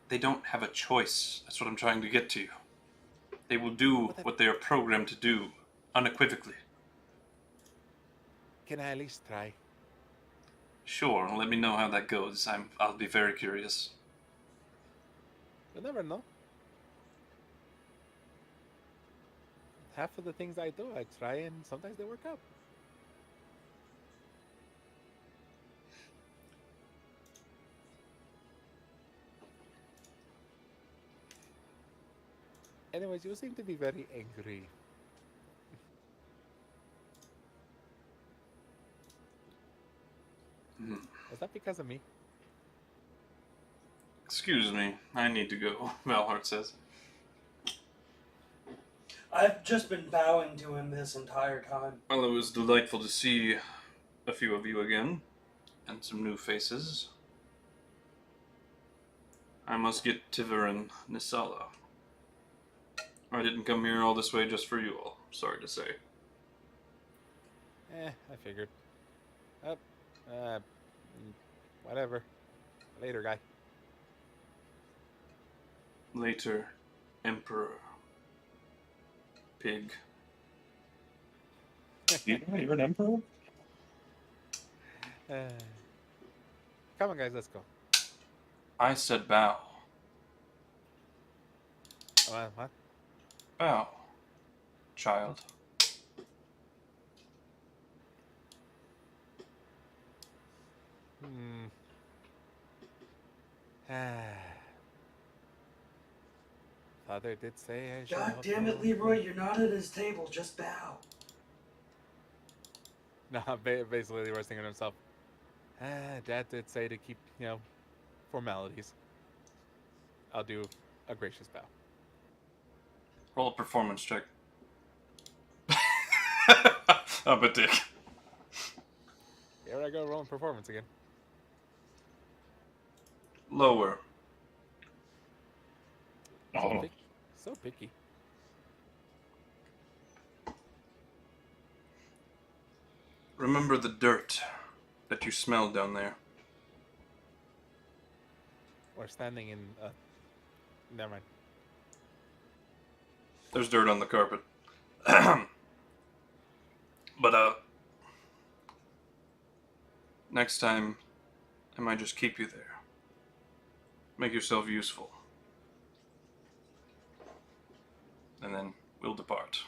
They don't have a choice. That's what I'm trying to get to you. They will do what they are programmed to do, unequivocally. Can I at least try? Sure, let me know how that goes. I'll be very curious. You'll never know. Half of the things I do, I try, and sometimes they work out. Anyways, you seem to be very angry. Was that because of me? Excuse me, I need to go, Valhart says. I've just been bowing to him this entire time. Well, it was delightful to see a few of you again, and some new faces. I must get Tiver and Nisala. I didn't come here all this way just for you all, sorry to say. I figured. Oh, whatever. Later, guy. Later, Emperor. Pig. You're an emperor? Come on, guys, let's go. I said bow. What? Bow. Child. Father did say I should. God damn it, Leroy, you're not at his table, just bow. Nah, basically, Leroy's thinking to himself, Dad did say to keep, formalities. I'll do a gracious bow. Roll a performance check. I'm a dick. Here I go rolling performance again. Lower. Oh, So picky. Remember the dirt that you smelled down there. Or standing in. Never mind. There's dirt on the carpet. But, next time, I might just keep you there. Make yourself useful. And then we'll depart.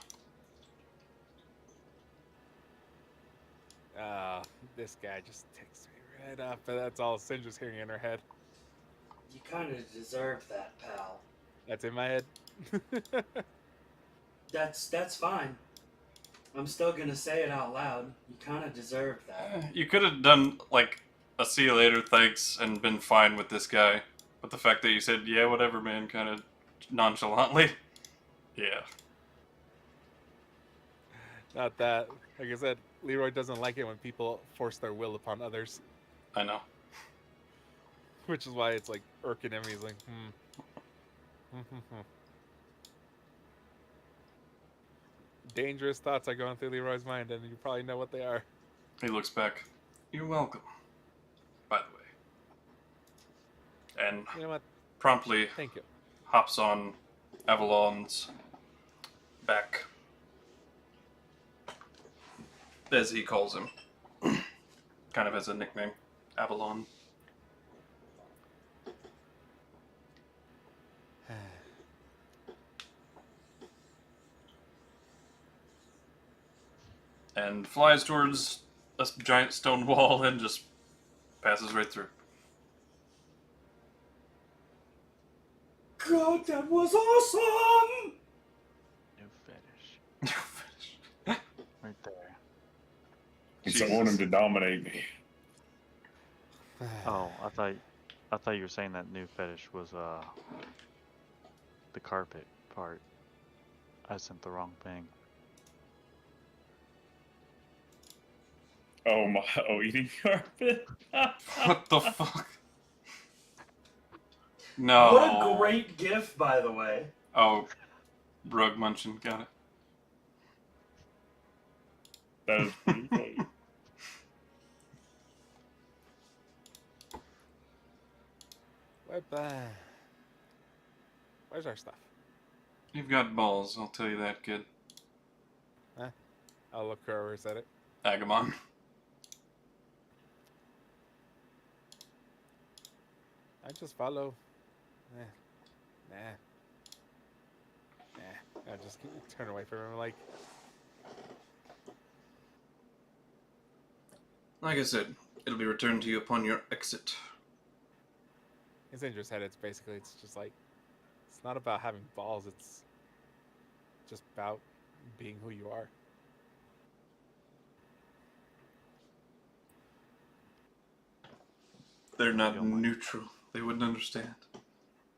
This guy just takes me right off, but that's all Sindra's hearing in her head. You kind of deserve that, pal. That's in my head. That's fine. I'm still gonna say it out loud. You kind of deserve that. You could have done, like, a see you later, thanks, and been fine with this guy. But the fact that you said, yeah, whatever, man, kind of nonchalantly. Yeah. Not that. Like I said, Leroy doesn't like it when people force their will upon others. I know. Which is why it's like irking him. He's like, Dangerous thoughts are going through Leroy's mind, and you probably know what they are. He looks back. You're welcome, by the way. And You know what? promptly Thank you. hops on Avalon's back. As he calls him. Kind of as a nickname. Avalon. And flies towards a giant stone wall and just passes right through. God, that was awesome! New fetish. Right there. I want him to dominate me. Oh, I thought you were saying that new fetish was the carpet part. I sent the wrong thing. Oh my! Oh, eating carpet. What the fuck? No. What a great gift, by the way. Oh, rug munching, got it. That is pretty funny. Where's our stuff? You've got balls, I'll tell you that, kid. I'll look whoever said it. Agamon. I just follow. Nah. I just turn away from him like. Like I said, it'll be returned to you upon your exit. In Sindra's head, it's just like, it's not about having balls, it's just about being who you are. They're not neutral. They wouldn't understand.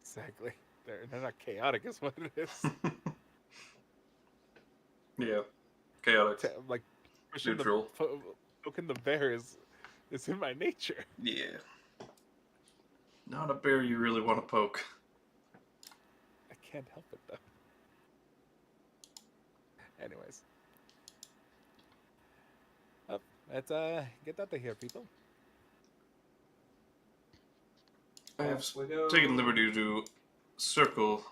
Exactly. They're not chaotic, is what it is. Yeah. Chaotic. Like, pushing Neutral. poking the bear is in my nature. Yeah. Not a bear you really want to poke. I can't help it, though. Anyways. Let's get out of here, people. I have Off we go. taken liberty to circle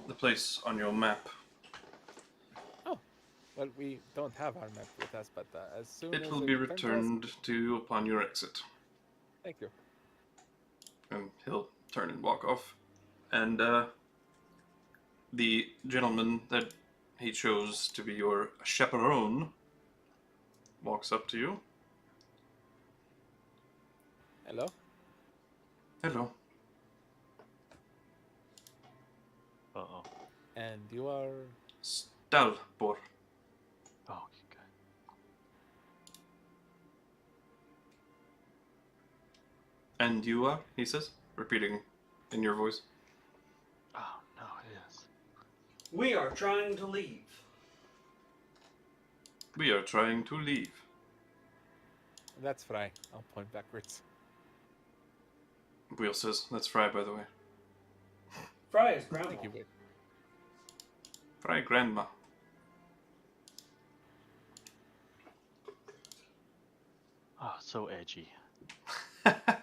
the place on your map. Oh, well, we don't have our map with us, but as soon It as will it be returns to us- returned to you upon your exit. Thank you. And he'll turn and walk off. And the gentleman that he chose to be your chaperone walks up to you. Hello. Hello. Uh-oh. And you are... Stalbor. Oh, okay. And you are? He says, repeating in your voice. Oh, no, it is. We are trying to leave. We are trying to leave. That's Fry. I'll point backwards. Wheel says, that's Fry, by the way. Fry is grandma. Thank you, babe. Fry grandma. Oh, so edgy. That's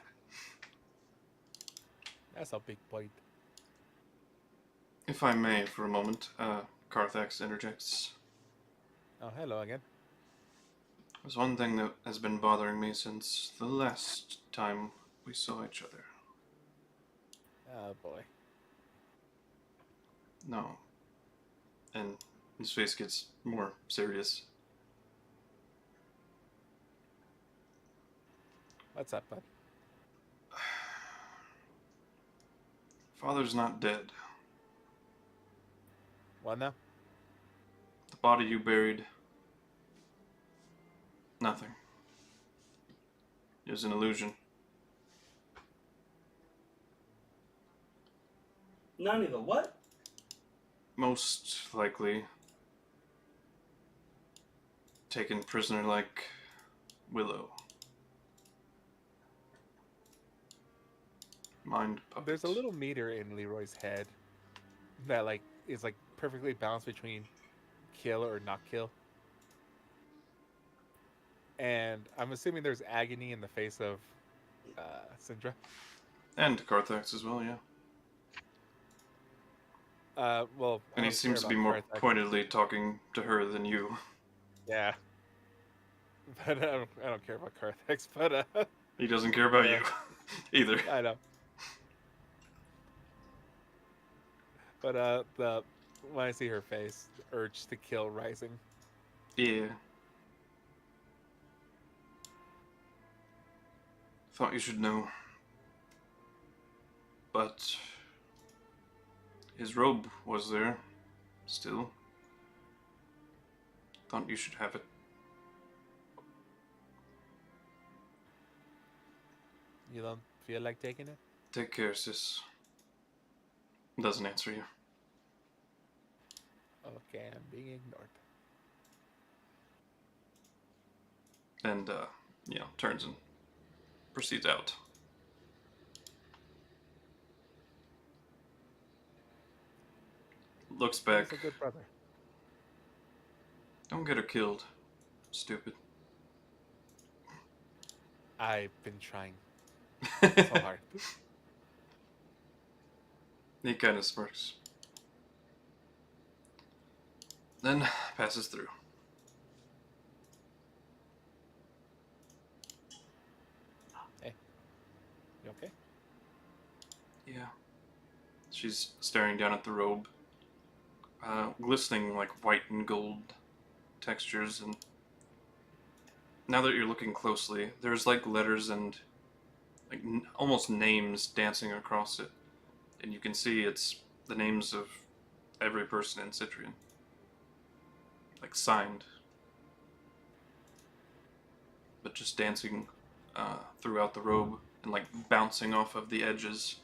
a big point. If I may, for a moment, Carthax interjects. Oh, hello again. There's one thing that has been bothering me since the last time we saw each other. Oh, boy. No. And his face gets more serious. What's up, bud? Father's not dead. What now? The body you buried. Nothing. It was an illusion. None of the what? Most likely taken prisoner like Willow. Mind puppet. There's a little meter in Leroy's head that like is like perfectly balanced between kill or not kill. And I'm assuming there's agony in the face of Syndra. And Carthax as well, yeah. Well, I And he don't seems to care be about more Karthak. pointedly talking to her than you. Yeah. But I don't care about Carthax, but He doesn't care about Yeah. you either. I know. But when I see her face, the urge to kill rising. Yeah. Thought you should know. But his robe was there still. Thought you should have it. You don't feel like taking it? Take care, sis. Doesn't answer you. Okay, I'm being ignored. And, turns and proceeds out. Looks back. He's a good brother. Don't get her killed. Stupid. I've been trying so hard. He kind of smirks. Then passes through. You okay? Yeah. She's staring down at the robe. Glistening like white and gold textures, and now that you're looking closely, there's like letters and like almost names dancing across it. And you can see it's the names of every person in Citrian. Like signed. But just dancing throughout the robe and like bouncing off of the edges.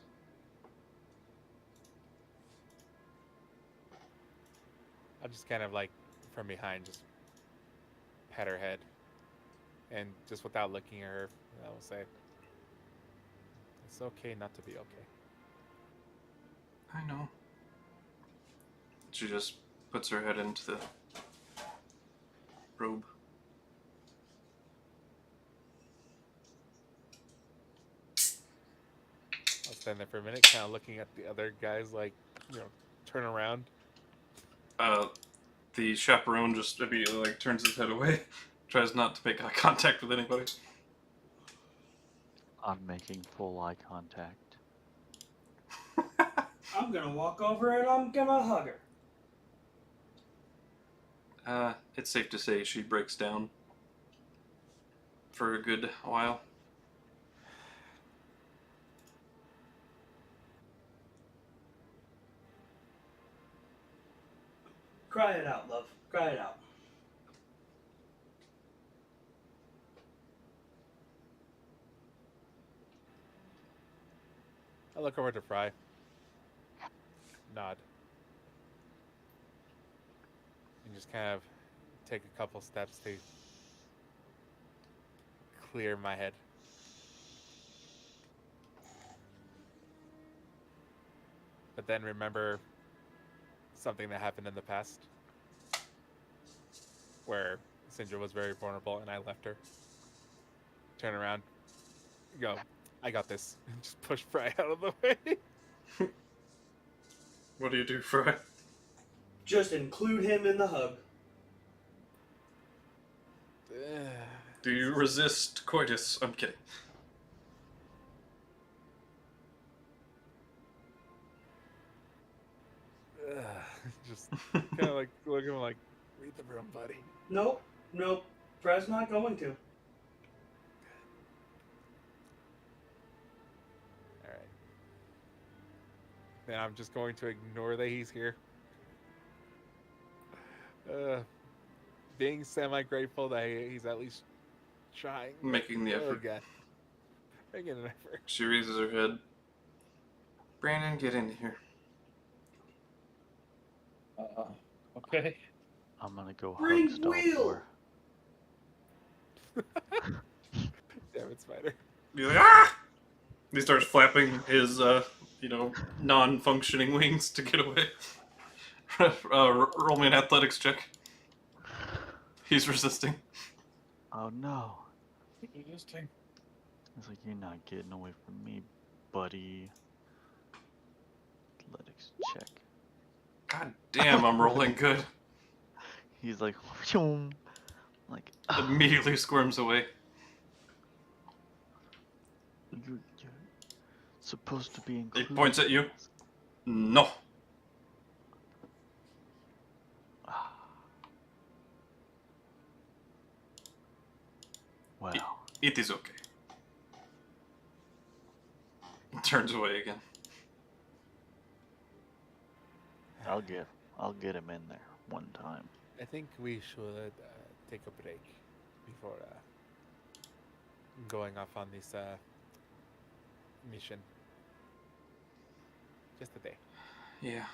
I just kind of like from behind just pat her head. And just without looking at her, I will say, it's okay not to be okay. I know. She just puts her head into the robe. stand there for a minute, kind of looking at the other guys, like, turn around. The chaperone just immediately like turns his head away, tries not to make eye contact with anybody. I'm making full eye contact. I'm gonna walk over and I'm gonna hug her. It's safe to say she breaks down for a good while. Cry it out, love. Cry it out. I look over to Fry. Nod. And just kind of take a couple steps to clear my head. But then remember something that happened in the past where Sindra was very vulnerable and I left her. Turn around, go, I got this. And just push Fry out of the way. What do you do, Fry? Just include him in the hug. Do you resist coitus? I'm kidding. Just kind of like look at him like, read the room, buddy. Nope. Fred's not going to. Alright. Then I'm just going to ignore that he's here. Being semi-grateful that he's at least trying. Making the effort. God. Making an effort. She raises her head. Brandon, get in here. Okay. I'm gonna go Bring hug Wheel! Skeletor. Damn it, Spider. He's like, ah! He starts flapping his, non-functioning wings to get away. Roll me an athletics check. He's resisting. Oh no. Resisting. It's like, you're not getting away from me, buddy. Athletics check. God damn, I'm rolling good. He's like, "Phoom." Like, Immediately squirms away. you're supposed to be He included. points at you. No. Wow. It is okay. Turns away again. I'll get him in there one time. I think we should take a break before going off on this mission. Just a day. Yeah,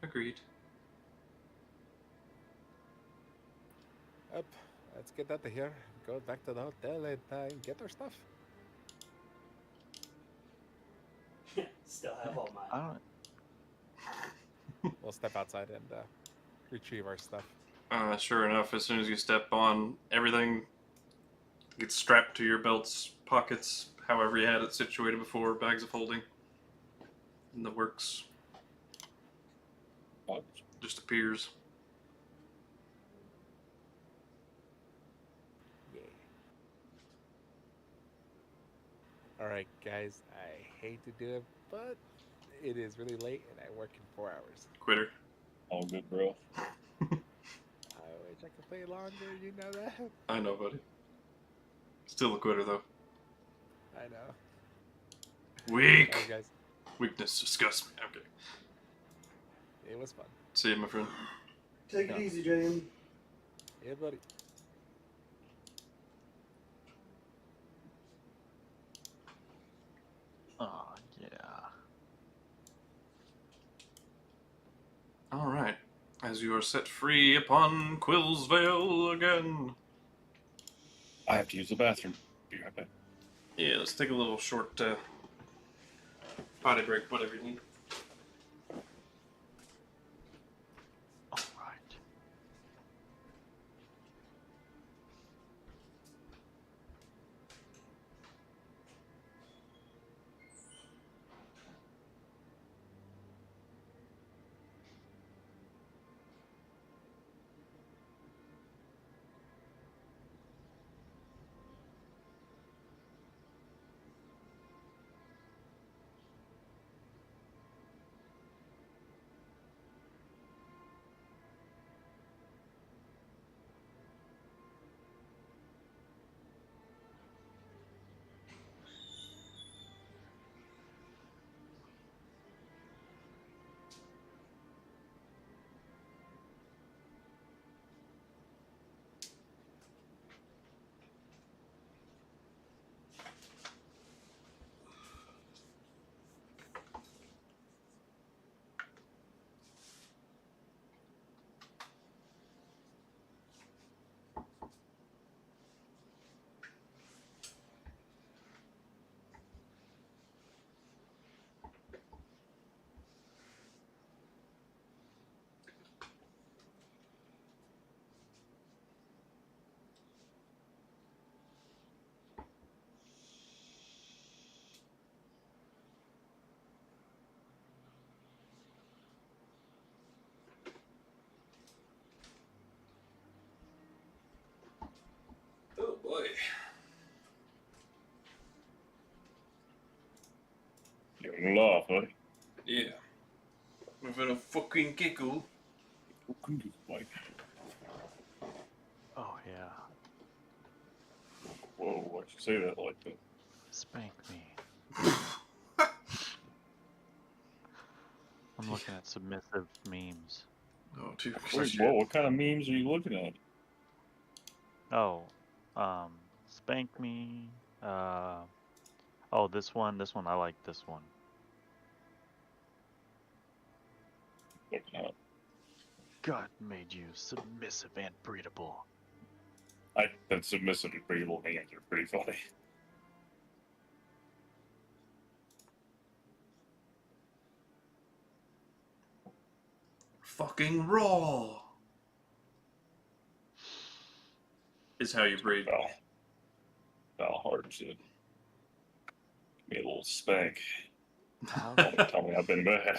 agreed. Up. Let's get out of here. Go back to the hotel and get our stuff. Still have all I mine. don't. We'll step outside and retrieve our stuff. Sure enough, as soon as you step on, everything gets strapped to your belt's pockets, however you had it situated before, bags of holding. And the works just appears. Yeah. Alright, guys. I hate to do it, but it is really late and I work in 4 hours. Quitter. All good, bro. I wish I could play longer, you know that? I know, buddy. Still a quitter, though. I know. Weak! Alright, guys. Weakness disgusts me. I'm kidding. It was fun. See you, my friend. Take it easy, Jane. Yeah, buddy. Oh, yeah. Alright. As you are set free upon Quillsvale again. I have to use the bathroom. Be right back. Yeah, let's take a little short potty break, whatever you need. Alright. boy. You're laugh, eh? Yeah. Moving a fucking giggle. Oh yeah. Whoa, why'd you say that like that? Spank me. I'm looking at submissive memes. Oh, dude. Wait, whoa, what kind of memes are you looking at? Oh, spank me. Oh, this one. I like this one. Looking at? God made you submissive and breedable. I that submissive and breathable hands are pretty funny. Fucking raw. Is how you breathe. Val hard shit. Give me a little spank. How- Don't tell me I've been bad.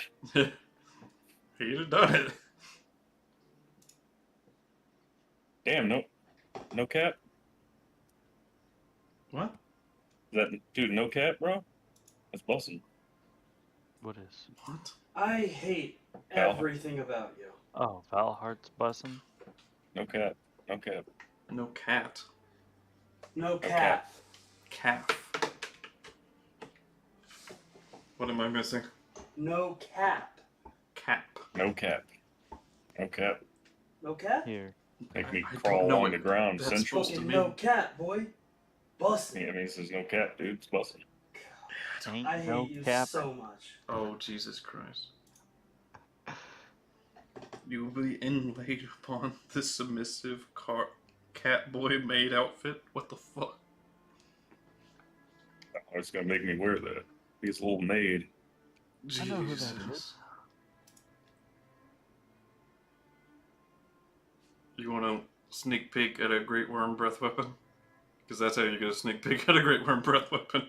He'd have done it. Damn, no cap? What? Is that dude no cap, bro? That's busting. What is? What? I hate everything about you. Oh, Valhart's bussin'? No cap. No cap. No cat. No cap. cap. Calf. What am I missing? No cap. Cap. No cap. No cap. No cap? Here. Make me I don't crawl know on what the ground that's central. supposed to Fucking mean. no cap, boy. Busting. Yeah, I mean, there's no cap, dude. It's busting. Ain't I hate no you cap. so much. Oh, Jesus Christ. You will be inlaid upon this submissive cat boy maid outfit? What the fuck? Oh, it's gonna make me wear that. He's a little maid. I know who that is. Jesus. You want a sneak peek at a Great Worm breath weapon? Because that's how you get a sneak peek at a Great Worm breath weapon.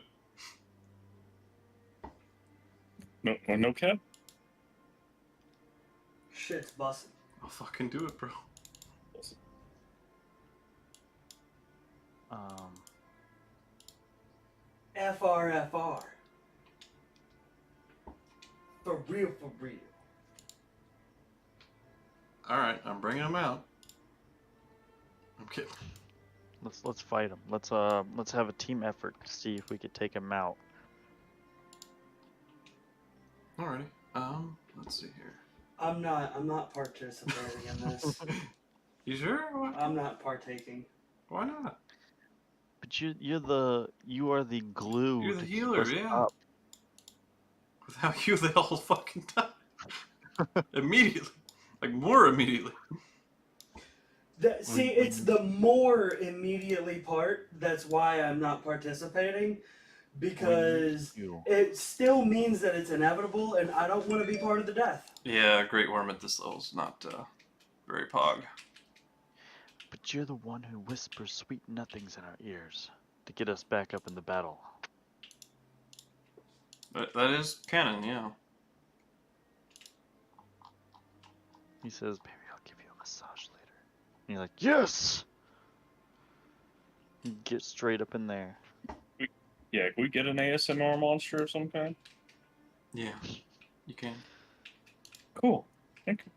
No cap? Shit's busting. I'll fucking do it, bro. FRFR. For real, for real. Alright, I'm bringing him out. I'm kidding. Let's fight him. Let's have a team effort to see if we could take him out. Alrighty. Let's see here. I'm not participating in this. You sure? I'm not partaking. Why not? But you are the glue. You're the to keep healer, us yeah. up. Without you, they all fucking die. Immediately. Like, more immediately. See, it's the more immediately part that's why I'm not participating, because it still means that it's inevitable, and I don't want to be part of the death. Yeah, Great Worm at this level is not very pog. But you're the one who whispers sweet nothings in our ears to get us back up in the battle. That is canon, yeah. He says, "Baby, I'll give you a massage later." And you're like, "Yes!" You get straight up in there. Yeah, can we get an ASMR monster of some kind? Yeah, you can. Cool. Thank you.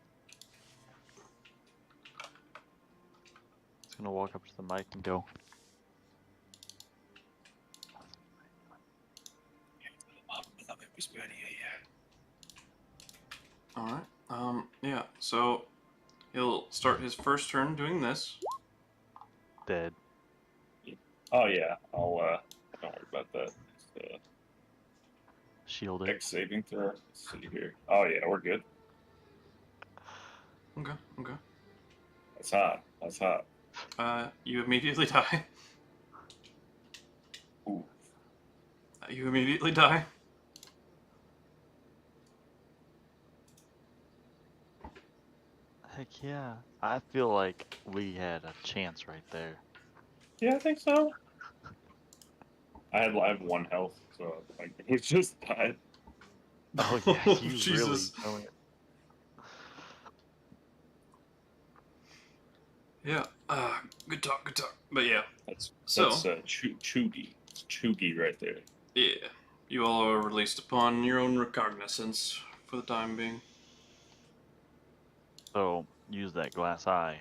He's gonna walk up to the mic and go, Alright, yeah, so he'll start his first turn doing this. "Dead." Oh yeah, I'll don't worry about that. Shield it. Dex saving throw. Let's see here. Oh yeah, we're good. Okay. That's hot. That's hot. You immediately die. Ooh. You immediately die. Heck yeah. I feel like we had a chance right there. Yeah, I think so. I have 1 health, so like we just died. Oh yeah, Oh, you Jesus. really. Oh, yeah. Yeah. Good talk. Good talk. But yeah. That's So Chugi. It's Chugi right there. yeah, you all are released upon your own recognizance for the time being. So use that glass eye.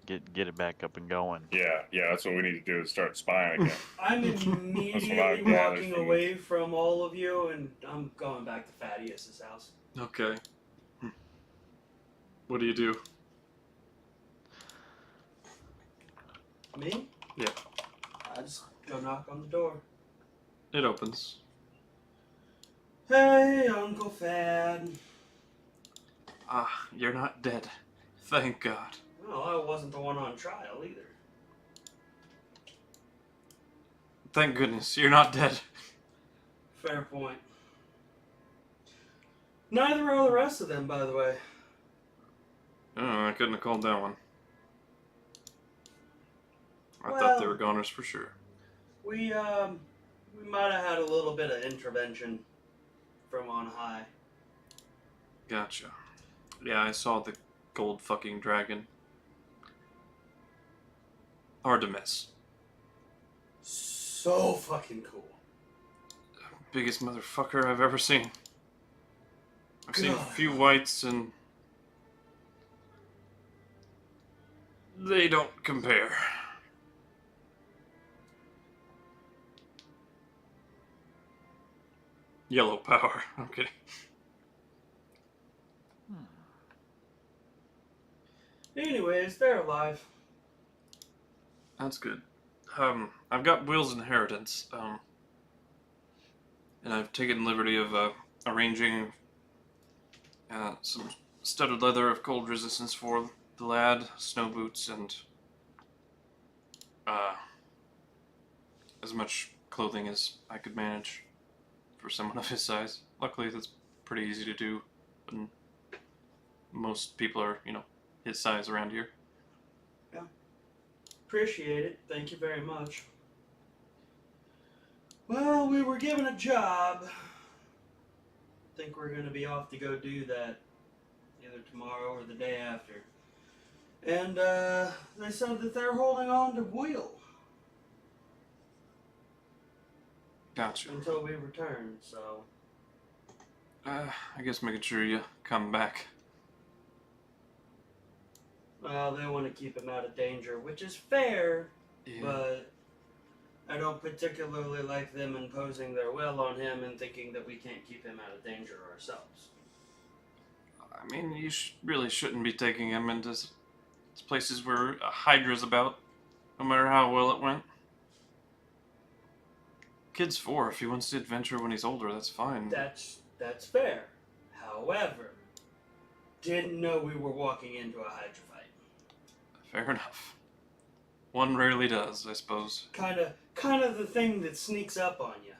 Get it back up and going. Yeah, that's what we need to do is start spying again. I'm I've immediately gathered walking from- away from all of you, and I'm going back to Thaddeus's house. Okay. What do you do? Me? Yeah. I just go knock on the door. It opens. Hey, Uncle Thad. Ah, you're not dead. Thank God. Well, I wasn't the one on trial either. Thank goodness you're not dead. Fair point. Neither are the rest of them, by the way. Oh, I couldn't have called that one. I thought Well- they were goners for sure. We might have had a little bit of intervention from on high. Gotcha. Yeah, I saw the gold fucking dragon. Hard to miss. So fucking cool. Biggest motherfucker I've ever seen. I've seen a God. few whites and they don't compare. Yellow power. I'm kidding. Anyways, they're alive. That's good. I've got Will's inheritance. And I've taken liberty of arranging some studded leather of cold resistance for the lad, snow boots, and as much clothing as I could manage for someone of his size. Luckily, that's pretty easy to do, and most people are, his size around here. Appreciate it. Thank you very much. Well, we were given a job. Think we're going to be off to go do that either tomorrow or the day after. And they said that they're holding on to Will Gotcha. until we return, so... I guess making sure you come back. Well, they want to keep him out of danger, which is fair, Yeah. but I don't particularly like them imposing their will on him and thinking that we can't keep him out of danger ourselves. I mean, you really shouldn't be taking him into places where a Hydra's about, no matter how well it went. Kid's 4. If he wants to adventure when he's older, that's fine. That's fair. However, didn't know we were walking into a Hydra fight. Fair enough. One rarely does, I suppose. Kind of the thing that sneaks up on you.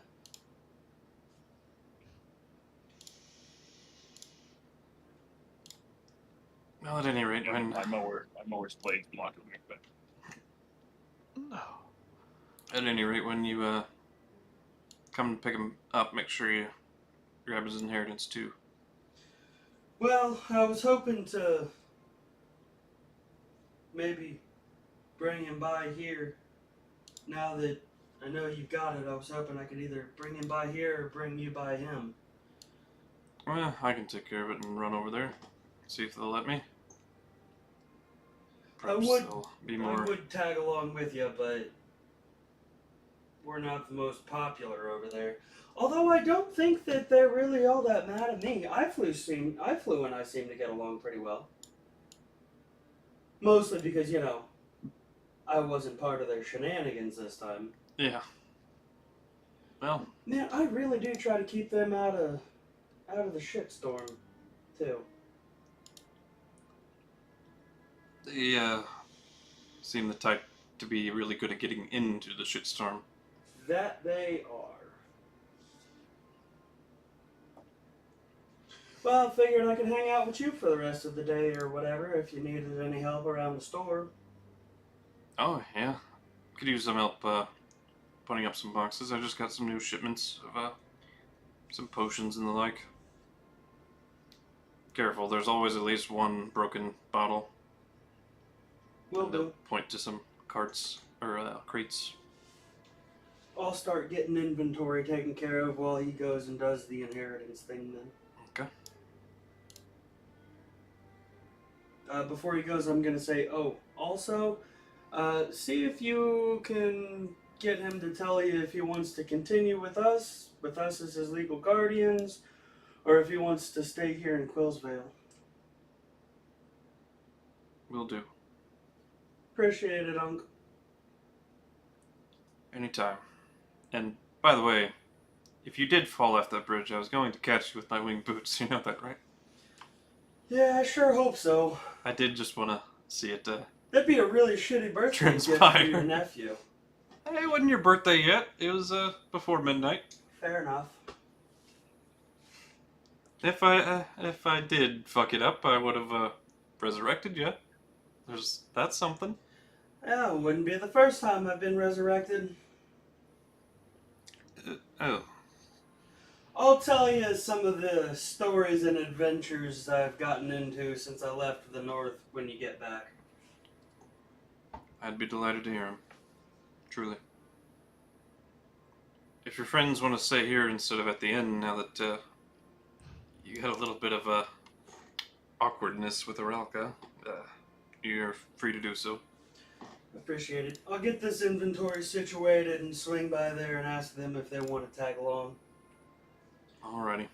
Well, at any rate, when My mower's blades blocking me, but No. at any rate, when you come to pick him up, make sure you grab his inheritance too. Well, I was hoping to maybe bring him by here. Now that I know you've got it, I was hoping I could either bring him by here or bring you by him. Well, I can take care of it and run over there. See if they'll let me. Perhaps would- they'll be more. I would tag along with you, but we're not the most popular over there. Although I don't think that they're really all that mad at me. I flew and I seem to get along pretty well. Mostly because, I wasn't part of their shenanigans this time. Yeah. Well, Man, I really do try to keep them out of the shitstorm, too. they seem the type to be really good at getting into the shitstorm. That they are. Well, I figured I could hang out with you for the rest of the day or whatever if you needed any help around the store. Oh, yeah. Could use some help putting up some boxes. I just got some new shipments of some potions and the like. Careful, there's always at least one broken bottle. Will And they'll do. point to some carts or crates. I'll start getting inventory taken care of while he goes and does the inheritance thing then. Okay. Before he goes, I'm going to say, oh, also, see if you can get him to tell you if he wants to continue with us as his legal guardians, or if he wants to stay here in Quillsvale. Will do. Appreciate it, Unc. Anytime. And, by the way, if you did fall off that bridge, I was going to catch you with my winged boots. You know that, right? Yeah, I sure hope so. I did just want to see it. That'd be a really shitty birthday gift for Transpire. your nephew. It wasn't your birthday yet. It was before midnight. Fair enough. If I did fuck it up, I would have resurrected you. That's something. Yeah, it wouldn't be the first time I've been resurrected. Oh, I'll tell you some of the stories and adventures I've gotten into since I left the north when you get back. I'd be delighted to hear him. Truly. If your friends want to stay here instead of at the inn, now that you got a little bit of awkwardness with Aralka, you're free to do so. Appreciate it. I'll get this inventory situated and swing by there and ask them if they want to tag along. Alrighty.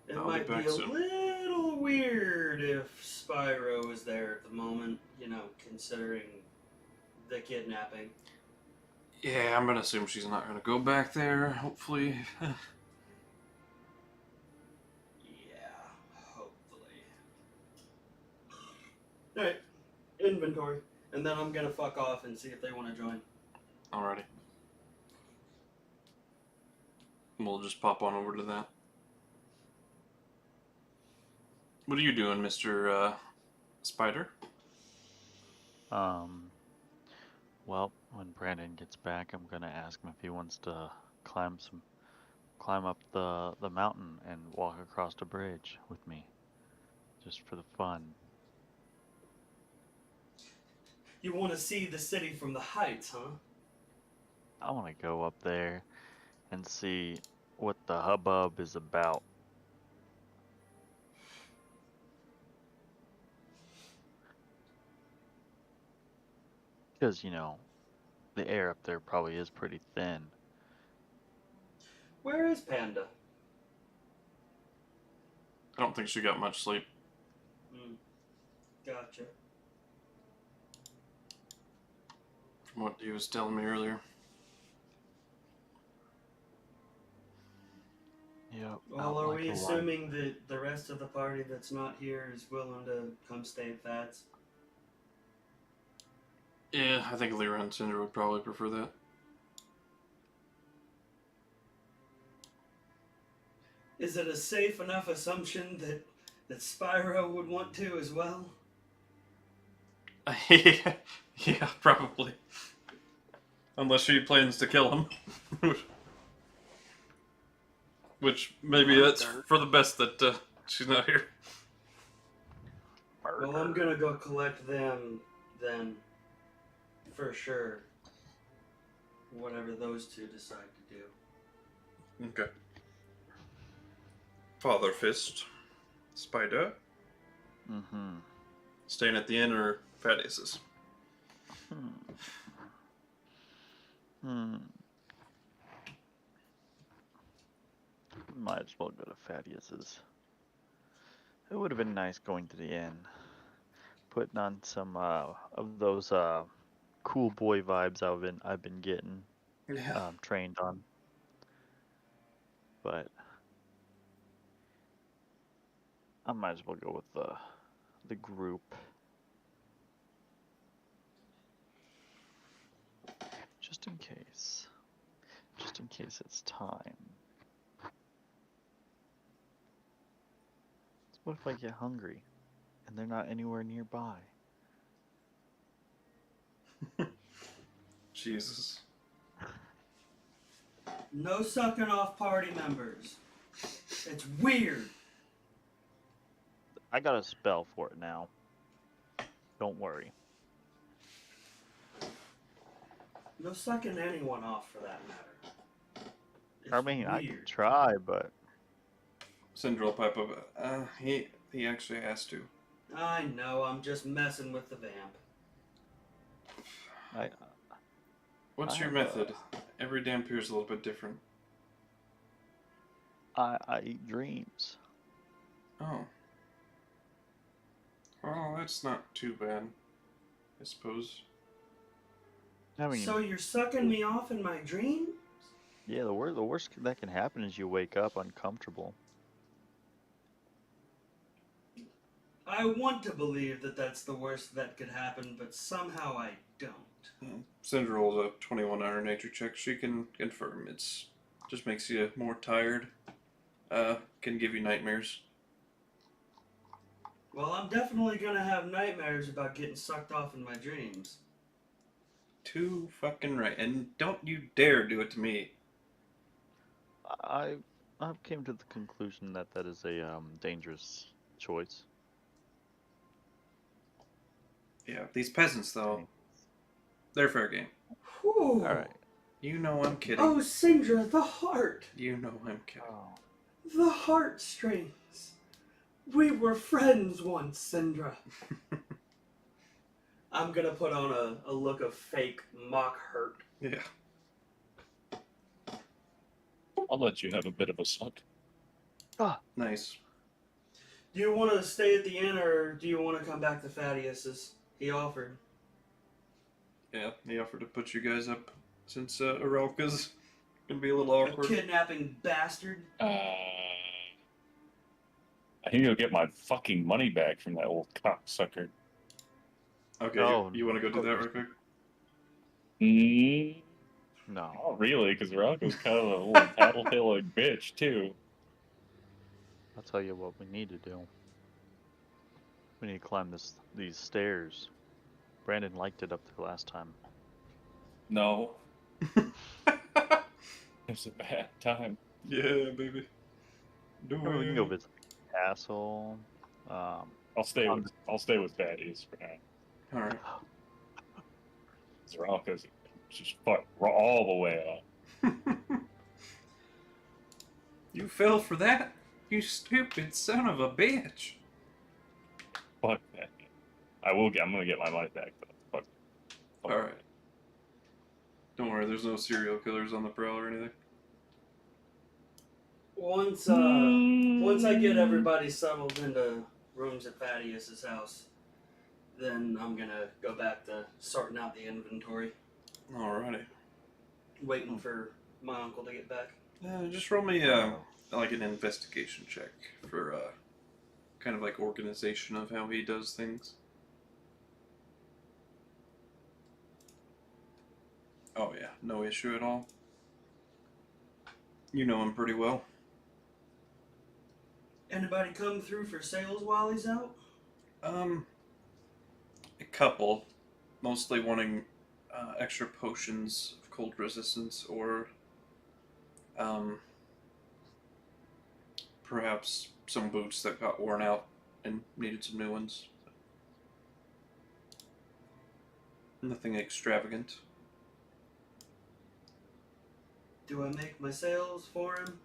It I'll be might be back a soon. little weird if Spyro is there at the moment, considering the kidnapping. Yeah, I'm gonna assume she's not gonna go back there, hopefully. Yeah, hopefully. Alright, inventory. And then I'm gonna fuck off and see if they want to join. Alrighty. We'll just pop on over to that. What are you doing, Mr. Spider? Well, when Brandon gets back, I'm gonna ask him if he wants to climb up the mountain and walk across the bridge with me, just for the fun. You want to see the city from the heights, huh? I want to go up there and see what the hubbub is about. Because, the air up there probably is pretty thin. Where is Panda? I don't think she got much sleep. Gotcha. From what he was telling me earlier. Yep. Well, are we assuming that the rest of the party that's not here is willing to come stay at Fats? Yeah, I think Leroy and Cinder would probably prefer that. Is it a safe enough assumption that Spyro would want to as well? Yeah, probably. Unless she plans to kill him. Which, maybe that's for the best that she's not here. Well, I'm gonna go collect them then, for sure. Whatever those two decide to do. Okay. Father Fist. Spider. Mm-hmm. Staying at the inn or Fat Aces? Might as well go to Thaddeus's. It would have been nice going to the inn, putting on some of those cool boy vibes I've been getting trained on. But I might as well go with the group. Just in case. Just in case it's time. What if I get hungry and they're not anywhere nearby? Jesus. No sucking off party members. It's weird. I got a spell for it now. Don't worry. No sucking anyone off for that matter. It's I mean, I can weird. try, but Syndra will pipe up. He actually has to. I know, I'm just messing with the vamp. I What's I your have method? Every Dampier is a little bit different. I eat dreams. Oh. Well, that's not too bad, I suppose. I mean, So you're sucking me off in my dream? yeah, the worst that can happen is you wake up uncomfortable. I want to believe that that's the worst that could happen, but somehow I don't. Syndra rolls a 21 on her nature check. She can confirm it's just makes you more tired. Can give you nightmares. Well, I'm definitely gonna have nightmares about getting sucked off in my dreams. Too fucking right. And don't you dare do it to me. I came to the conclusion that that is a dangerous choice. Yeah, these peasants though, they're fair game. Whew. All right. You know I'm kidding. Oh, Syndra, the heart. You know I'm kidding. Oh. The heartstrings. We were friends once, Syndra. I'm gonna put on a look of fake mock hurt. Yeah. I'll let you have a bit of a suck. Nice. Do you want to stay at the inn, or do you want to come back to Thaddeus's? He offered. Yeah, he offered to put you guys up since Arelka's gonna be a little A awkward. kidnapping bastard. I think you'll get my fucking money back from that old cocksucker. Okay, Oh, you want to go do that real quick? No. Not really, because Rocco's kind of a little tattletale bitch, too. I'll tell you what we need to do. We need to climb these stairs. Brandon liked it up there last time. No. It's a bad time. Yeah, baby. Do Or we can go it. visit the castle. I'll stay with Daddy's for now. All right. Rocco's just fuck all the way up. You fell for that? You stupid son of a bitch. Fuck that. I'm gonna get my money back though. Fuck. All right. Don't worry, there's no serial killers on the prowl or anything. Once I get everybody settled into rooms at Thaddeus's house, then I'm gonna go back to sorting out the inventory, Alrighty. waiting for my uncle to get back. Just roll me like an investigation check for kind of like organization of how he does things. Oh yeah, no issue at all. You know him pretty well. Anybody come through for sales while he's out? A couple, mostly wanting extra potions of cold resistance or perhaps some boots that got worn out and needed some new ones. Nothing extravagant. Do I make my sales for him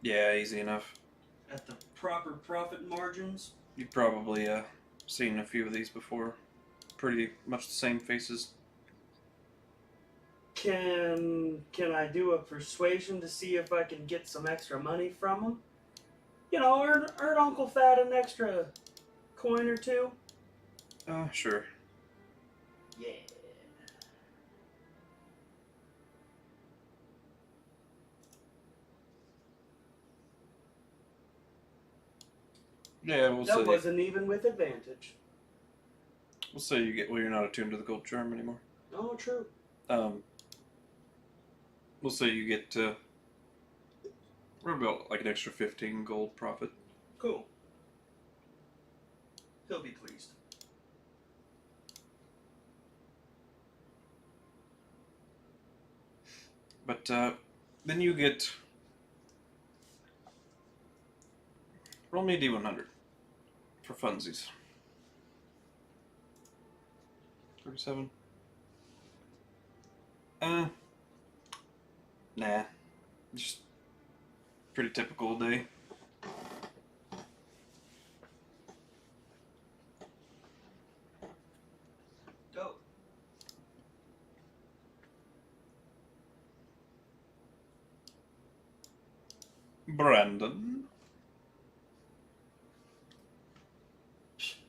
Yeah, easy enough. at the proper profit margins? You've probably seen a few of these before. Pretty much the same faces. Can I do a persuasion to see if I can get some extra money from him? You know, earn Uncle Thad an extra coin or two? Sure. Yeah. Yeah, we'll That say wasn't even with advantage. you get. Well, you're not attuned to the gold charm anymore. Oh, true. We'll say you get we're about like an extra 15 gold profit. Cool. He'll be pleased. But then you get. Roll me a d100 for funsies. 37. Nah. Just pretty typical day. Dope. Brandon.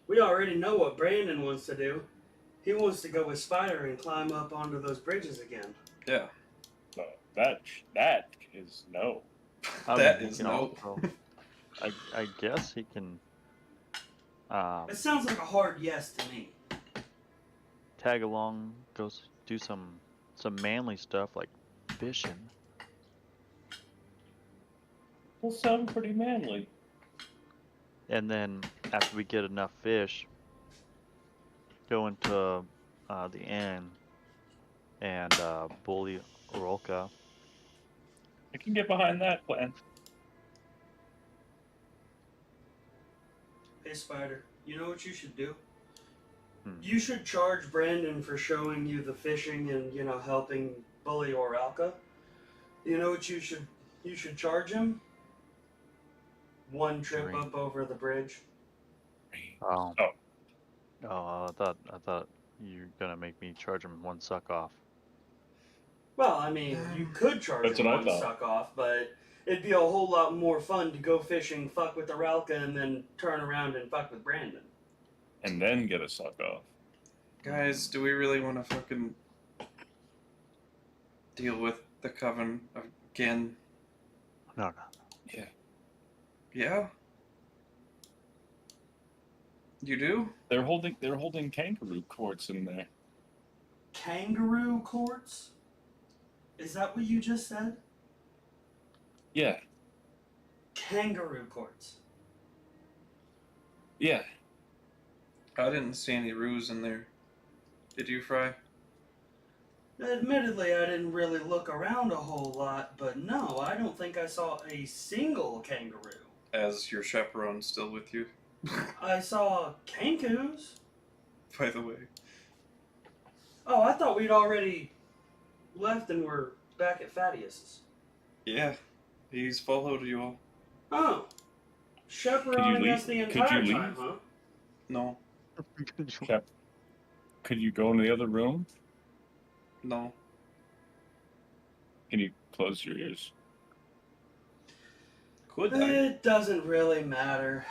We already know what Brandon wants to do. He wants to go with Spyro and climb up onto those bridges again. Yeah. No, that is no. That he is can no. also- I guess he can It sounds like a hard yes to me. tag along, go do some manly stuff like fishing, Will sound pretty manly. and then after we get enough fish, go into the inn and bully Orolka. I can get behind that plan. Hey, Spider, you know what you should do? Hmm. You should charge Brandon for showing you the fishing and, helping bully Oralka. You know what you should charge him? One trip Drink. up over the bridge. Oh. Oh. Oh, I thought you were gonna make me charge him one suck off. Well, I mean, you could charge That's him what I one thought. suck off, but it'd be a whole lot more fun to go fishing, fuck with Oralka, and then turn around and fuck with Brandon. And then get a suck off. Guys, do we really want to fucking deal with the Coven again? No. Yeah. Yeah? You do? They're holding kangaroo courts in there. Kangaroo courts? Is that what you just said? Yeah. Kangaroo courts. Yeah. I didn't see any roos in there. Did you, Fry? Admittedly, I didn't really look around a whole lot, but no, I don't think I saw a single kangaroo. As your chaperone's still with you, I saw kangaroos. by the way. Oh, I thought we'd already left and were back at Thaddeus's. Yeah, he's followed you all. Oh. Chaperoning leave? us the Could entire you time, leave? huh? No, Could you go in the other room? no. Can you close your ears? Could I? It doesn't really matter.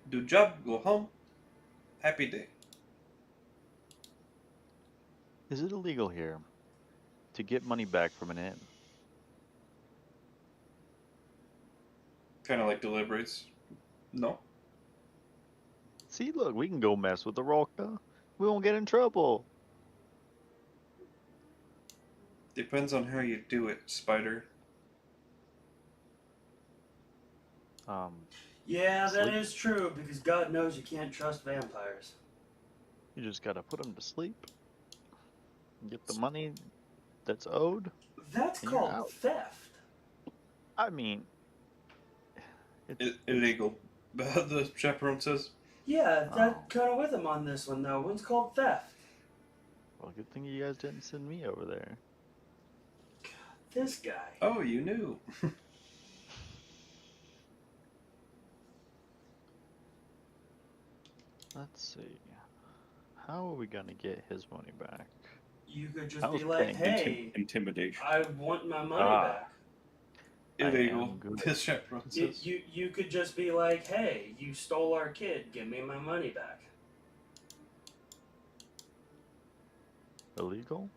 Do job, go home. Happy day. Is it illegal here to get money back from an inn? Kind of like deliberates. No. See, look, we can go mess with the Orolka. We won't get in trouble. Depends on how you do it, Spider. Yeah, that Sleep. is true, because God knows you can't trust vampires. You just gotta put them to sleep. Get the money that's owed. That's And you're called out. theft. I mean, Illegal. The chaperone says. Yeah, that kind of with him on this one, though. One's called theft. well, good thing you guys didn't send me over there. This guy. Oh, you knew. Let's see. How are we gonna get his money back? You could just I was be like, paying hey, Intimidation. I want my money Ah. back. I Illegal. am good. This chaperone You, says. you could just be like, hey, you stole our kid. Give me my money back. Illegal?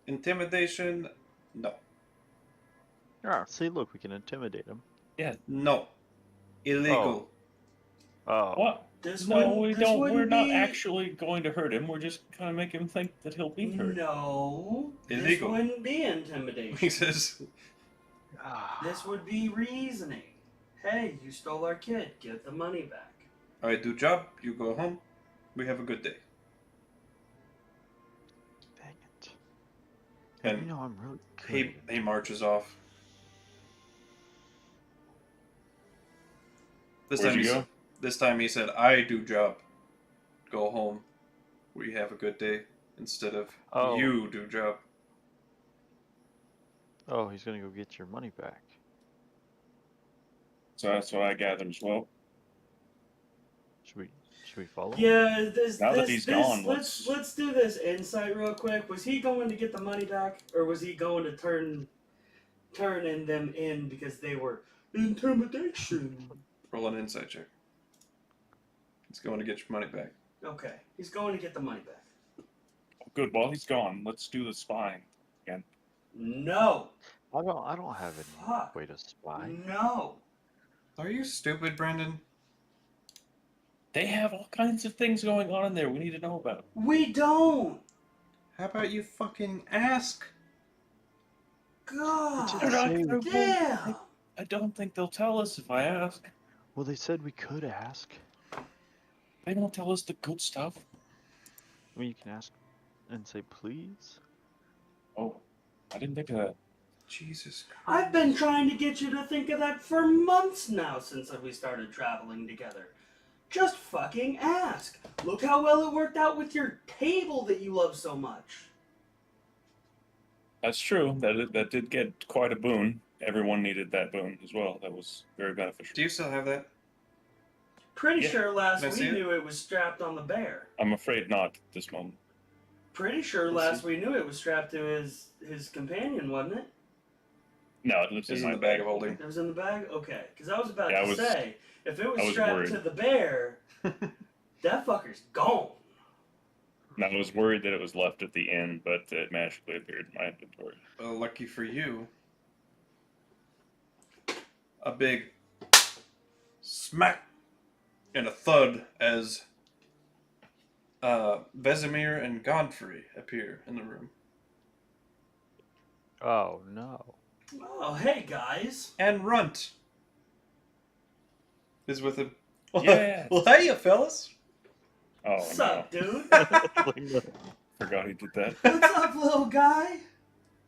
Intimidation? No. Ah, see, look, we can intimidate him. No. Illegal. Oh, What? This No, wouldn't- we this don't. We're wouldn't not be- actually going to hurt him. We're just gonna make him think that he'll be hurt. No. Illegal. This wouldn't be He intimidation. says. This would be reasoning. Hey, you stole our kid. Get the money back. I do job, you go home. We have a good day. dang it. And And you know I'm really good. he marches off. This Where'd time you he's go? This time he said, I do job. Go home. We have a good day. Instead of Oh. you do job. Oh, he's gonna go get your money back. So that's what I gathered as well. Should we follow? him? Yeah, Now that he's gone, let's do this insight real quick. Was he going to get the money back, or was he going to turn them in because they were intimidation? Roll an insight check. He's going to get your money back. Okay, he's going to get the money back. Good. While he's gone, let's do the spying again. No. I don't have any Fuck. way to spy. No. Are you stupid, Brandon? They have all kinds of things going on in there we need to know about. We don't. How about you fucking ask? God They're not damn. I don't think they'll tell us if I ask. Well, they said we could ask. They don't tell us the good stuff. I mean, you can ask and say please. Oh, I didn't think of that. Jesus Christ. I've been trying to get you to think of that for months now since we started traveling together. Just fucking ask. Look how well it worked out with your table that you love so much. That's true. That did get quite a boon. Everyone needed that boon as well. That was very beneficial. Do you still have that? Pretty Yeah. sure last Can I see we it? knew it was strapped on the bear. I'm afraid not at this moment. Pretty sure Let's last we knew it was strapped to his companion, wasn't it? No, it lives It's in in my the bag of holding. It was in the bag? Okay. Because I was about Yeah, to say, if it was I was strapped worried. to the bear, that fucker's gone. And I was worried that it was left at the inn, but it magically appeared in my inventory. Well, lucky for you. A big smack and a thud as Vesemir and Godfrey appear in the room. Oh no. Oh, hey guys. And Runt is with him. Yeah. Well, hey, fellas. Oh, What's no. up, dude? Forgot he did that. What's up, little guy?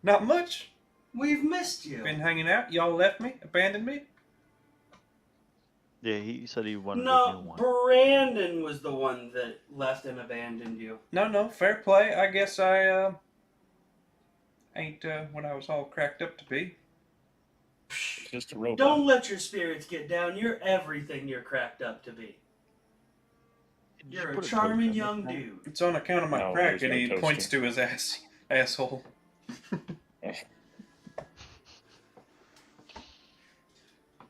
Not much. We've missed you. Been hanging out. Y'all left me, abandoned me. Yeah, he said he wanted a new No, one. Brandon was the one that left and abandoned you. No, fair play. I guess I ain't what I was all cracked up to be. Just a robot. Don't let your spirits get down. You're everything you're cracked up to be. Did you You're a put charming totem young in there? dude. It's on account of my No, crack, there's and no he toaster. points to his asshole.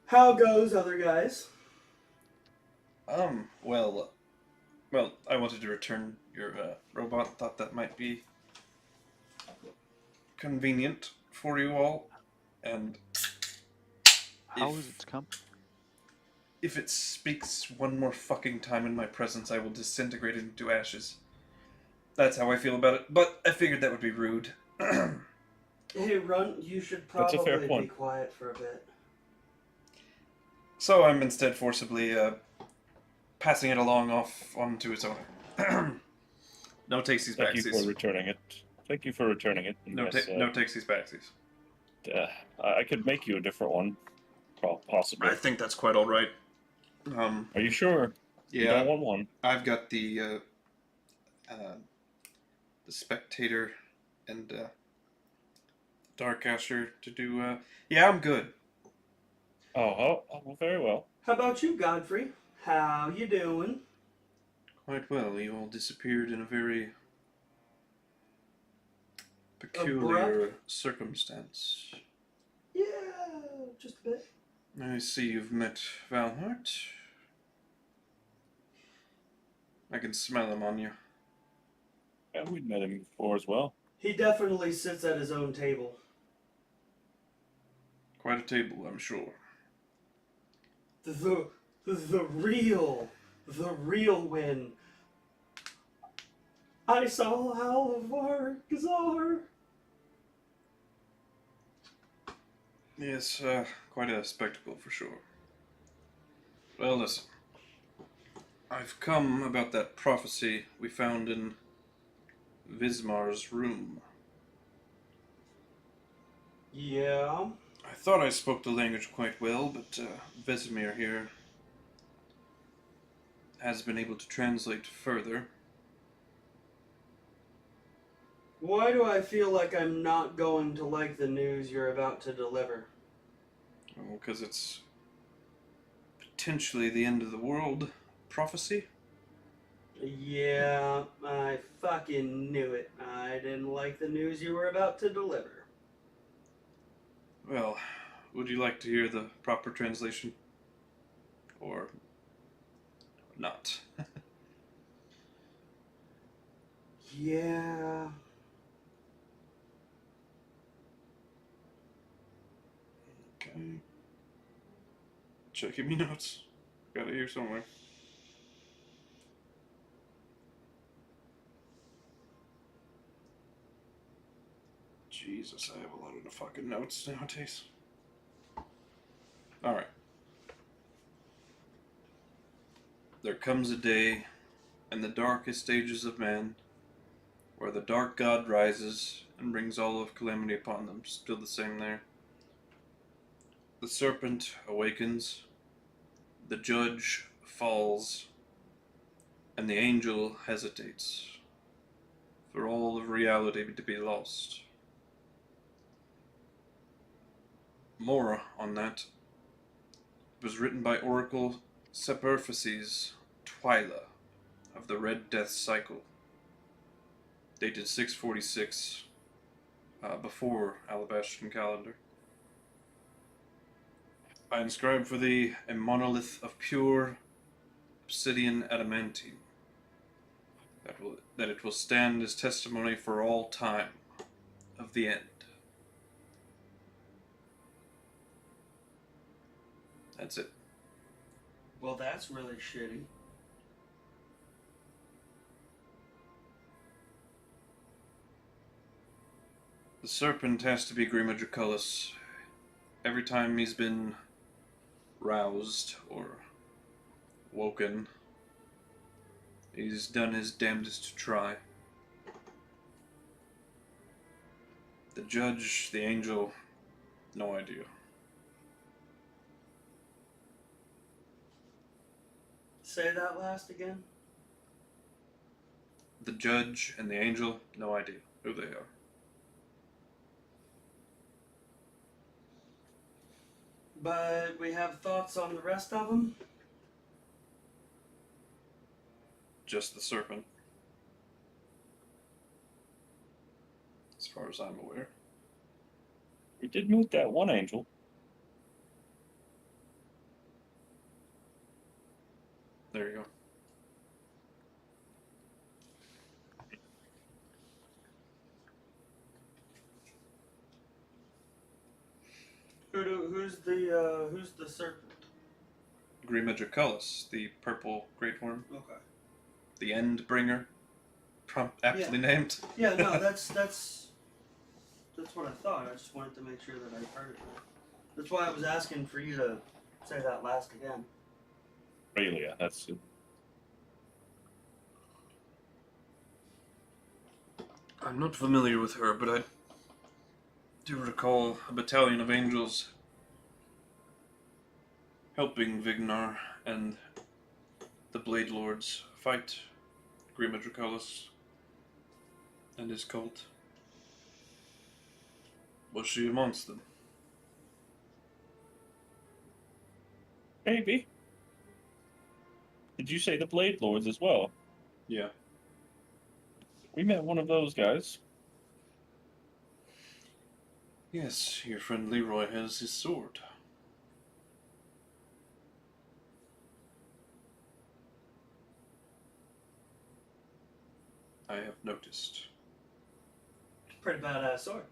How goes, other guys? Well, I wanted to return your robot. Thought that might be convenient for you all, and How is its company? if it speaks one more fucking time in my presence, I will disintegrate into ashes. That's how I feel about it. But I figured that would be rude. Hey, Runt, you should That's a fair probably be point. quiet for a bit. So I'm instead forcibly passing it along off onto its owner. No takesies Thank you for backsies. returning it. Thank you for returning it. And No, yes, no takesies backsies. I could make you a different one, possibly. I think that's quite all right. Are you sure? You Yeah, don't want one. I've got the spectator and Darkcaster to do. Yeah, I'm good. Oh, well, very well. How about you, Godfrey? How you doing? Quite well. You all disappeared in a very peculiar Abrupt? circumstance. Yeah, just a bit. I see you've met Valhart. I can smell him on you. Yeah, we'd met him before as well. He definitely sits at his own table. Quite a table, I'm sure. The real win. I saw Halvar Gazar. Yes, quite a spectacle for sure. Well, listen. I've come about that prophecy we found in Vismar's room. Yeah. I thought I spoke the language quite well, but Vesemir here has been able to translate further. Why do I feel like I'm not going to like the news you're about to deliver? Well, because it's potentially the end of the world prophecy. Yeah, I fucking knew it. I didn't like the news you were about to deliver. Well, would you like to hear the proper translation? Or not? Yeah. Okay. Checking me notes. Got it here somewhere. Jesus, I have a lot of the fucking notes nowadays. Alright. There comes a day in the darkest ages of man where the dark god rises and brings all of calamity upon them. Still the same there. The serpent awakens, the judge falls, and the angel hesitates for all of reality to be lost. More on that. It was written by Oracle Saperphases Twyla of the Red Death Cycle, dated 646 before Alabastan calendar. I inscribe for thee a monolith of pure obsidian adamantine, that it will stand as testimony for all time of the end. That's it. Well, that's really shitty. The serpent has to be Grima Draculus. Every time he's been roused or woken, he's done his damnedest to try. The judge, the angel, no idea. Say that last again. The judge and the angel, no idea who they are. But we have thoughts on the rest of them? Just the serpent. As far as I'm aware. We did meet that one angel. There you go. Who's the serpent? Grima Draculus, the purple great worm. Okay. The end bringer. Aptly named. Yeah, no, that's what I thought. I just wanted to make sure that I heard it. That's why I was asking for you to say that last again. Aurelia, that's it. I'm not familiar with her, but I do recall a battalion of angels helping Vignar and the Blade Lords fight Grima Draculus and his cult. Was she amongst them? Maybe. Did you say the Blade Lords as well? Yeah. We met one of those guys. Yes, your friend Leroy has his sword. I have noticed. Pretty badass sword.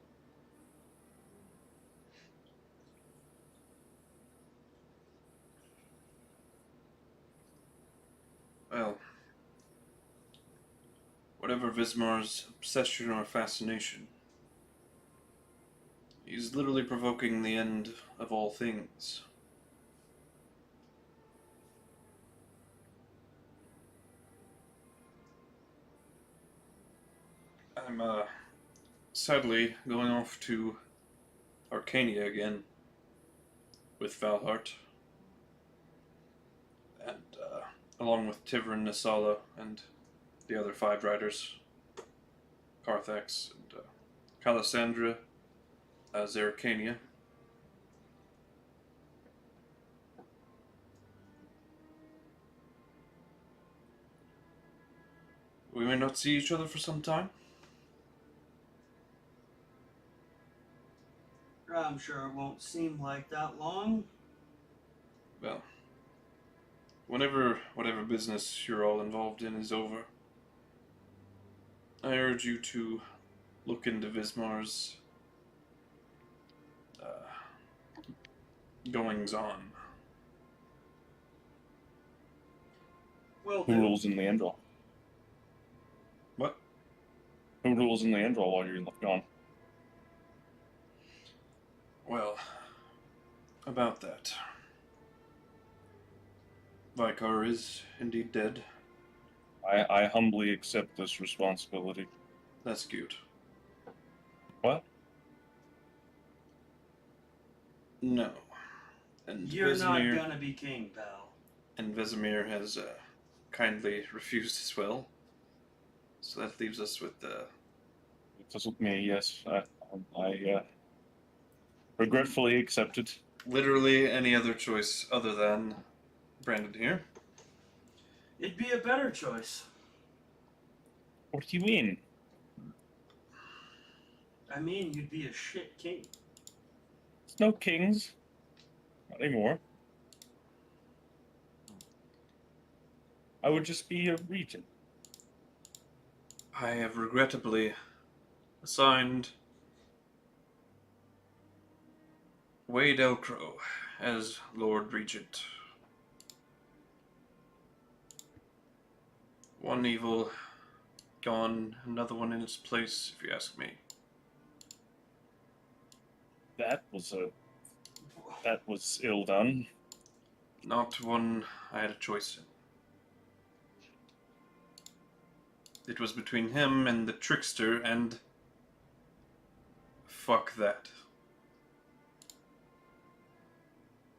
Well, whatever Vismar's obsession or fascination, he's literally provoking the end of all things. I'm, sadly going off to Arcania again with Valhart. And, along with Tivrin, Nisala, and the other 5 riders, Carthax, and Calisandra, Zeracania. We may not see each other for some time. I'm sure it won't seem like that long. Well, whenever whatever business you're all involved in is over, I urge you to look into Vismar's goings on. Well, Who rules in Leandrol? What? Who rules in Leandrol while you're gone? Well, about that. Vicar is indeed dead. I humbly accept this responsibility. That's good. What? No. And you're not Vesemir, gonna be king, pal. and Vesemir has kindly refused as well. So that leaves us with It doesn't me, yes. I regretfully accept it. literally any other choice other than Brandon here. It'd be a better choice. What do you mean? I mean, you'd be a shit king. There's no kings. Not anymore. I would just be a regent. I have regrettably assigned Wade Elcrow as Lord Regent. One evil gone, another one in its place, if you ask me. That was ill done. Not one I had a choice in. It was between him and the trickster, and fuck that.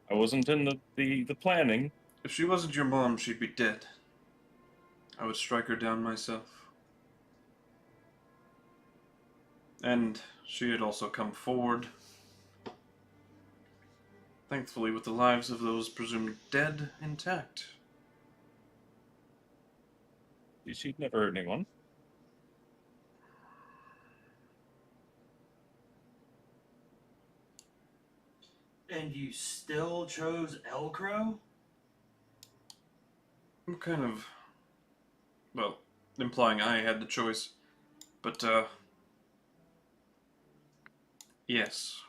I wasn't in the planning. If she wasn't your mom, she'd be dead. I would strike her down myself. And she had also come forward. Thankfully, with the lives of those presumed dead intact. She'd never hurt anyone. And you still chose Elcrow? I'm kind of, well, implying I had the choice. But, yes.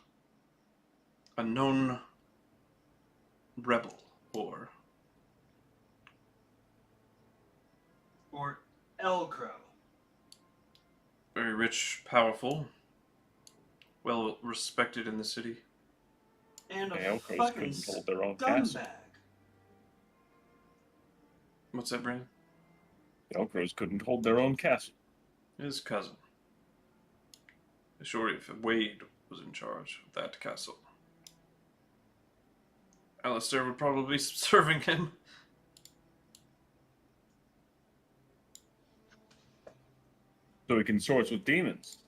A known rebel, or Elcrow? very rich, powerful, well respected in the city. And The a Elcrows fucking couldn't hold their own castle. scumbag. What's that, Brandon? The Elcrows couldn't hold their own castle. His cousin. Sure, if Wade was in charge of that castle, Alistair would probably be serving him. So he consorts with demons.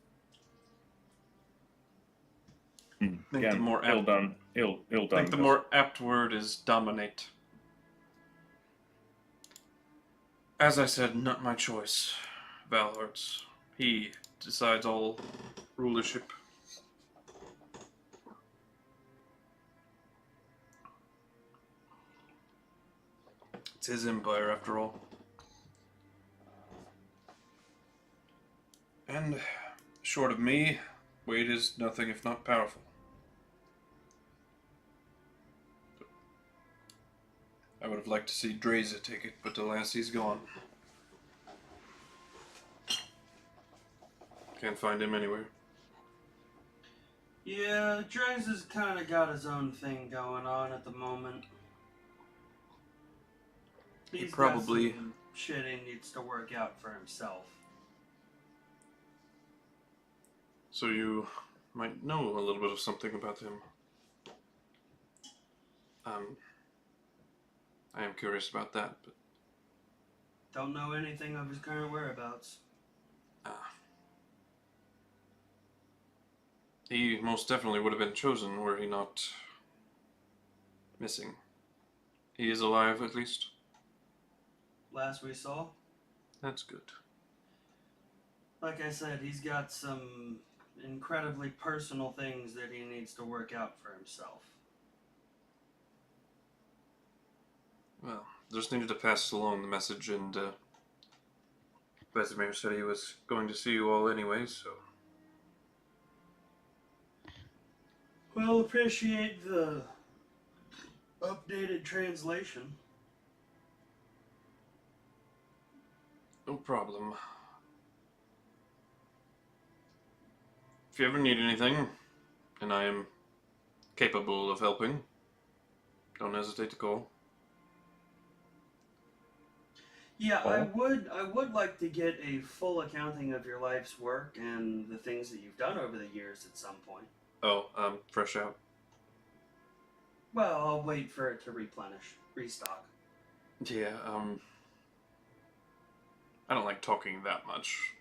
I think the more ill apt, done. Ill done. I think the more apt word is dominate. As I said, not my choice. Valhard's. He decides all rulership. It's his empire, after all. And short of me, Wade is nothing if not powerful. I would have liked to see Draza take it, but alas, he's gone. Can't find him anywhere. Yeah, Draze has kind of got his own thing going on at the moment. He Got probably- some shit he needs to work out for himself. So you might know a little bit of something about him. I am curious about that, but Don't know anything of his current whereabouts. He most definitely would have been chosen were he not missing. He is alive, at least. Last we saw. That's good. Like I said, he's got some incredibly personal things that he needs to work out for himself. Well, just needed to pass along the message, and Vesemir said he was going to see you all anyway, so... Well, appreciate the updated translation. No problem. If you ever need anything, and I am capable of helping, don't hesitate to call. Yeah, I would like to get a full accounting of your life's work and the things that you've done over the years at some point. Oh, fresh out. Well, I'll wait for it to restock. Yeah, I don't like talking that much.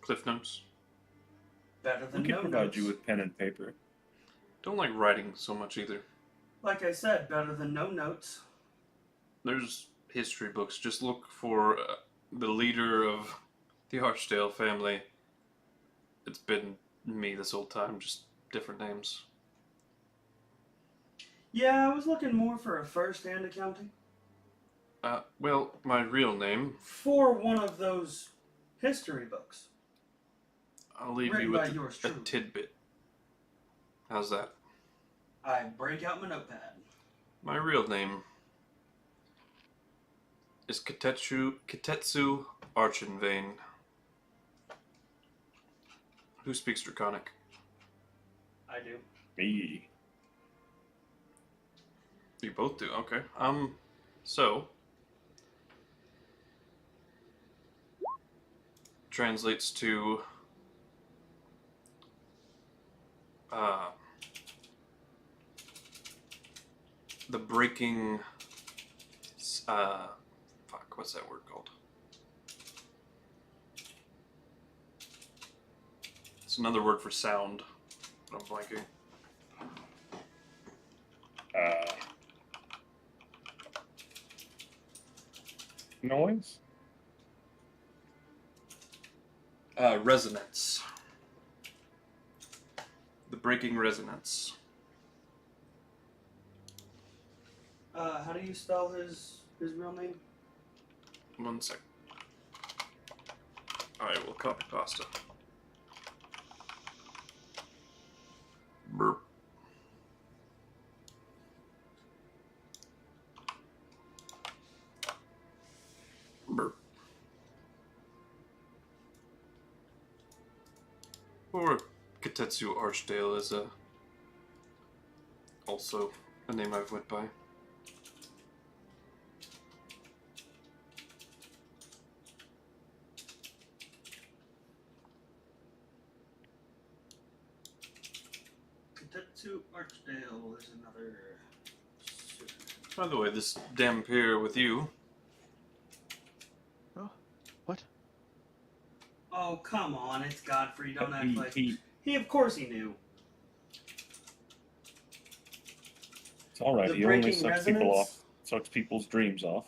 Cliff notes. Better than We can no provide notes. you with pen and paper. Don't like writing so much either. Like I said, better than no notes. There's history books. Just look for the leader of the Archdale family. It's been me this whole time, just different names. Yeah, I was looking more for a first-hand accounting. Well, my real name, For one of those history books. I'll leave Written you by with yours a truly. tidbit. How's that? I break out my notepad. My real name is Kitetsu Archenvane. Who speaks Draconic? I do. Me. You both do, okay. So translates to the breaking what's that word called? It's another word for sound, but I'm blanking. Noise? Resonance. The breaking resonance. How do you spell his real name? 1 sec. I will copy pasta. Burp. Burp. Or Kitetsu Archdale is also a name I've went by. Kitetsu Archdale is another pseudonym. By the way, this damn pair with you. Oh, what? Oh, come on, it's Godfrey. Don't act like... He- He, of course he knew. It's alright, The he only breaking sucks people resonance? off. Sucks people's dreams off.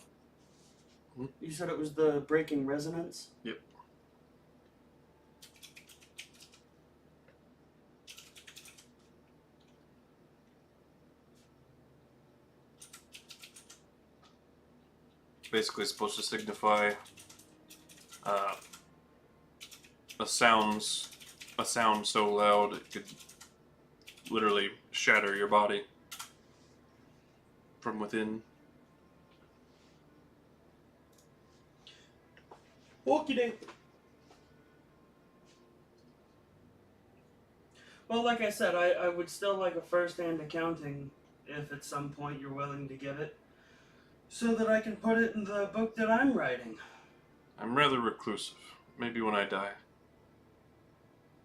You said it was the breaking resonance? Yep. Basically supposed to signify a sound so loud it could literally shatter your body from within. Okie Well, like I said, I would still like a first-hand accounting if at some point you're willing to give it, so that I can put it in the book that I'm writing. I'm rather reclusive. Maybe when I die.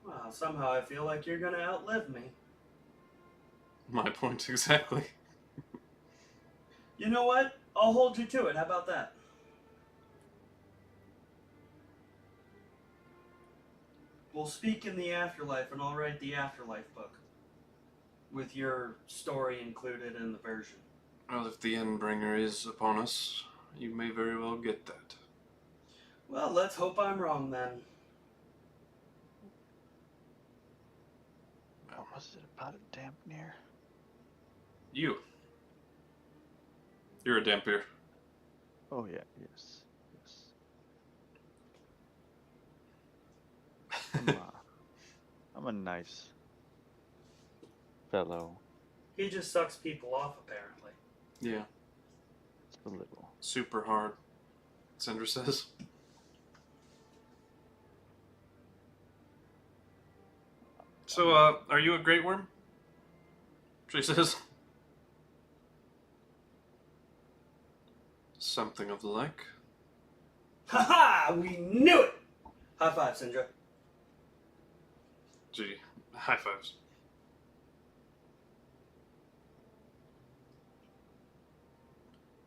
Well, somehow I feel like you're gonna outlive me. My point exactly. You know what? I'll hold you to it. How about that? We'll speak in the afterlife, and I'll write the afterlife book with your story included in the version. Well, if the Endbringer is upon us, you may very well get that. Well, let's hope I'm wrong then. What was it about a damp near? You. You're a dampier. Oh yeah, yes, yes. I'm a nice fellow. He just sucks people off, apparently. Yeah. Just a little. Super hard, Sandra says. So, are you a Great Worm? She says. Something of the like. Ha ha! We knew it! High five, Sindra. Gee, high fives.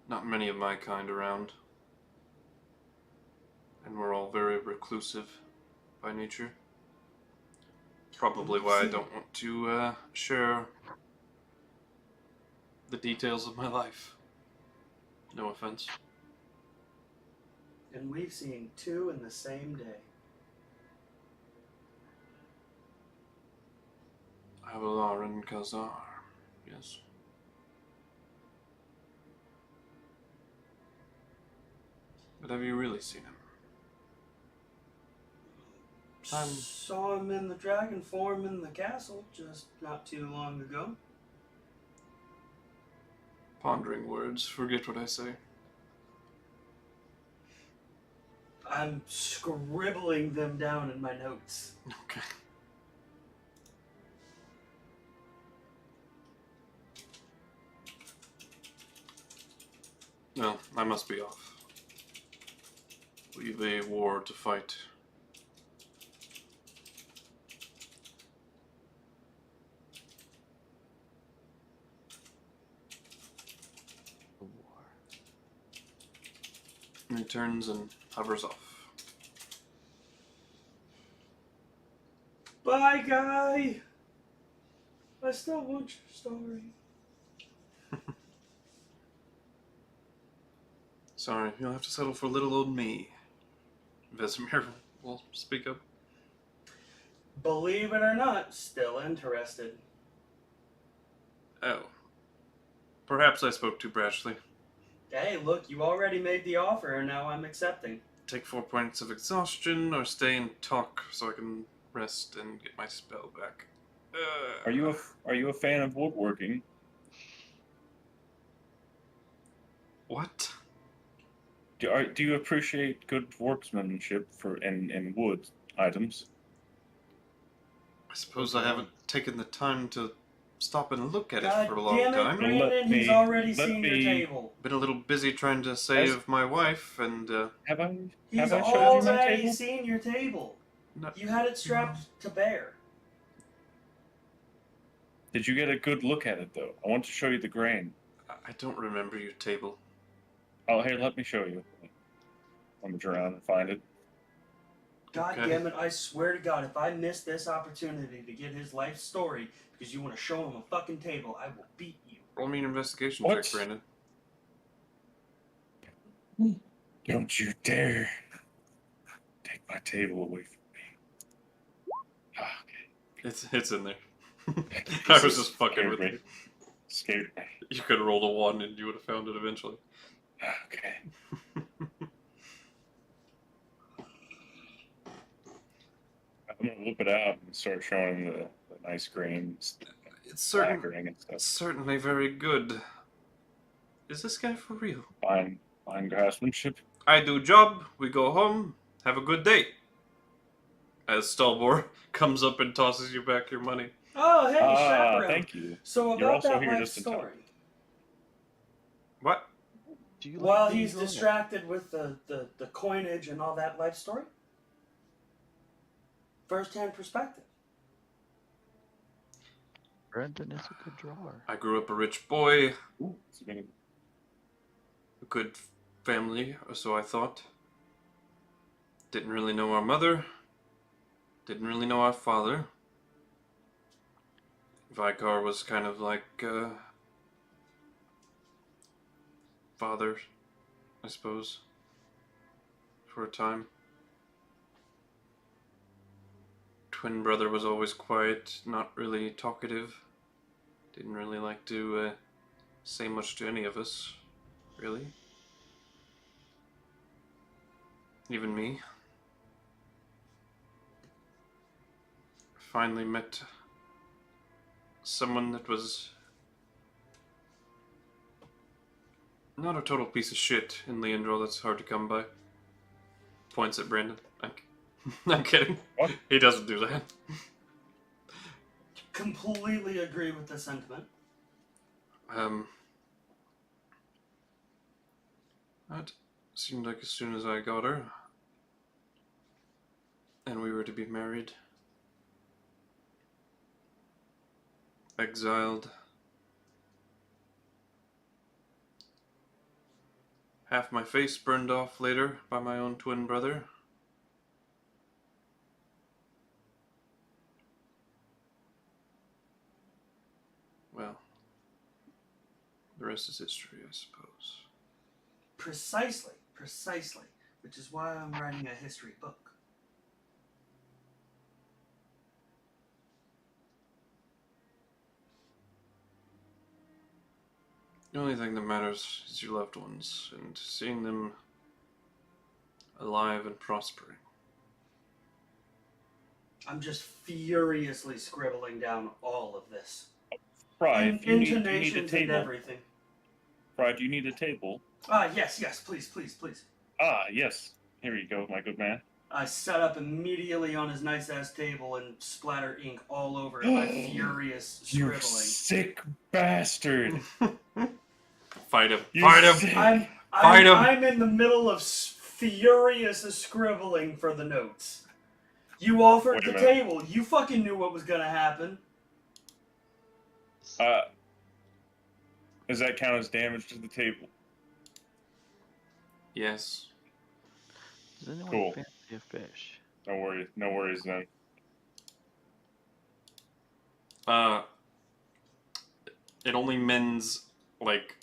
Not many of my kind around. And we're all very reclusive by nature. Probably why I don't want to share the details of my life. No offense. And we've seen 2 in the same day. Avalar and Khazar, yes. But have you really seen him? Saw him in the dragon form in the castle just not too long ago. Pondering words, forget what I say. I'm scribbling them down in my notes. Okay. Well, I must be off. We've a war to fight. And he turns and hovers off. Bye, guy! I still want your story. Sorry, you'll have to settle for little old me. Vesemir will speak up. Believe it or not, still interested. Oh. Perhaps I spoke too brashly. Hey, look, you already made the offer, and now I'm accepting. Take 4 points of exhaustion, or stay and talk so I can rest and get my spell back. Are you a fan of woodworking? What? Do you appreciate good workmanship in wood items? I suppose I haven't taken the time to stop and look at God it for a long damn it, time. Brandon, he's already seen your table. Been a little busy trying to save my wife, and Have I He's showed you my already table? seen your table. No. You had it strapped to bear. Did you get a good look at it though? I want to show you the grain. I don't remember your table. Oh, here, let me show you. Let me turn around and find it. God Okay. damn it, I swear to God, if I miss this opportunity to get his life story because you want to show him a fucking table, I will beat you. Roll me an investigation What? check, Brandon. Don't you dare take my table away from me. Ah, okay. It's in there. I was just fucking Scared with me. you. Scared me. You could have rolled a 1 and you would have found it eventually. Ah, okay. I'm gonna whip it out and start showing the nice grains, It's lacquering and stuff. certainly very good. Is this guy for real? Fine craftsmanship. I do job, we go home, have a good day. As Stalbor comes up and tosses you back your money. Oh, hey, chaperone. Thank you. So You're about also that here life just in time. story. What? Do you While like he's being normal? distracted with the coinage and all that life story. First-hand perspective. Brandon is a good drawer. I grew up a rich boy, Ooh, it's gonna- a good family, or so I thought. Didn't really know our mother. didn't really know our father. Vicar was kind of like father, I suppose, for a time. Twin brother was always quiet, not really talkative. Didn't really like to say much to any of us, really. Even me. Finally met someone that was not a total piece of shit in Leandro. That's hard to come by. Points at Brandon. I'm kidding. What? He doesn't do that. Completely agree with the sentiment. That seemed like as soon as I got her, and we were to be married, exiled, half my face burned off later by my own twin brother. Well, the rest is history, I suppose. Precisely. Which is why I'm writing a history book. The only thing that matters is your loved ones, and seeing them alive and prospering. I'm just furiously scribbling down all of this. Fry, In, if you need a intonations and table. everything. Fry, do you need a table? Yes, please. Ah, yes. Here you go, my good man. I set up immediately on his nice-ass table and splatter ink all over it by furious You scribbling. sick bastard! Fight him! You Fight him! sick- Fight him! I'm in the middle of furious scribbling for the notes. You offered Wait a the minute. table. You fucking knew what was gonna happen. Does that count as damage to the table? Yes. Does anyone Cool. fancy a fish? No worries then. It only mends like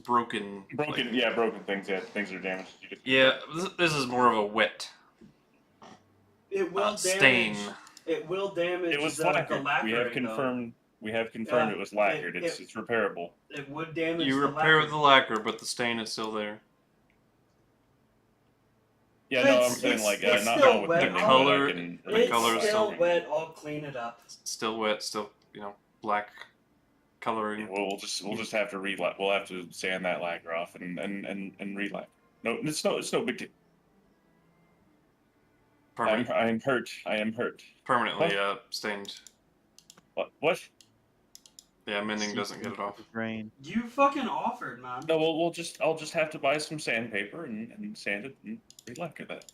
broken. Broken things. Yeah, things are damaged. Yeah, this is more of a wet It will damage. stain. It will damage It was the lacquered. lacquering, We have though. confirmed. Yeah, it was lacquered. it- It's repairable. It would damage You the repair lacquer. the lacquer, but the stain is still there. Yeah, no, I'm It's- saying it's- like it's not still with wet. the color- can, the It's color is still still- wet. I'll clean it up. Still wet, still black coloring. We'll just have to We'll have to sand that lacquer off and re-lacquer. No, it's no big deal. I am hurt. I am hurt. Permanently stained. What? Yeah, mending doesn't get it off. Rain. You fucking offered, man. No, I'll just have to buy some sandpaper and sand it and re-lacquer that.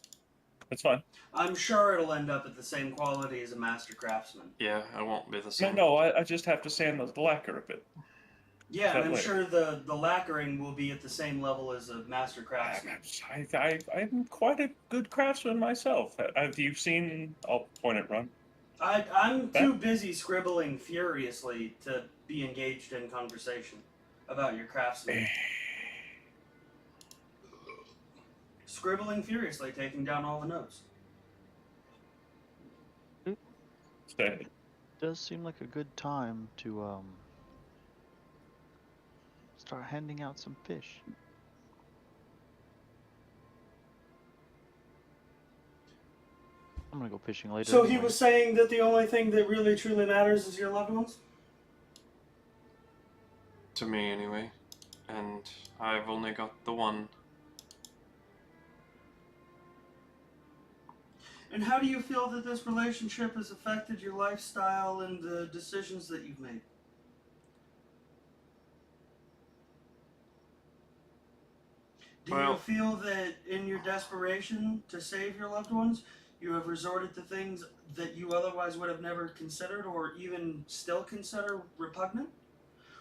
That's fine. I'm sure it'll end up at the same quality as a master craftsman. Yeah, it won't be the same. No, I just have to sand the lacquer a bit. Yeah, That and I'm later. sure the lacquering will be at the same level as a master craftsman. I'm quite a good craftsman myself. Have you seen? I'll point at Run. I'm too busy scribbling furiously to be engaged in conversation about your craftsman. Scribbling furiously, taking down all the notes. Stay. Does seem like a good time to start handing out some fish. I'm gonna go fishing later. So he anyway. was saying that the only thing that really truly matters is your loved ones? To me, anyway. And I've only got the one. And how do you feel that this relationship has affected your lifestyle and the decisions that you've made? Do you Well- feel that in your desperation to save your loved ones, you have resorted to things that you otherwise would have never considered or even still consider repugnant?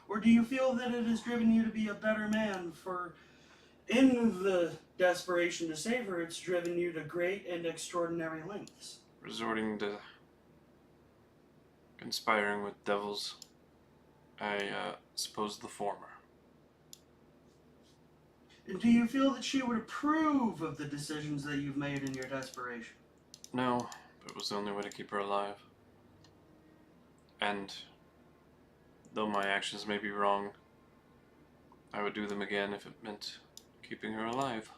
Or do you feel that it has driven you to be a better man for, in the desperation to save her, it's driven you to great and extraordinary lengths? resorting to conspiring with devils. I suppose the former. And do you feel that she would approve of the decisions that you've made in your desperation? No, but it was the only way to keep her alive. And though my actions may be wrong, I would do them again if it meant keeping her alive.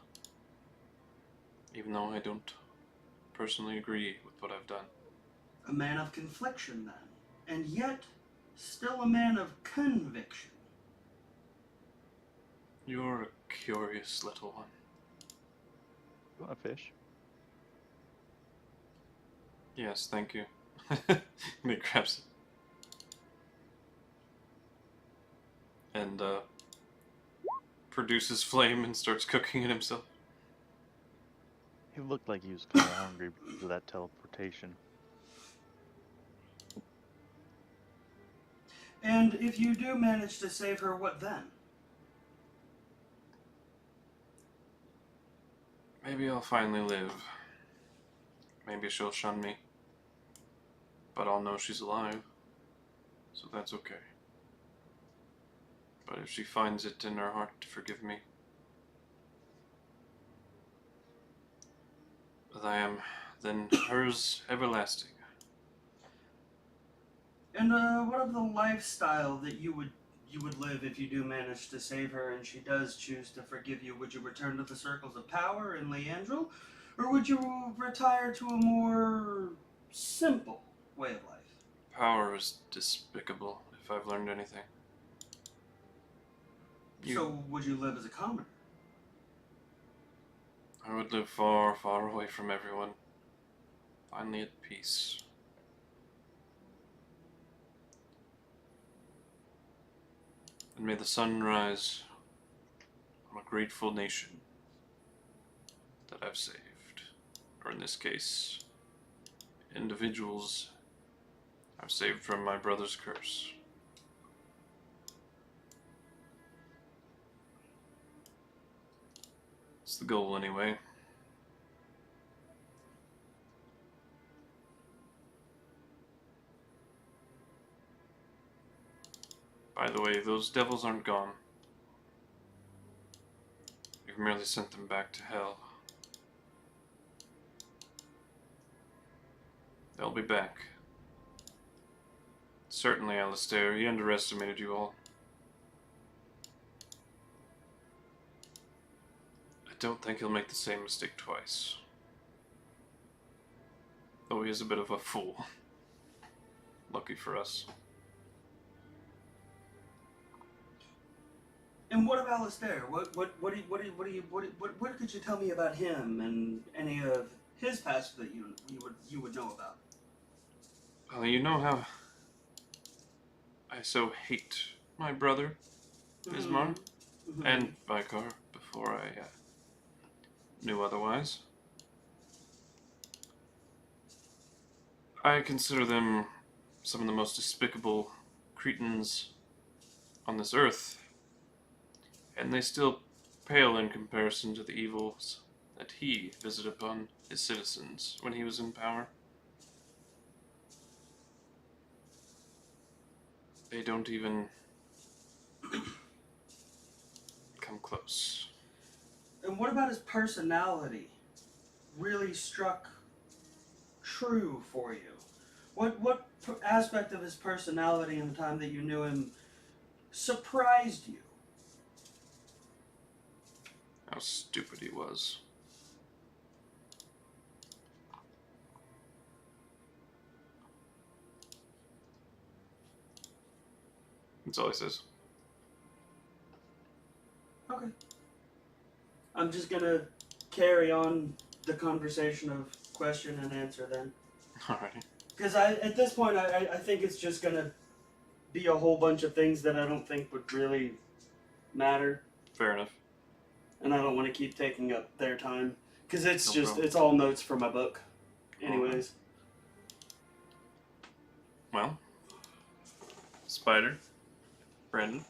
Even though I don't personally agree with what I've done. A man of confliction, then, and yet still a man of conviction. You're a curious little one. You want a fish? Yes, thank you. And he grabs it. And produces flame and starts cooking it himself. He looked like he was kind of hungry because of that teleportation. And if you do manage to save her, what then? Maybe I'll finally live. Maybe she'll shun me. But I'll know she's alive. So that's okay. But if she finds it in her heart to forgive me, as I am, then hers everlasting. And what of the lifestyle that you would live if you do manage to save her and she does choose to forgive you? Would you return to the circles of power in Leandril, or would you retire to a more simple way of life? Power is despicable, if I've learned anything. So would you live as a commoner? I would live far, far away from everyone. Finally at peace. And may the sun rise on a grateful nation that I've saved. Or in this case, individuals I've saved from my brother's curse. It's the goal anyway. By the way, those devils aren't gone. We've merely sent them back to hell. They'll be back. Certainly, Alistair, he underestimated you all. I don't think he'll make the same mistake twice. Though he is a bit of a fool. Lucky for us. And what of Alistair? What could you tell me about him and any of his past that you would know about? Well, you know how I so hate my brother, Ismar, and Vicar before I knew otherwise. I consider them some of the most despicable cretins on this earth, and they still pale in comparison to the evils that he visited upon his citizens when he was in power. They don't even come close. And what about his personality? Really struck true for you? What aspect of his personality in the time that you knew him surprised you? How stupid he was. That's all he says. Okay. I'm just gonna carry on the conversation of question and answer then. Alrighty. Because at this point, I think it's just gonna be a whole bunch of things that I don't think would really matter. Fair enough. And I don't want to keep taking up their time. Because it's No just, problem. it's all notes for my book. Anyways. Well, Spider, Brandon.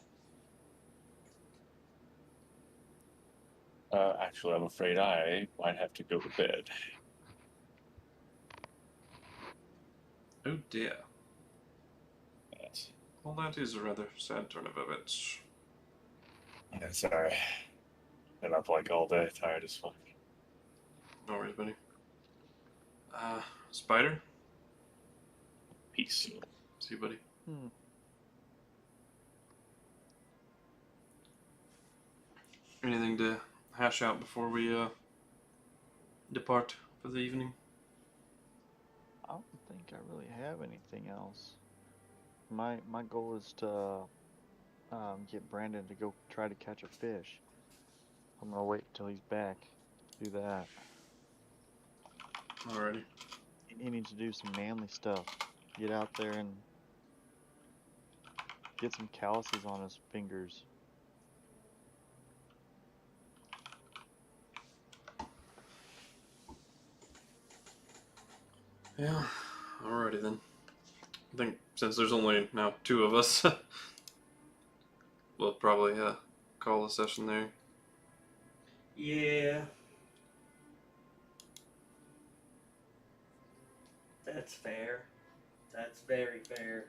Actually, I'm afraid I might have to go to bed. Oh dear. Yes. Well, that is a rather sad turn of events. Yeah, sorry. Been up like all day, tired as fuck. No worries, buddy. Spider? Peace. See you, buddy. Hmm. Anything to hash out before we depart for the evening? I don't think I really have anything else. My goal is to get Brandon to go try to catch a fish. I'm gonna wait till he's back to do that. Alrighty. He needs to do some manly stuff. Get out there and get some calluses on his fingers. Yeah. Alrighty then. I think since there's only now 2 of us, we'll probably call the session there. Yeah. That's fair. That's very fair.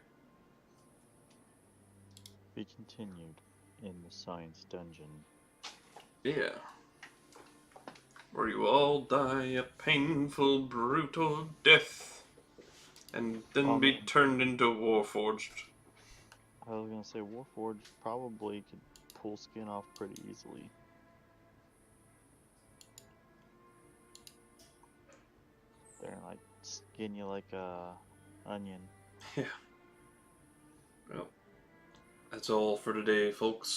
Be continued in the science dungeon. Yeah. Where you all die a painful, brutal death, and then be turned into Warforged. I was gonna say Warforged probably could pull skin off pretty easily. They're like skin you like a onion. Yeah. Well, that's all for today, folks.